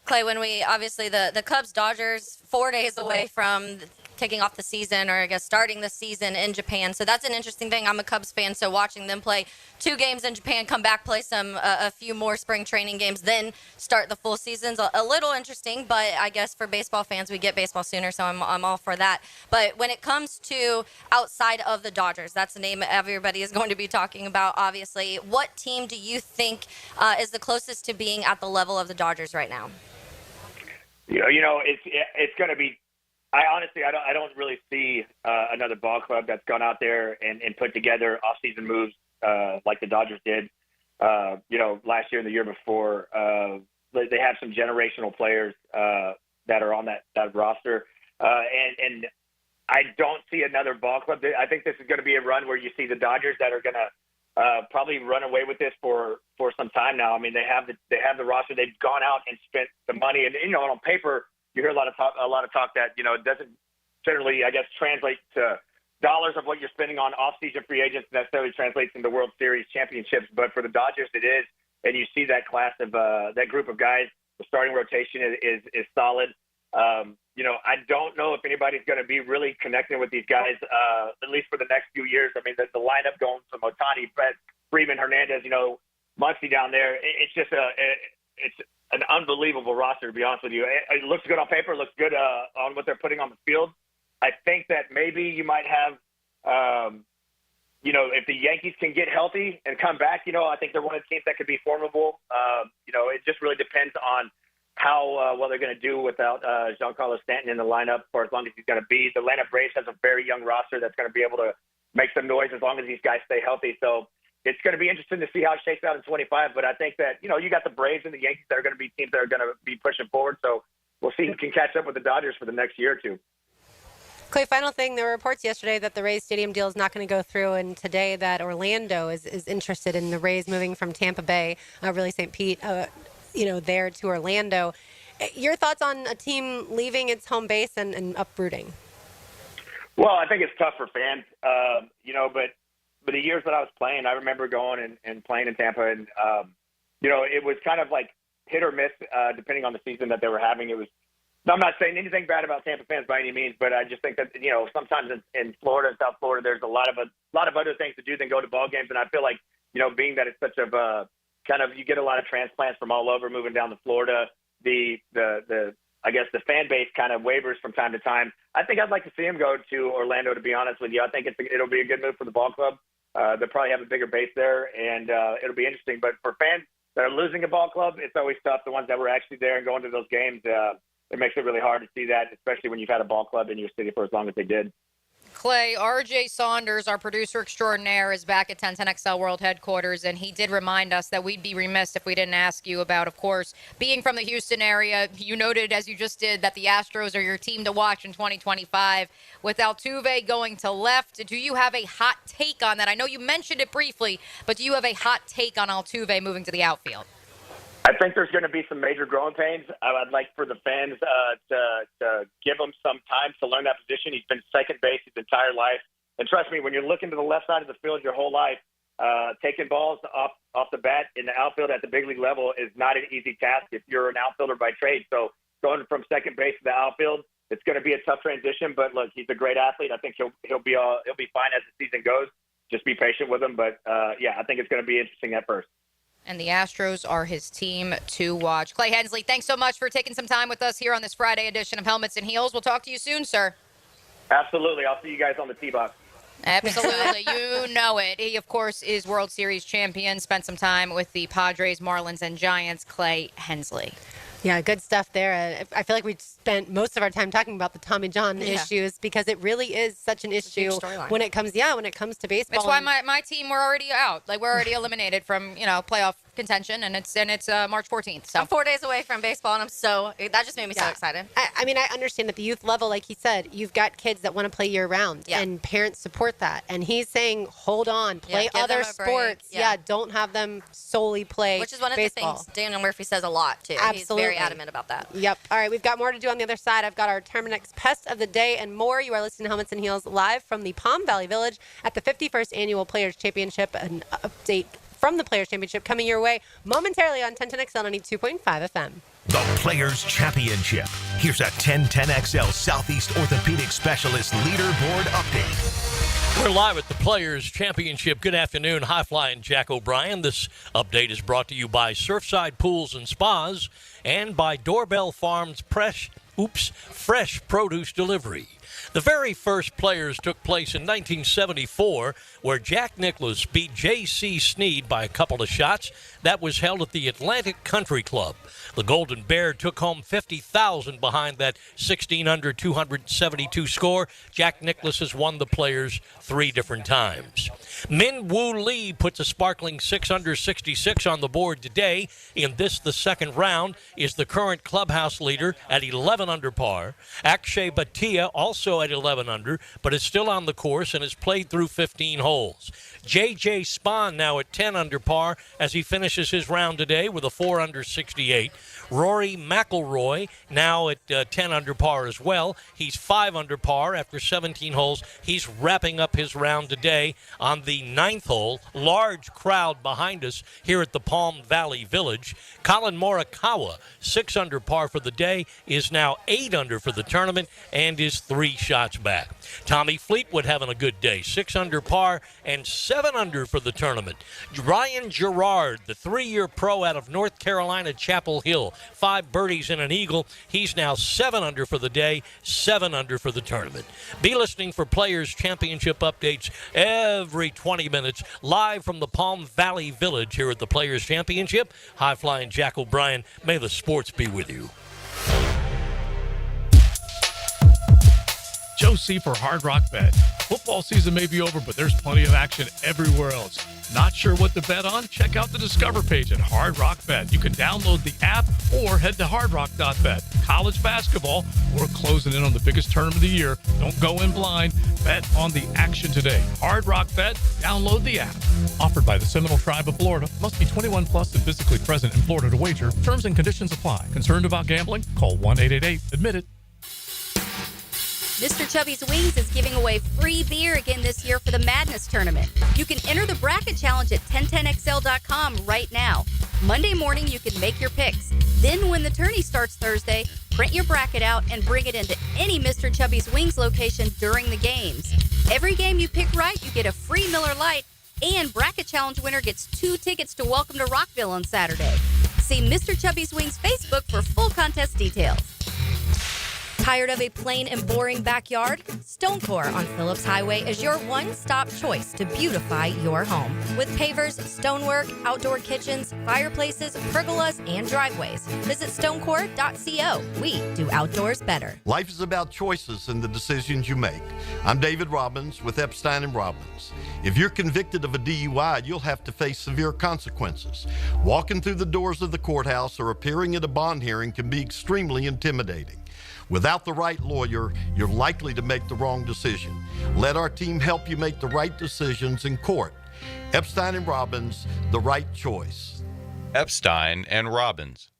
Clay, when obviously the Cubs-Dodgers 4 days away from kicking off the season, or I guess starting the season in Japan. So that's an interesting thing. I'm a Cubs fan, so watching them play 2 games in Japan, come back, play a few more spring training games, then start the full season's a little interesting. But I guess for baseball fans, we get baseball sooner, so I'm all for that. But when it comes to outside of the Dodgers, that's the name everybody is going to be talking about, obviously. What team do you think is the closest to being at the level of the Dodgers right now? It's going to be. I don't really see another ball club that's gone out there and put together off-season moves like the Dodgers did. Last year and the year before, they have some generational players that are on that roster, and I don't see another ball club. I think this is going to be a run where you see the Dodgers that are going to probably run away with this for some time now. I mean, they have the roster. They've gone out and spent the money, and on paper, you hear a lot of talk that it doesn't generally, I guess, translate to dollars of what you're spending on off-season free agents necessarily translates into World Series championships. But for the Dodgers, it is, and you see that class of that group of guys. The starting rotation is solid. I don't know if anybody's going to be really connecting with these guys at least for the next few years. I mean, the lineup going from Ohtani, Freeman, Hernandez, Muncy down there. It's just it's an unbelievable roster, to be honest with you. It looks good on paper. It looks good on what they're putting on the field. I think that maybe you might have, if the Yankees can get healthy and come back, I think they're one of the teams that could be formidable. It just really depends on how well they're going to do without Giancarlo Stanton in the lineup for as long as he's going to be. The Atlanta Braves has a very young roster that's going to be able to make some noise as long as these guys stay healthy. So it's going to be interesting to see how it shakes out in 25. But I think that, you got the Braves and the Yankees that are going to be teams that are going to be pushing forward. So we'll see who can catch up with the Dodgers for the next year or two. Clay, final thing, there were reports yesterday that the Rays stadium deal is not going to go through, and today that Orlando is interested in the Rays moving from Tampa Bay, really St. Pete, there to Orlando. Your thoughts on a team leaving its home base and uprooting? Well, I think it's tough for fans, but the years that I was playing, I remember going and playing in Tampa, and, it was kind of like hit or miss depending on the season that they were having. I'm not saying anything bad about Tampa fans by any means, but I just think that, sometimes in Florida and South Florida, there's a lot of other things to do than go to ball games. And I feel like, being that it's such of you get a lot of transplants from all over moving down to Florida. I guess the fan base kind of wavers from time to time. I think I'd like to see him go to Orlando, to be honest with you. I think it'll be a good move for the ball club. They'll probably have a bigger base there, and it'll be interesting. But for fans that are losing a ball club, it's always tough. The ones that were actually there and going to those games, it makes it really hard to see that, especially when you've had a ball club in your city for as long as they did. Clay, R.J. Saunders, our producer extraordinaire, is back at 1010XL World Headquarters, and he did remind us that we'd be remiss if we didn't ask you about, of course, being from the Houston area. You noted, as you just did, that the Astros are your team to watch in 2025. With Altuve going to left, do you have a hot take on that? I know you mentioned it briefly, but do you have a hot take on Altuve moving to the outfield? I think there's going to be some major growing pains. I'd like for the fans to give him some time to learn that position. He's been second base his entire life. And trust me, when you're looking to the left side of the field your whole life, taking balls off the bat in the outfield at the big league level is not an easy task if you're an outfielder by trade. So going from second base to the outfield, it's going to be a tough transition. But look, he's a great athlete. I think he'll be fine as the season goes. Just be patient with him. But yeah, I think it's going to be interesting at first. And the Astros are his team to watch. Clay Hensley, thanks so much for taking some time with us here on this Friday edition of Helmets and Heels. We'll talk to you soon, sir. Absolutely. I'll see you guys on the tee box. Absolutely. You know it. He, of course, is World Series champion. Spent some time with the Padres, Marlins, and Giants. Clay Hensley. Yeah, good stuff there. I feel like we spent most of our time talking about the Tommy John issues because it really is such an issue when it comes to baseball. That's why my team, we're already out. Like, we're already eliminated from, playoff contention, and it's March 14th. So I'm 4 days away from baseball, and that just made me so excited. I mean, I understand at the youth level, like he said, you've got kids that want to play year round, and parents support that. And he's saying, hold on, play other sports. Don't have them solely play Which is one of baseball. the things Daniel Murphy says a lot, too. Absolutely. He's very adamant about that. Yep. All right, we've got more to do on the other side. I've got our Terminix Pest of the Day and more. You are listening to Helmets and Heels live from the Palm Valley Village at the 51st Annual Players Championship. An update from the Players Championship coming your way momentarily on 1010XL 92.5 FM. The Players Championship. Here's a 1010XL Southeast Orthopedic Specialist Leaderboard update. We're live at the Players Championship. Good afternoon. High Flying Jack O'Brien. This update is brought to you by Surfside Pools and Spas and by Doorbell Farms Fresh Produce Delivery. The very first Players took place in 1974, where Jack Nicklaus beat J.C. Sneed by a couple of shots. That was held at the Atlantic Country Club. The Golden Bear took home $50,000 behind that 16,272 score. Jack Nicklaus has won the Players 3 different times. Min Woo Lee puts a sparkling 666 on the board today. In this, the second round, is the current clubhouse leader at 11 under par. Akshay Bhatia also at 11 under, but is still on the course and has played through 15 holes. J.J. Spahn now at 10 under par as he finishes his round today with a 4 under 68. Rory McIlroy now at 10 under par as well. He's 5 under par after 17 holes. He's wrapping up his round today on the 9th hole. Large crowd behind us here at the Palm Valley Village. Colin Morikawa, 6 under par for the day, is now 8 under for the tournament and is 3 shots back. Tommy Fleetwood having a good day, 6 under par and 7 under for the tournament. Ryan Gerard, the 3-year pro out of North Carolina Chapel Hill, 5 birdies and an eagle. He's now 7 under for the day, 7 under for the tournament. Be listening for Players Championship updates every 20 minutes, live from the Palm Valley Village here at the Players Championship. High Flying Jack O'Brien, may the sports be with you. Joe C. for Hard Rock Bet. Football season may be over, but there's plenty of action everywhere else. Not sure what to bet on? Check out the Discover page at Hard Rock Bet. You can download the app or head to hardrock.bet. College basketball, we're closing in on the biggest tournament of the year. Don't go in blind. Bet on the action today. Hard Rock Bet, download the app. Offered by the Seminole Tribe of Florida. Must be 21 plus and physically present in Florida to wager. Terms and conditions apply. Concerned about gambling? Call 1-888-ADMIT-IT. Mr. Chubby's Wings is giving away free beer again this year for the Madness Tournament. You can enter the bracket challenge at 1010XL.com right now. Monday morning, you can make your picks. Then when the tourney starts Thursday, print your bracket out and bring it into any Mr. Chubby's Wings location during the games. Every game you pick right, you get a free Miller Lite And Bracket Challenge winner gets 2 tickets to Welcome to Rockville on Saturday. See Mr. Chubby's Wings Facebook for full contest details. Tired of a plain and boring backyard? Stonecore on Phillips Highway is your one-stop choice to beautify your home. With pavers, stonework, outdoor kitchens, fireplaces, pergolas, and driveways. Visit stonecore.co. We do outdoors better. Life is about choices and the decisions you make. I'm David Robbins with Epstein & Robbins. If you're convicted of a DUI, you'll have to face severe consequences. Walking through the doors of the courthouse or appearing at a bond hearing can be extremely intimidating. Without the right lawyer, you're likely to make the wrong decision. Let our team help you make the right decisions in court. Epstein & Robbins, the right choice. Epstein & Robbins,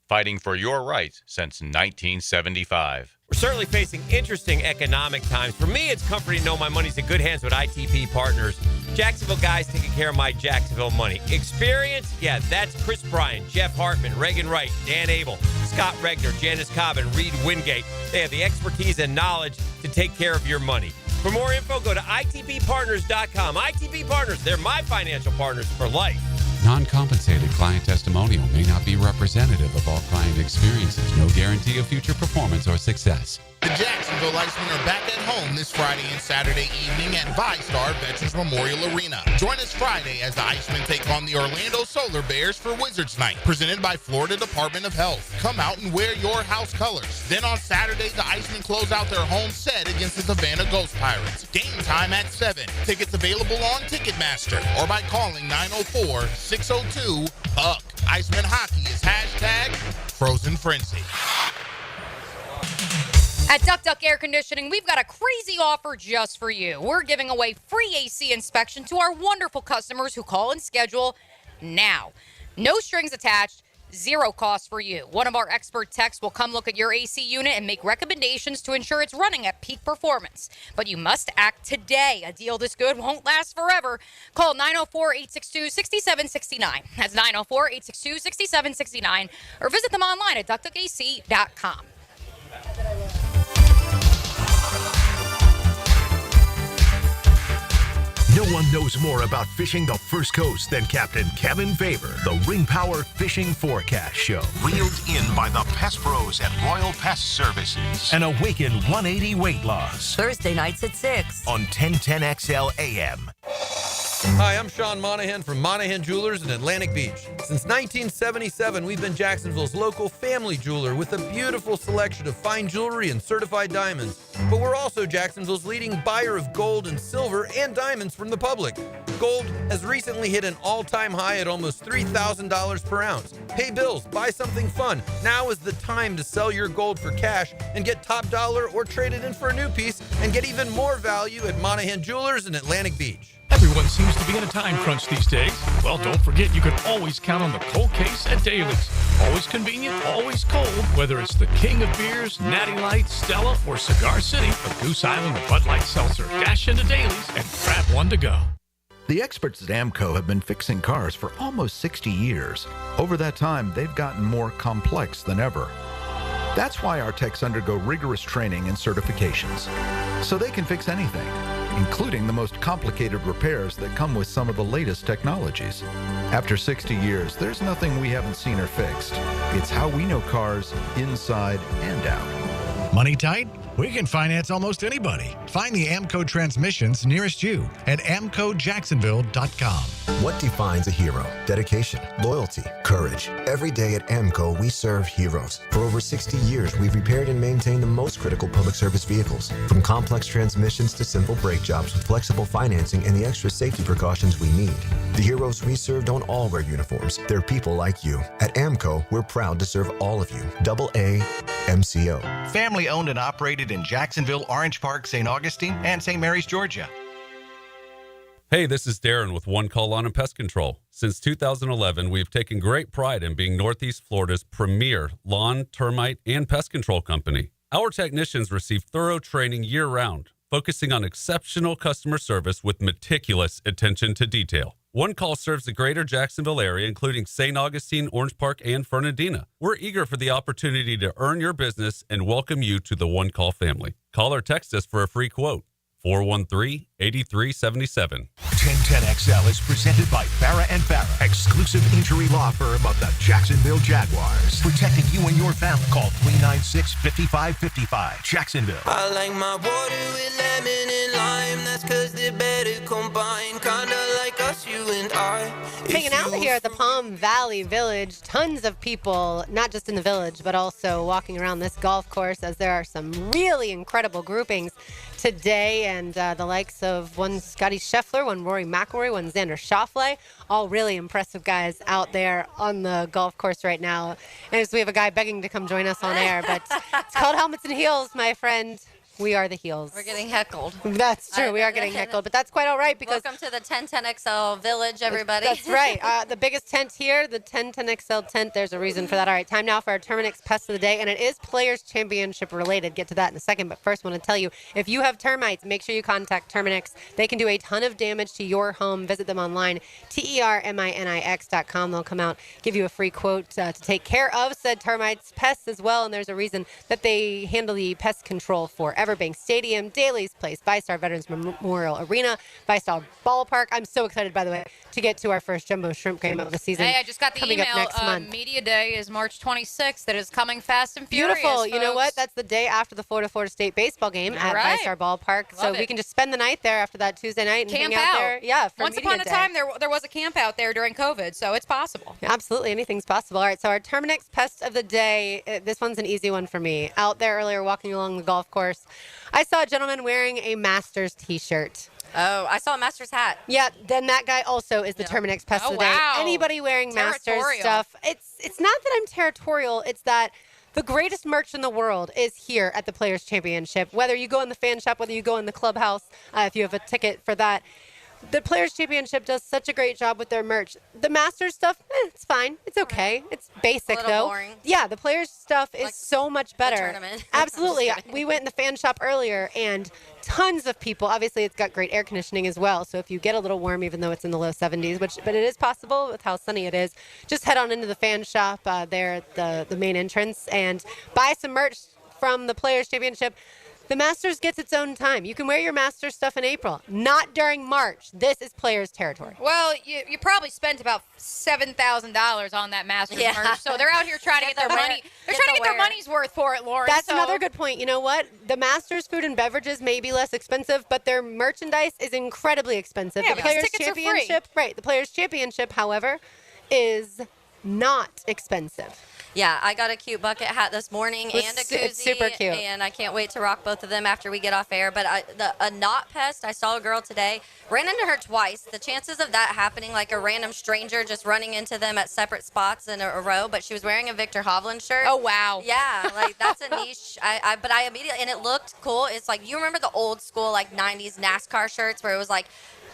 fighting for your rights since 1975. We're certainly facing interesting economic times. For me, it's comforting to know my money's in good hands with ITP Partners. Jacksonville guys taking care of my Jacksonville money. Experience? Yeah, that's Chris Bryan, Jeff Hartman, Reagan Wright, Dan Abel, Scott Regner, Janice Cobb, and Reed Wingate. They have the expertise and knowledge to take care of your money. For more info, go to itppartners.com. ITP Partners, they're my financial partners for life. Non-compensated client testimonial may not be representative of all client experiences. No guarantee of future performance or success. The Jacksonville Icemen are back at home this Friday and Saturday evening at VyStar Veterans Memorial Arena. Join us Friday as the Icemen take on the Orlando Solar Bears for Wizards Night, presented by Florida Department of Health. Come out and wear your house colors. Then on Saturday, the Icemen close out their home set against the Savannah Ghost Pirates. Game time at 7. Tickets available on Ticketmaster or by calling 904-602-PUCK. Iceman Hockey is #Frozen Frenzy. At Duck Duck Air Conditioning, we've got a crazy offer just for you. We're giving away free AC inspection to our wonderful customers who call and schedule now. No strings attached, zero cost for you. One of our expert techs will come look at your AC unit and make recommendations to ensure it's running at peak performance. But you must act today. A deal this good won't last forever. Call 904-862-6769. That's 904-862-6769. Or visit them online at duckduckac.com. No one knows more about fishing the First Coast than Captain Kevin Faber. The Ring Power Fishing Forecast Show. Reeled in by the Pest Pros at Royal Pest Services. An Awaken 180 weight loss. Thursday nights at 6 on 1010XL AM. Hi, I'm Sean Monahan from Monahan Jewelers in Atlantic Beach. Since 1977, we've been Jacksonville's local family jeweler with a beautiful selection of fine jewelry and certified diamonds. But we're also Jacksonville's leading buyer of gold and silver and diamonds from the public. Gold has recently hit an all-time high at almost $3,000 per ounce. Pay bills, buy something fun. Now is the time to sell your gold for cash and get top dollar or trade it in for a new piece and get even more value at Monahan Jewelers in Atlantic Beach. Everyone seems to be in a time crunch these days. Well, don't forget you can always count on the cold case at Daly's. Always convenient, always cold. Whether it's the king of beers, Natty Light, Stella, or Cigar City, or Goose Island or Bud Light Seltzer, dash into Daly's and grab one to go. The experts at AMCO have been fixing cars for almost 60 years. Over that time, they've gotten more complex than ever. That's why our techs undergo rigorous training and certifications, so they can fix anything, including the most complicated repairs that come with some of the latest technologies. After 60 years, there's nothing we haven't seen or fixed. It's how we know cars inside and out. Money tight? We can finance almost anybody. Find the AMCO transmissions nearest you at amcojacksonville.com. What defines a hero? Dedication, loyalty, courage. Every day at AMCO, we serve heroes. For over 60 years, we've repaired and maintained the most critical public service vehicles. From complex transmissions to simple brake jobs with flexible financing and the extra safety precautions we need. The heroes we serve don't all wear uniforms. They're people like you. At AMCO, we're proud to serve all of you. AA MCO. Family owned and operated in Jacksonville, Orange Park, St. Augustine, and St. Mary's, Georgia. Hey, this is Darren with One Call Lawn and Pest Control. Since 2011, we've taken great pride in being Northeast Florida's premier lawn, termite, and pest control company. Our technicians receive thorough training year-round, focusing on exceptional customer service with meticulous attention to detail. One Call serves the greater Jacksonville area, including St. Augustine, Orange Park, and Fernandina. We're eager for the opportunity to earn your business and welcome you to the One Call family. Call or text us for a free quote. 413-8377. 1010XL is presented by Farah and Farah, exclusive injury law firm of the Jacksonville Jaguars. Protecting you and your family. Call 396-5555. Jacksonville. I like my water with lemon and lime. That's because they're better combined. Kinda like us, you and I. Hanging out here at the Palm Valley Village. Tons of people, not just in the village, but also walking around this golf course, as there are some really incredible groupings today, and the likes of one Scotty Scheffler, one Rory McIlroy, one Xander Schauffele, all really impressive guys out there on the golf course right now. And we have a guy begging to come join us on air, but it's called Helmets and Heels, my friend. We are the heels. We're getting heckled. That's true. We are getting heckled, but that's quite all right because... Welcome to the 1010XL Village, everybody. That's right. The biggest tent here, the 1010XL tent. There's a reason for that. All right, time now for our Terminix Pest of the Day, and it is Players Championship related. Get to that in a second, but first I want to tell you, if you have termites, make sure you contact Terminix. They can do a ton of damage to your home. Visit them online, terminix.com. They'll come out, give you a free quote to take care of said termites, pests as well, and there's a reason that they handle the pest control for Everbank Stadium, Daly's Place, VyStar Veterans Memorial Arena, VyStar Ballpark. I'm so excited, by the way, to get to our first Jumbo Shrimp game of the season. Hey, I just got the coming email. Up next month. Media Day is March 26th. That is coming fast and furious. Beautiful. You know folks. what? That's the day after the Florida State baseball game at right. VyStar Ballpark. So Love we it. can just spend the night there after that Tuesday night and Camp hang out out. there. Yeah, for Once Media upon a Day. time, there was a camp out there during COVID, so it's possible. Absolutely. Anything's possible. All right. So our Terminix Pest of the Day, this one's an easy one for me. Out there earlier walking along the golf course, I saw a gentleman wearing a Masters t-shirt. Oh, I saw a Masters hat. Yeah, then that guy also is the Terminix Pest of the Day. wow. Anybody wearing Masters Territorial. stuff, it's not that I'm territorial, it's that the greatest merch in the world is here at the Players Championship. Whether you go in the fan shop, whether you go in the clubhouse, if you have a ticket for that. The Players Championship does such a great job with their merch. The Masters stuff, it's fine. It's okay. It's basic, A little though. boring. Yeah, the Players stuff is so much better. tournament. Absolutely. I'm just kidding. We went in the fan shop earlier, and tons of people. Obviously, it's got great air conditioning as well, so if you get a little warm, even though it's in the low 70s, but it is possible with how sunny it is, just head on into the fan shop there at the main entrance and buy some merch from the Players Championship. The Masters gets its own time. You can wear your Masters stuff in April, not during March. This is Players territory. Well, you probably spent about $7,000 on that Masters merch, so they're out here trying to get their money. They're trying to get their money's worth for it, Lauren. That's so. another good point. You know what? The Masters food and beverages may be less expensive, but their merchandise is incredibly expensive. Yeah, The Players tickets are free. Championship, right? The Players Championship, however, is not expensive. Yeah, I got a cute bucket hat this morning It's and a koozie. it's super cute. And I can't wait to rock both of them after we get off air. But a knot pest, I saw a girl today, ran into her twice. The chances of that happening, like a random stranger just running into them at separate spots in a row, but she was wearing a Victor Hovland shirt. Oh, wow. Yeah, like that's a niche. But I immediately, and it looked cool. It's like, you remember the old school, like 90s NASCAR shirts where it was like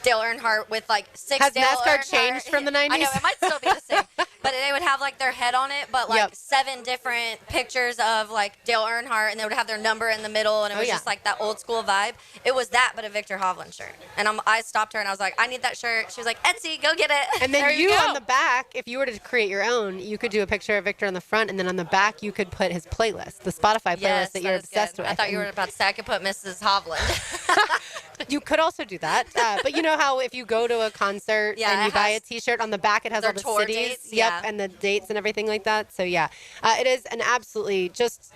Dale Earnhardt with like six Has Dale NASCAR Earnhardt. changed from the 90s? I know, it might still be the same. But they would have like their head on it, but like 7 different pictures of like Dale Earnhardt, and they would have their number in the middle, and it was just like that old school vibe. It was that, but a Victor Hovland shirt. And I stopped her and I was like, I need that shirt. She was like, Etsy, go get it. And then There you go. on the back, if you were to create your own, you could do a picture of Victor on the front, and then on the back you could put his playlist, the Spotify playlist Yes, that you're is obsessed good. with. I thought you were about to say I could put Mrs. Hovland. You could also do that, but you know how if you go to a concert Yeah, and you it buy has a T-shirt on the back, it has their all the tour cities, dates, yep, yeah. and the dates and everything like that. So yeah, it is an absolutely just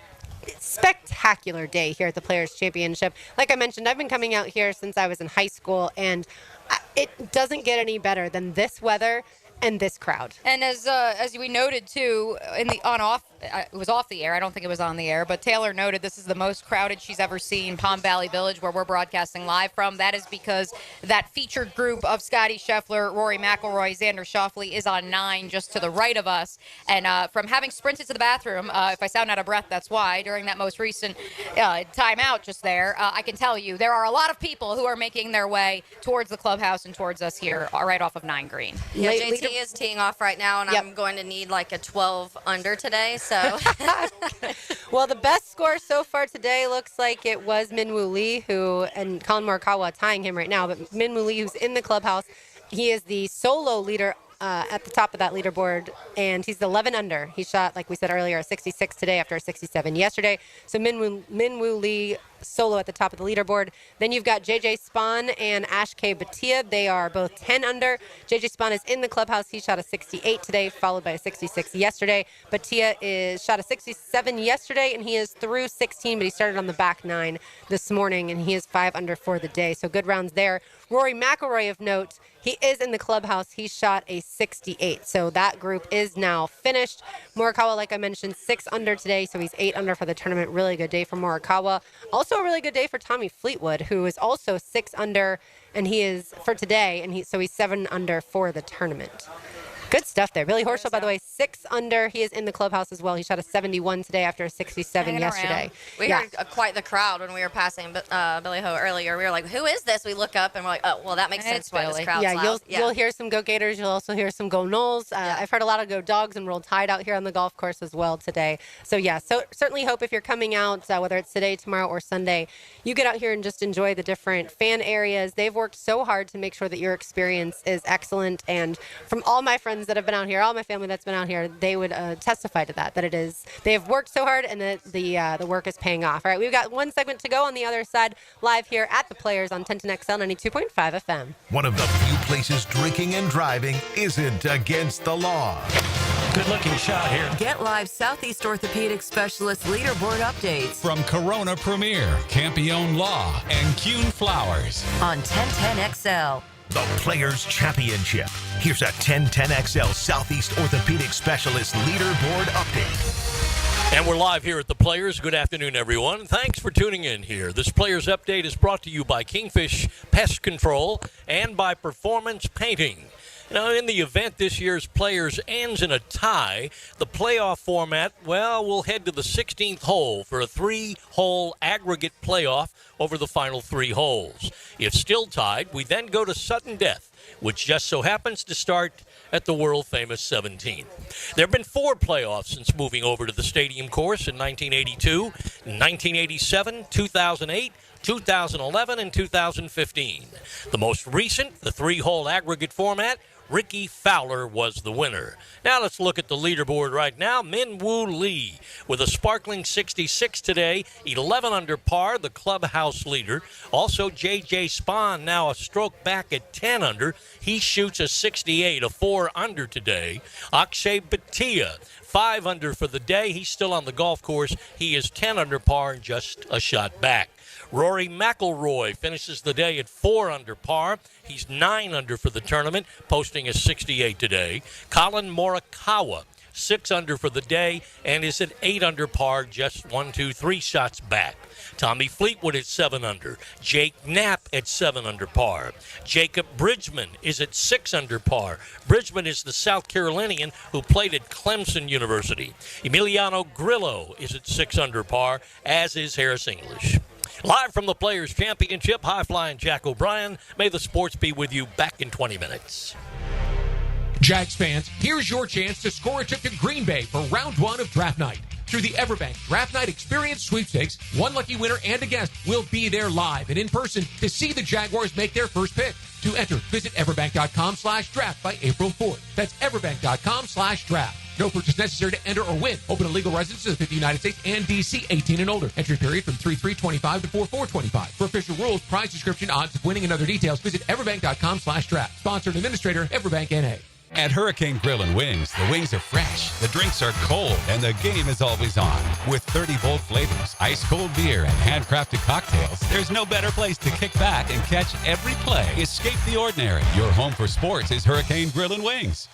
spectacular day here at the Players Championship. Like I mentioned, I've been coming out here since I was in high school, and it doesn't get any better than this weather and this crowd. And as we noted too, it was off the air. I don't think it was on the air, but Taylor noted this is the most crowded she's ever seen Palm Valley Village, where we're broadcasting live from. That is because that featured group of Scotty Scheffler, Rory McIlroy, Xander Schauffele is on 9 just to the right of us. And from having sprinted to the bathroom, if I sound out of breath, that's why, during that most recent timeout just there, I can tell you there are a lot of people who are making their way towards the clubhouse and towards us here right off of 9 Green. Yeah, JT is teeing off right now, and I'm going to need like a 12 under today. So, Well, the best score so far today looks like it was Minwoo Lee, and Colin Morikawa tying him right now, but Minwoo Lee, who's in the clubhouse, he is the solo leader at the top of that leaderboard, and he's 11 under. He shot, like we said earlier, a 66 today after a 67 yesterday. So Minwoo Lee solo at the top of the leaderboard. Then you've got JJ Spahn and Ashkay Bhatia. They are both 10 under. JJ Spahn is in the clubhouse. He shot a 68 today, followed by a 66 yesterday. Bhatia shot a 67 yesterday, and he is through 16, but he started on the back 9 this morning, and he is 5 under for the day. So good rounds there. Rory McIlroy of note, he is in the clubhouse. He shot a 68. So that group is now finished. Morikawa, like I mentioned, 6 under today, so he's 8 under for the tournament. Really good day for Morikawa. Also a really good day for Tommy Fleetwood, who is also 6 under, and he is for today, and so he's 7 under for the tournament. Good stuff there. Billy Horschel, by the way, 6 under. He is in the clubhouse as well. He shot a 71 today after a 67 yesterday. We heard quite the crowd when we were passing Billy Ho earlier. We were like, who is this? We look up and we're like, oh, well, that makes sense why this crowd's loud. You'll hear some Go Gators. You'll also hear some Go Noles. I've heard a lot of Go Dogs and Roll Tide out here on the golf course as well today. So, so certainly hope if you're coming out, whether it's today, tomorrow, or Sunday, you get out here and just enjoy the different fan areas. They've worked so hard to make sure that your experience is excellent. And from all my friends that have been out here, all my family that's been out here, they would testify to that it is, they have worked so hard and that the work is paying off. All right, we've got one segment to go on the other side, live here at the Players on 1010XL 92.5 FM. One of the few places drinking and driving isn't against the law. Good looking shot here. Get live Southeast Orthopedic Specialist leaderboard updates from Corona Premier, Campione Law, and Kuhn Flowers on 1010XL. The Players Championship. Here's a 1010XL Southeast Orthopedic Specialist leaderboard update. And we're live here at the Players. Good afternoon, everyone. Thanks for tuning in here. This Players Update is brought to you by Kingfish Pest Control and by Performance Painting. Now, in the event this year's Players ends in a tie, the playoff format, we'll head to the 16th hole for a 3-hole aggregate playoff over the final 3 holes. If still tied, we then go to sudden death, which just so happens to start at the world-famous 17. There have been 4 playoffs since moving over to the stadium course in 1982, 1987, 2008, 2011, and 2015. The most recent, the 3-hole aggregate format, Ricky Fowler was the winner. Now let's look at the leaderboard right now. Min Woo Lee with a sparkling 66 today, 11 under par, the clubhouse leader. Also JJ Spahn now a stroke back at 10 under. He shoots a 68, a 4 under today. Akshay Bhatia, 5 under for the day. He's still on the golf course. He is 10 under par and just a shot back. Rory McIlroy finishes the day at 4 under par. He's 9 under for the tournament, posting a 68 today. Colin Morikawa, 6 under for the day, and is at 8 under par, just 3 shots back. Tommy Fleetwood at 7 under. Jake Knapp at 7 under par. Jacob Bridgman is at 6 under par. Bridgman is the South Carolinian who played at Clemson University. Emiliano Grillo is at 6 under par, as is Harris English. Live from the Players Championship, high-flying Jack O'Brien. May the sports be with you back in 20 minutes. Jags fans, here's your chance to score a trip to Green Bay for round 1 of draft night. Through the Everbank Draft Night Experience Sweepstakes, one lucky winner and a guest will be there live and in person to see the Jaguars make their first pick. To enter, visit everbank.com/draft by April 4th. That's everbank.com/draft. No purchase necessary to enter or win. Open to legal residents of the 50 United States and D.C. 18 and older. Entry period from 3/3/25 to 4/4/25. For official rules, prize description, odds of winning, and other details, visit everbank.com/draft. Sponsored and administrator, Everbank N.A. At Hurricane Grill and Wings, the wings are fresh, the drinks are cold, and the game is always on. With 30 bold flavors, ice-cold beer, and handcrafted cocktails, there's no better place to kick back and catch every play. Escape the ordinary. Your home for sports is Hurricane Grill and Wings.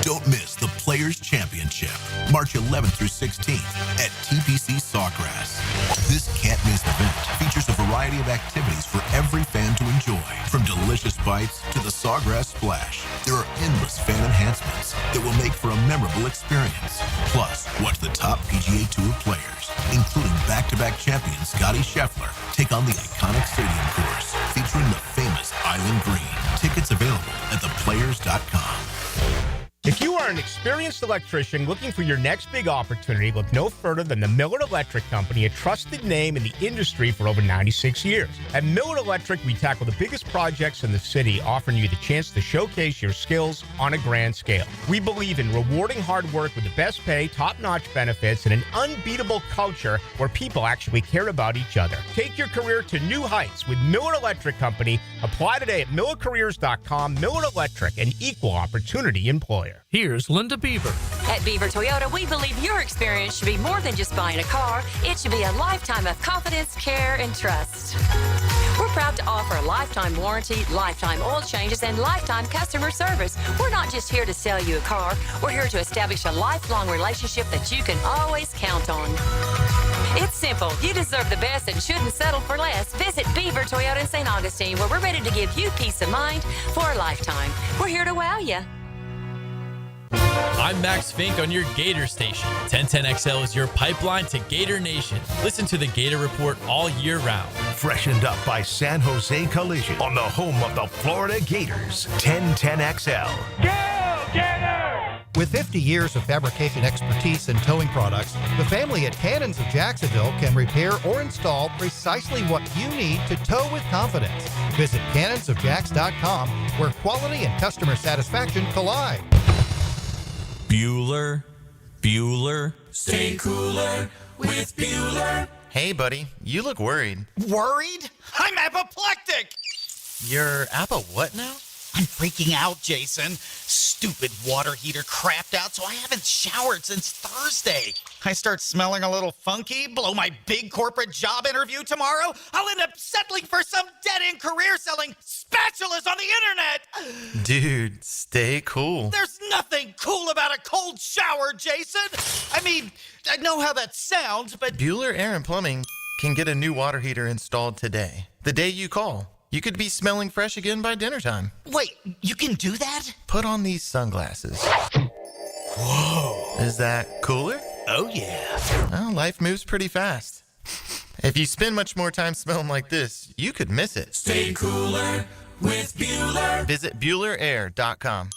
Don't miss the Players Championship, March 11th through 16th at TPC Sawgrass. This can't-miss event features a variety of activities for every fan to enjoy, from delicious bites to the Sawgrass Splash. There are endless fan enhancements that will make for a memorable experience. Plus, watch the top PGA Tour players, including back-to-back champion Scottie Scheffler, take on the iconic stadium course featuring the famous Island Green. Tickets available at theplayers.com. If you are an experienced electrician looking for your next big opportunity, look no further than the Miller Electric Company, a trusted name in the industry for over 96 years. At Miller Electric, we tackle the biggest projects in the city, offering you the chance to showcase your skills on a grand scale. We believe in rewarding hard work with the best pay, top-notch benefits, and an unbeatable culture where people actually care about each other. Take your career to new heights with Miller Electric Company. Apply today at millercareers.com. Miller Electric, an equal opportunity employer. Here's Linda Beaver. At Beaver Toyota, we believe your experience should be more than just buying a car. It should be a lifetime of confidence, care, and trust. We're proud to offer a lifetime warranty, lifetime oil changes, and lifetime customer service. We're not just here to sell you a car. We're here to establish a lifelong relationship that you can always count on. It's simple. You deserve the best and shouldn't settle for less. Visit Beaver Toyota in St. Augustine, where we're ready to give you peace of mind for a lifetime. We're here to wow you. I'm Max Fink on your Gator station. 1010XL is your pipeline to Gator Nation. Listen to the Gator Report all year round. Freshened up by San Jose Collision on the home of the Florida Gators. 1010XL. Go Gators! With 50 years of fabrication expertise and towing products, the family at Cannons of Jacksonville can repair or install precisely what you need to tow with confidence. Visit cannonsofjacks.com, where quality and customer satisfaction collide. Bueller. Stay cooler with Bueller. Hey, buddy, you look worried. Worried? I'm apoplectic. You're what now? I'm freaking out, Jason. Stupid water heater crapped out, so I haven't showered since Thursday. I start smelling a little funky, blow my big corporate job interview tomorrow. I'll end up settling for some dead-end career selling spatulas on the internet. Dude, stay cool. There's nothing cool about a cold shower, Jason. I mean, I know how that sounds, but Bueller Air and Plumbing can get a new water heater installed today. The day you call. You could be smelling fresh again by dinner time. Wait, you can do that? Put on these sunglasses. Whoa. Is that cooler? Oh, yeah. Well, life moves pretty fast. If you spend much more time smelling like this, you could miss it. Stay cooler with Bueller. Visit BuellerAir.com.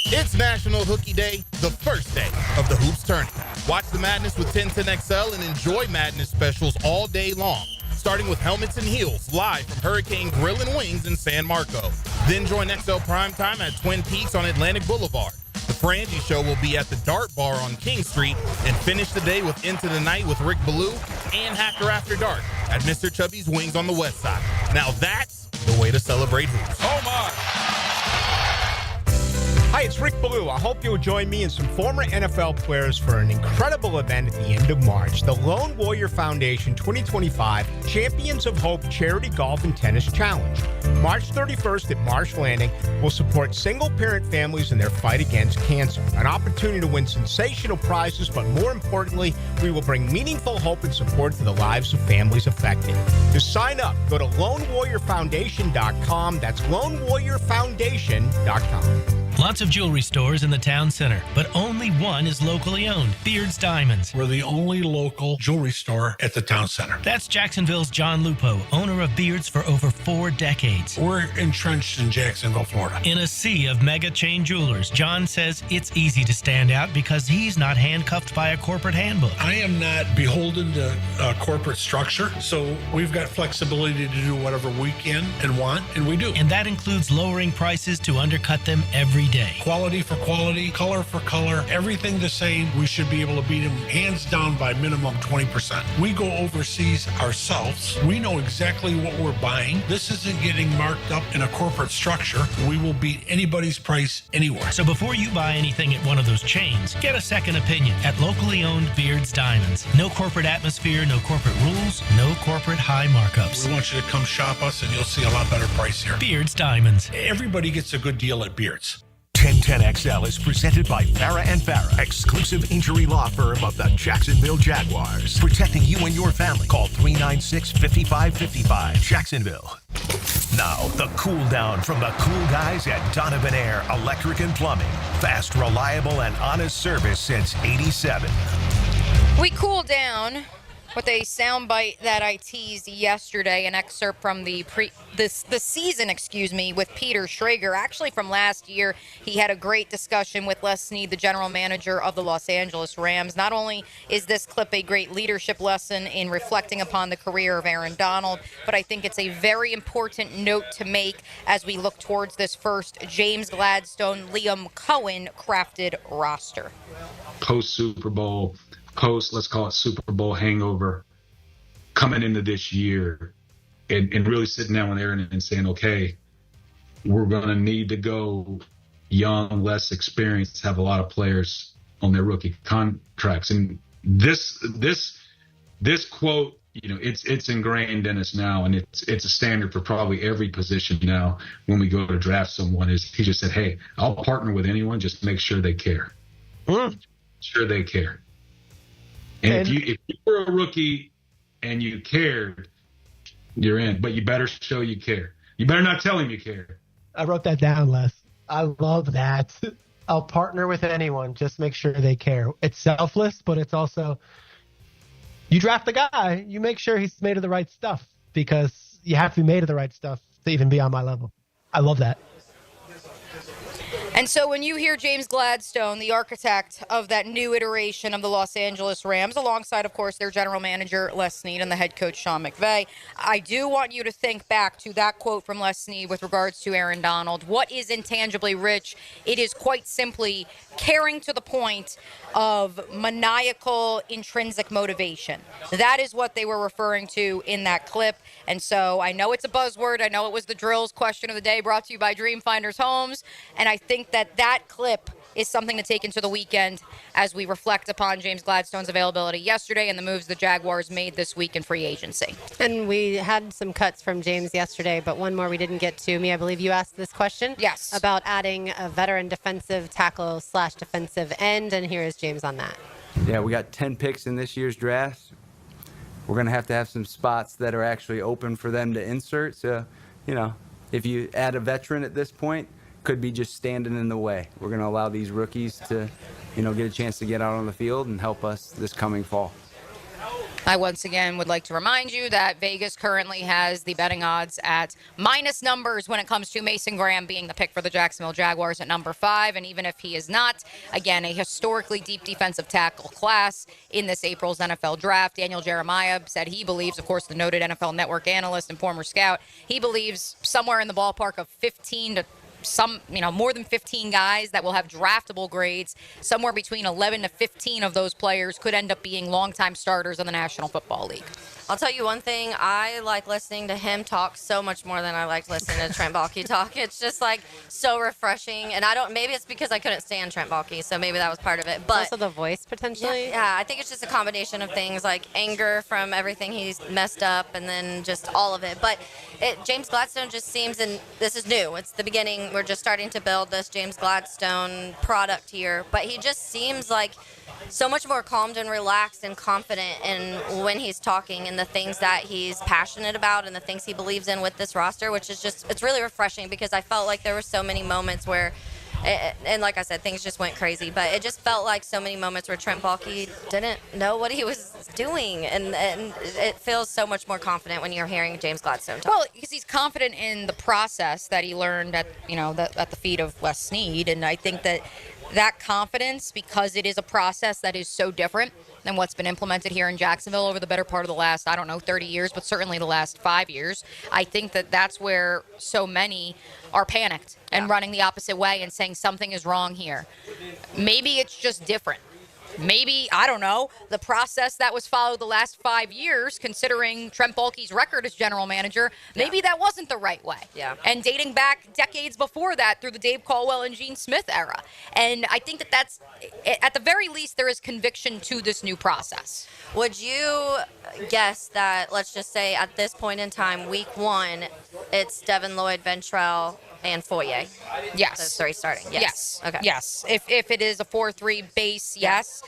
It's National Hooky Day, the first day of the Hoops Tournament. Watch the madness with 1010XL and enjoy madness specials all day long. Starting with Helmets and Heels, live from Hurricane Grill and Wings in San Marco. Then join XL Primetime at Twin Peaks on Atlantic Boulevard. The Frangie Show will be at the Dart Bar on King Street and finish the day with Into the Night with Rick Ballou and Hacker After Dark at Mr. Chubby's Wings on the West Side. Now that's the way to celebrate hoops. Oh, my. Hi, it's Rick Ballou. I hope you'll join me and some former NFL players for an incredible event at the end of March, the Lone Warrior Foundation 2025 Champions of Hope Charity Golf and Tennis Challenge. March 31st at Marsh Landing will support single-parent families in their fight against cancer. An opportunity to win sensational prizes, but more importantly, we will bring meaningful hope and support to the lives of families affected. To sign up, go to LoneWarriorFoundation.com. That's LoneWarriorFoundation.com. Lots of jewelry stores in the town center, but only one is locally owned, Beard's Diamonds. We're the only local jewelry store at the town center. That's Jacksonville's John Lupo, owner of Beard's for over 4 decades. We're entrenched in Jacksonville, Florida. In a sea of mega chain jewelers, John says it's easy to stand out because he's not handcuffed by a corporate handbook. I am not beholden to a corporate structure, so we've got flexibility to do whatever we can and want, and we do. And that includes lowering prices to undercut them every day. Quality for quality, color for color, everything the same. We should be able to beat them hands down by minimum 20%. We go overseas ourselves. We know exactly what we're buying. This isn't getting marked up in a corporate structure. We will beat anybody's price anywhere. So before you buy anything at one of those chains, get a second opinion at locally owned Beard's Diamonds. No corporate atmosphere, no corporate rules, no corporate high markups. We want you to come shop us and you'll see a lot better price here. Beard's Diamonds. Everybody gets a good deal at Beard's. 1010XL is presented by Farah & Farah, exclusive injury law firm of the Jacksonville Jaguars. Protecting you and your family. Call 396-5555. Jacksonville. Now, the cool down from the cool guys at Donovan Air Electric and Plumbing. Fast, reliable, and honest service since '87. We cool down With a soundbite that I teased yesterday, an excerpt from the season, with Peter Schrager. Actually, from last year, he had a great discussion with Les Snead, the general manager of the Los Angeles Rams. Not only is this clip a great leadership lesson in reflecting upon the career of Aaron Donald, but I think it's a very important note to make as we look towards this first James Gladstone, Liam Cohen crafted roster. Post-Super Bowl, let's call it Super Bowl hangover, coming into this year and really sitting down with Aaron and saying, okay, we're going to need to go young, less experienced, have a lot of players on their rookie contracts. And this quote, it's ingrained in us now, and it's a standard for probably every position now when we go to draft someone. Is he just said, hey, I'll partner with anyone, just make sure they care. Sure they care. And if you were a rookie and you cared, you're in. But you better show you care. You better not tell him you care. I wrote that down, Les. I love that. I'll partner with anyone. Just make sure they care. It's selfless, but it's also, you draft the guy, you make sure he's made of the right stuff, because you have to be made of the right stuff to even be on my level. I love that. And so when you hear James Gladstone, the architect of that new iteration of the Los Angeles Rams, alongside, of course, their general manager, Les Snead, and the head coach, Sean McVay, I do want you to think back to that quote from Les Snead with regards to Aaron Donald. What is intangibly rich? It is quite simply caring to the point of maniacal, intrinsic motivation. That is what they were referring to in that clip. And so I know it's a buzzword. I know it was the Drills question of the day, brought to you by Dreamfinders Homes. And I think that clip is something to take into the weekend as we reflect upon James Gladstone's availability yesterday and the moves the Jaguars made this week in free agency. And we had some cuts from James yesterday, but one more we didn't get to. I believe you asked this question. Yes. About adding a veteran defensive tackle / defensive end, and here is James on that. Yeah, we got 10 picks in this year's draft. We're going to have some spots that are actually open for them to insert. So, if you add a veteran at this point, could be just standing in the way. We're going to allow these rookies to, get a chance to get out on the field and help us this coming fall. I once again would like to remind you that Vegas currently has the betting odds at minus numbers when it comes to Mason Graham being the pick for the Jacksonville Jaguars at number 5. And even if he is not, again, a historically deep defensive tackle class in this April's NFL draft. Daniel Jeremiah said he believes, of course, the noted NFL Network analyst and former scout, he believes somewhere in the ballpark of 15 to more than 15 guys that will have draftable grades. Somewhere between 11 to 15 of those players could end up being longtime starters in the National Football League. I'll tell you one thing. I like listening to him talk so much more than I liked listening to Trent Baalke talk. It's just so refreshing. And maybe it's because I couldn't stand Trent Baalke, so maybe that was part of it. But also the voice potentially. Yeah, I think it's just a combination of things like anger from everything he's messed up, and then just all of it. But James Gladstone just seems, and this is new. It's the beginning. We're just starting to build this James Gladstone product here. But he just seems like so much more calmed and relaxed and confident in when he's talking and the things that he's passionate about and the things he believes in with this roster, which is just, it's really refreshing, because I felt like there were so many moments where, and like I said, things just went crazy, but it just felt like so many moments where Trent Baalke didn't know what he was doing, and it feels so much more confident when you're hearing James Gladstone talk. Well, because he's confident in the process that he learned at the feet of Les Snead, and I think that confidence, because it is a process that is so different than what's been implemented here in Jacksonville over the better part of the last, 30 years, but certainly the last 5 years. I think that's where so many are panicked and running the opposite way and saying something is wrong here. Maybe it's just different. Maybe, I don't know, the process that was followed the last 5 years, considering Trent Baalke's record as general manager, maybe that wasn't the right way. Yeah. And dating back decades before that through the Dave Caldwell and Gene Smith era. And I think that's, at the very least, there is conviction to this new process. Would you guess that, let's just say at this point in time, week 1, it's Devin Lloyd, Ventrell, and Foye. Yes. Those three starting. Yes. Okay. Yes. If it is a 4-3 base, yes.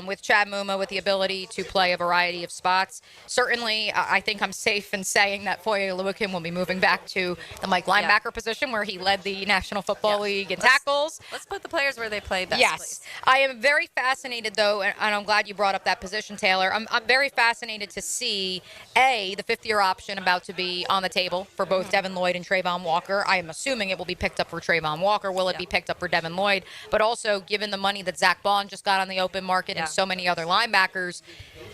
With Chad Muma with the ability to play a variety of spots. Certainly, I think I'm safe in saying that Foye Oluokun will be moving back to the Mike linebacker position where he led the National Football League in tackles. Let's put the players where they play best, Yes. please. I am very fascinated, though, and I'm glad you brought up that position, Taylor. I'm very fascinated to see, A, the fifth-year option about to be on the table for both Devin Lloyd and Trayvon Walker. I am assuming it will be picked up for Trayvon Walker. Will it be picked up for Devin Lloyd? But also, given the money that Zach Bond just got on the open market and so many other linebackers,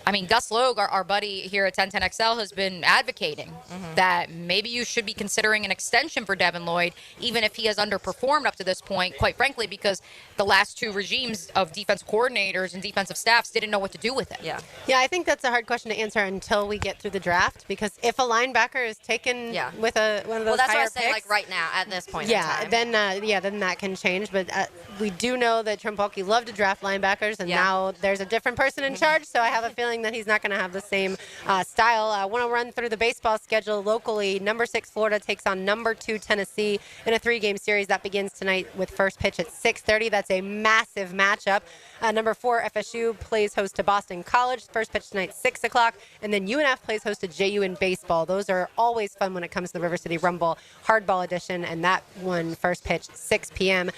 I mean, Gus Logue, our buddy here at 1010XL, has been advocating that maybe you should be considering an extension for Devin Lloyd, even if he has underperformed up to this point, quite frankly, because the last two regimes of defensive coordinators and defensive staffs didn't know what to do with it. Yeah, I think that's a hard question to answer until we get through the draft, because if a linebacker is taken with one of those that's what I higher was saying, picks, like right now at this point in time. then that can change. But we do know that Trent Baalke loved to draft linebackers, and now there's a different person in charge, so I have a feeling that he's not going to have the same style. I want to run through the baseball schedule locally. Number 6 Florida takes on number 2 Tennessee in a 3-game series that begins tonight with first pitch at 6:30. That's a massive matchup. Number 4 FSU plays host to Boston College. First pitch tonight 6 o'clock, and then UNF plays host to JU in baseball. Those are always fun when it comes to the River City Rumble Hardball Edition, and that one first pitch 6 p.m.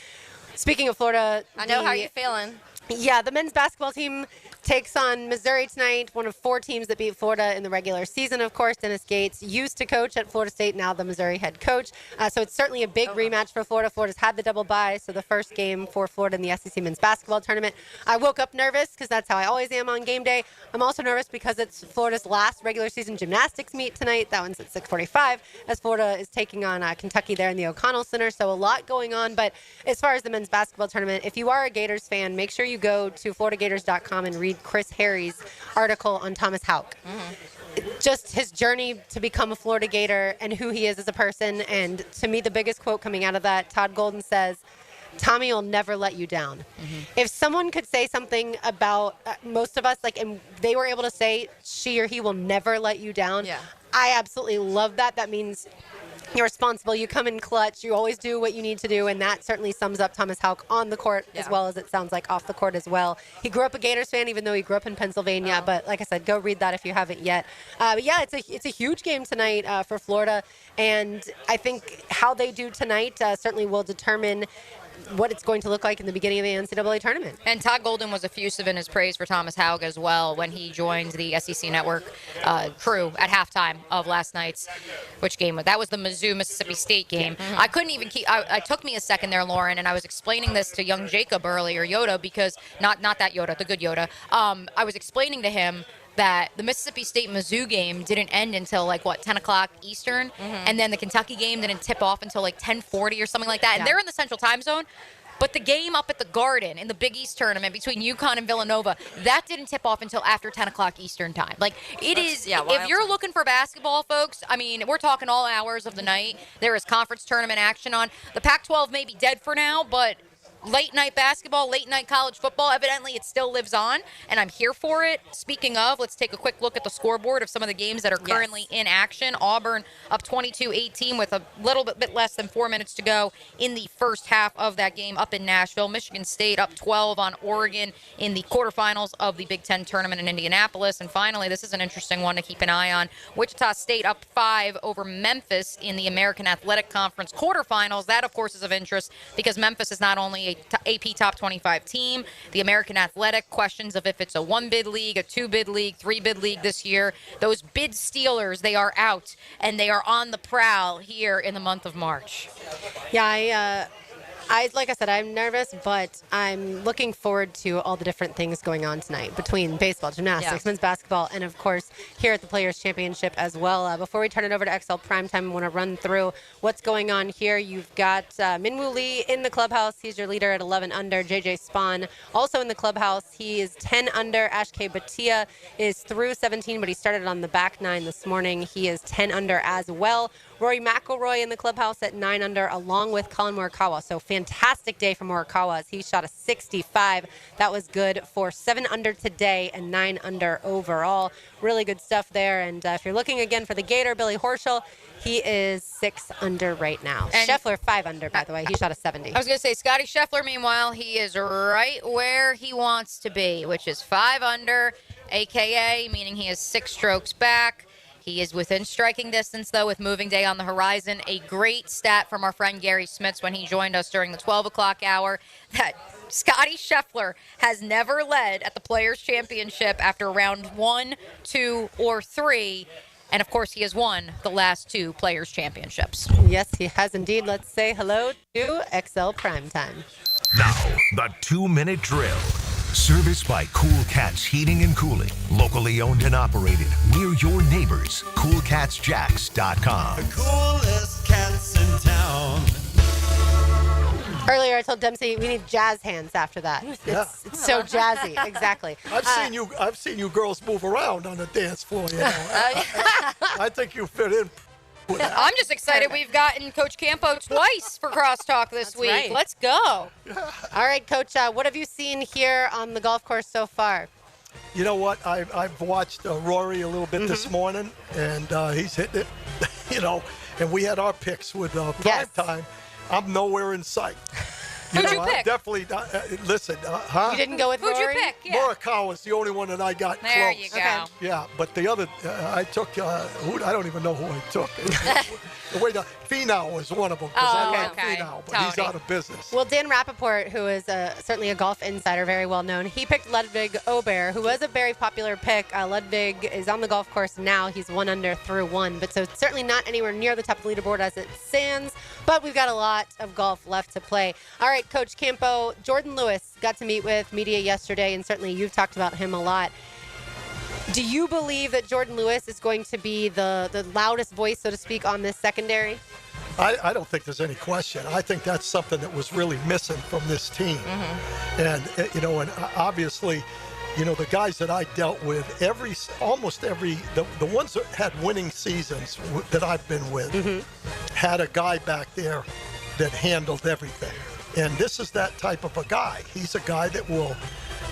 Speaking of Florida, I know how you're feeling. Yeah, the men's basketball team takes on Missouri tonight, one of 4 teams that beat Florida in the regular season, of course. Dennis Gates used to coach at Florida State, now the Missouri head coach. So it's certainly a big rematch for Florida. Florida's had the double bye, so the first game for Florida in the SEC men's basketball tournament. I woke up nervous because that's how I always am on game day. I'm also nervous because it's Florida's last regular season gymnastics meet tonight. That one's at 6:45 as Florida is taking on Kentucky there in the O'Connell Center. So a lot going on. But as far as the men's basketball tournament, if you are a Gators fan, make sure you go to FloridaGators.com and read Chris Harry's article on Thomas Houck. Just his journey to become a Florida Gator and who he is as a person. And to me, the biggest quote coming out of that, Todd Golden says, "Tommy will never let you down." If someone could say something about most of us, and they were able to say she or he will never let you down, I absolutely love that. That means you're responsible, you come in clutch, you always do what you need to do, and that certainly sums up Thomas Houck on the court as well as it sounds like off the court as well. He grew up a Gators fan, even though he grew up in Pennsylvania, but like I said, go read that if you haven't yet. But yeah, it's a huge game tonight for Florida, and I think how they do tonight certainly will determine what it's going to look like in the beginning of the NCAA tournament. And Todd Golden was effusive in his praise for Thomas Houck as well when he joined the SEC Network crew at halftime of last night's, which game? That was the Mizzou-Mississippi State game. I couldn't even keep, I took me a second there, Lauren, and I was explaining this to young Jacob earlier, Yoda, because, not that Yoda, the good Yoda. I was explaining to him that the Mississippi State-Mizzou game didn't end until 10 o'clock Eastern, and then the Kentucky game didn't tip off until 10:40 or something like that. And they're in the Central Time Zone, but the game up at the Garden in the Big East tournament between UConn and Villanova, that didn't tip off until after 10 o'clock Eastern time. If you're looking for basketball, folks, I mean, we're talking all hours of the night. There is conference tournament action on. The Pac-12 may be dead for now, but late night basketball, late night college football, evidently it still lives on, and I'm here for it. Speaking of, let's take a quick look at the scoreboard of some of the games that are currently in action. Auburn up 22-18 with a little bit less than 4 minutes to go in the first half of that game up in Nashville. Michigan State up 12 on Oregon in the quarterfinals of the Big Ten tournament in Indianapolis. And finally, this is an interesting one to keep an eye on. Wichita State up 5 over Memphis in the American Athletic Conference quarterfinals. That, of course, is of interest because Memphis is not only a AP top 25 team. The American Athletic questions of if it's a 1-bid league, a 2-bid league, 3-bid league this year. Those bid stealers, they are out, and they are on the prowl here in the month of March. Yeah, like I said, I'm nervous, but I'm looking forward to all the different things going on tonight between baseball, gymnastics, men's basketball, and, of course, here at the Players' Championship as well. Before we turn it over to XL Primetime, I want to run through what's going on here. You've got Minwoo Lee in the clubhouse. He's your leader at 11 under. JJ Spahn also in the clubhouse. He is 10 under. Ashke Bhatia is through 17, but he started on the back nine this morning. He is 10 under as well. Rory McIlroy in the clubhouse at 9 under, along with Colin Morikawa. So fantastic day for Morikawa as he shot a 65. That was good for 7 under today and 9 under overall. Really good stuff there. And if you're looking again for the Gator, Billy Horschel, he is 6 under right now. And Scheffler 5 under, by the way. He shot a 70. I was going to say, Scotty Scheffler, meanwhile, he is right where he wants to be, which is 5 under, a.k.a., meaning he is 6 strokes back. He is within striking distance, though, with moving day on the horizon. A great stat from our friend Gary Smits when he joined us during the 12 o'clock hour that Scotty Scheffler has never led at the Players' Championship after round 1, 2, or 3. And, of course, he has won the last 2 Players' Championships. Yes, he has indeed. Let's say hello to XL Primetime. Now, the 2-minute drill. Serviced by Cool Cats Heating and Cooling. Locally owned and operated. We're your neighbors. CoolCatsJax.com. The coolest cats in town. Earlier, I told Dempsey we need jazz hands after that. It's so jazzy. Exactly. I've seen you girls move around on the dance floor. You know. I think you fit in. I'm just excited we've gotten Coach Campo twice for Crosstalk this week. right. Let's go. All right, Coach, what have you seen here on the golf course so far? You know what? I've watched Rory a little bit this morning, and he's hitting it. You know, and we had our picks with prime time. I'm nowhere in sight. Who'd you pick? Definitely not. Listen, You didn't go with Who'd Rory? you pick? Yeah. Morikawa is the only one that I got There close. you go. Okay. Yeah, but the other, I took, I don't even know who I took. Finau was one of them, because I like Finau, but he's out of business. Well, Dan Rappaport, who is certainly a golf insider, very well known, he picked Ludwig Aubert, who was a very popular pick. Ludwig is on the golf course now. He's 1 under through 1, but so certainly not anywhere near the top of the leaderboard as it stands, but we've got a lot of golf left to play. All right, Coach Campo, Jordan Lewis got to meet with media yesterday, and certainly you've talked about him a lot. Do you believe that Jordan Lewis is going to be the loudest voice, so to speak, on this secondary? I don't think there's any question. I think that's something that was really missing from this team. And, and obviously, the guys that I dealt with, almost every, the ones that had winning seasons that I've been with, had a guy back there that handled everything. And this is that type of a guy. He's a guy that will,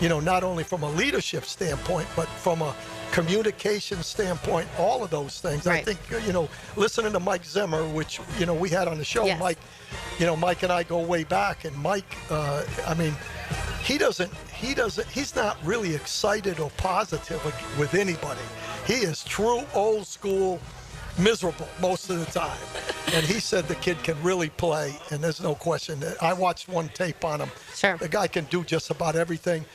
not only from a leadership standpoint, but from a communication standpoint, all of those things. Right. I think, listening to Mike Zimmer, which, we had on the show, yes. Mike and I go way back, and Mike, he's not really excited or positive with anybody. He is true old school miserable most of the time. And he said the kid can really play, and there's no question. I watched one tape on him. Sure. The guy can do just about everything.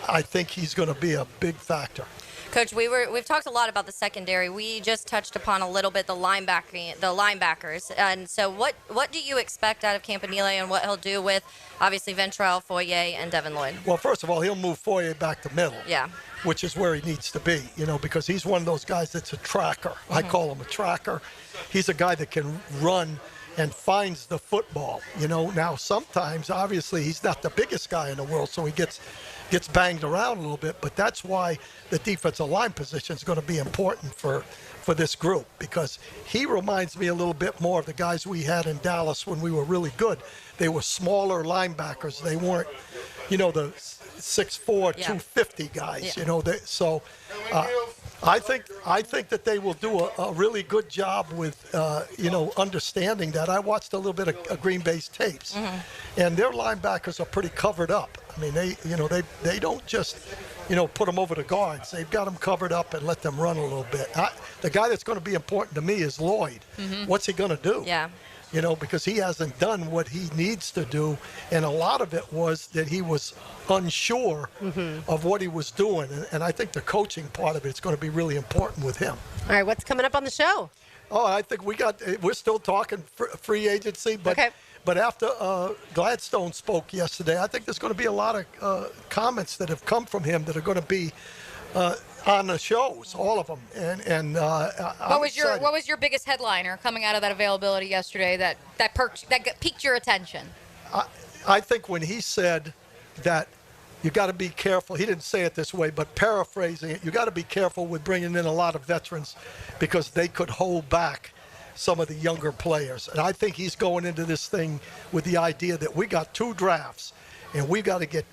I think he's going to be a big factor. Coach, we've talked a lot about the secondary. We just touched upon a little bit the linebackers. And so what do you expect out of Campanile and what he'll do with, obviously, Ventrell, Foye, and Devin Lloyd? Well, first of all, he'll move Foye back to middle. Yeah. Which is where he needs to be, because he's one of those guys that's a tracker. I call him a tracker. He's a guy that can run and finds the football. Now sometimes, obviously, he's not the biggest guy in the world, so he gets banged around a little bit, but that's why the defensive line position is going to be important for this group, because he reminds me a little bit more of the guys we had in Dallas when we were really good. They were smaller linebackers. They weren't, the 6'4", 250 guys. Yeah. I think that they will do a really good job with, understanding that. I watched a little bit of Green Bay's tapes, and their linebackers are pretty covered up. I mean, they don't just, put them over the guards. They've got them covered up and let them run a little bit. The guy that's going to be important to me is Lloyd. What's he going to do? Yeah. Because he hasn't done what he needs to do, and a lot of it was that he was unsure of what he was doing, and I think the coaching part of it is going to be really important with him. All right, what's coming up on the show? Oh, I think we're still talking free agency, but okay. But after Gladstone spoke yesterday, I think there's going to be a lot of comments that have come from him that are going to be on the shows, all of them. And what was your biggest headliner coming out of that availability yesterday that piqued your attention? I think when he said that you got to be careful. He didn't say it this way, but paraphrasing it, you got to be careful with bringing in a lot of veterans because they could hold back some of the younger players. And I think he's going into this thing with the idea that we got 2 drafts, and we got to get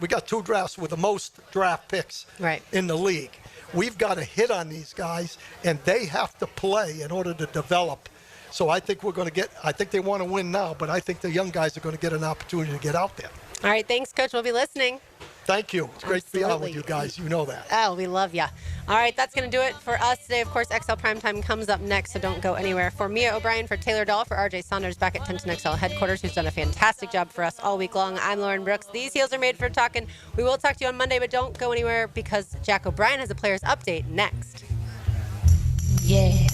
we got 2 drafts with the most draft picks in the league. We've got to hit on these guys, and they have to play in order to develop. So I think we're going to get – I think they want to win now, but I think the young guys are going to get an opportunity to get out there. All right, thanks, Coach. We'll be listening. Thank you. It's great to be on with you guys. You know that. Oh, we love you. All right, that's going to do it for us today. Of course, XL Primetime comes up next, so don't go anywhere. For Mia O'Brien, for Taylor Dahl, for RJ Saunders back at 1010 XL headquarters, who's done a fantastic job for us all week long, I'm Lauren Brooks. These heels are made for talking. We will talk to you on Monday, but don't go anywhere because Jack O'Brien has a player's update next. Yeah.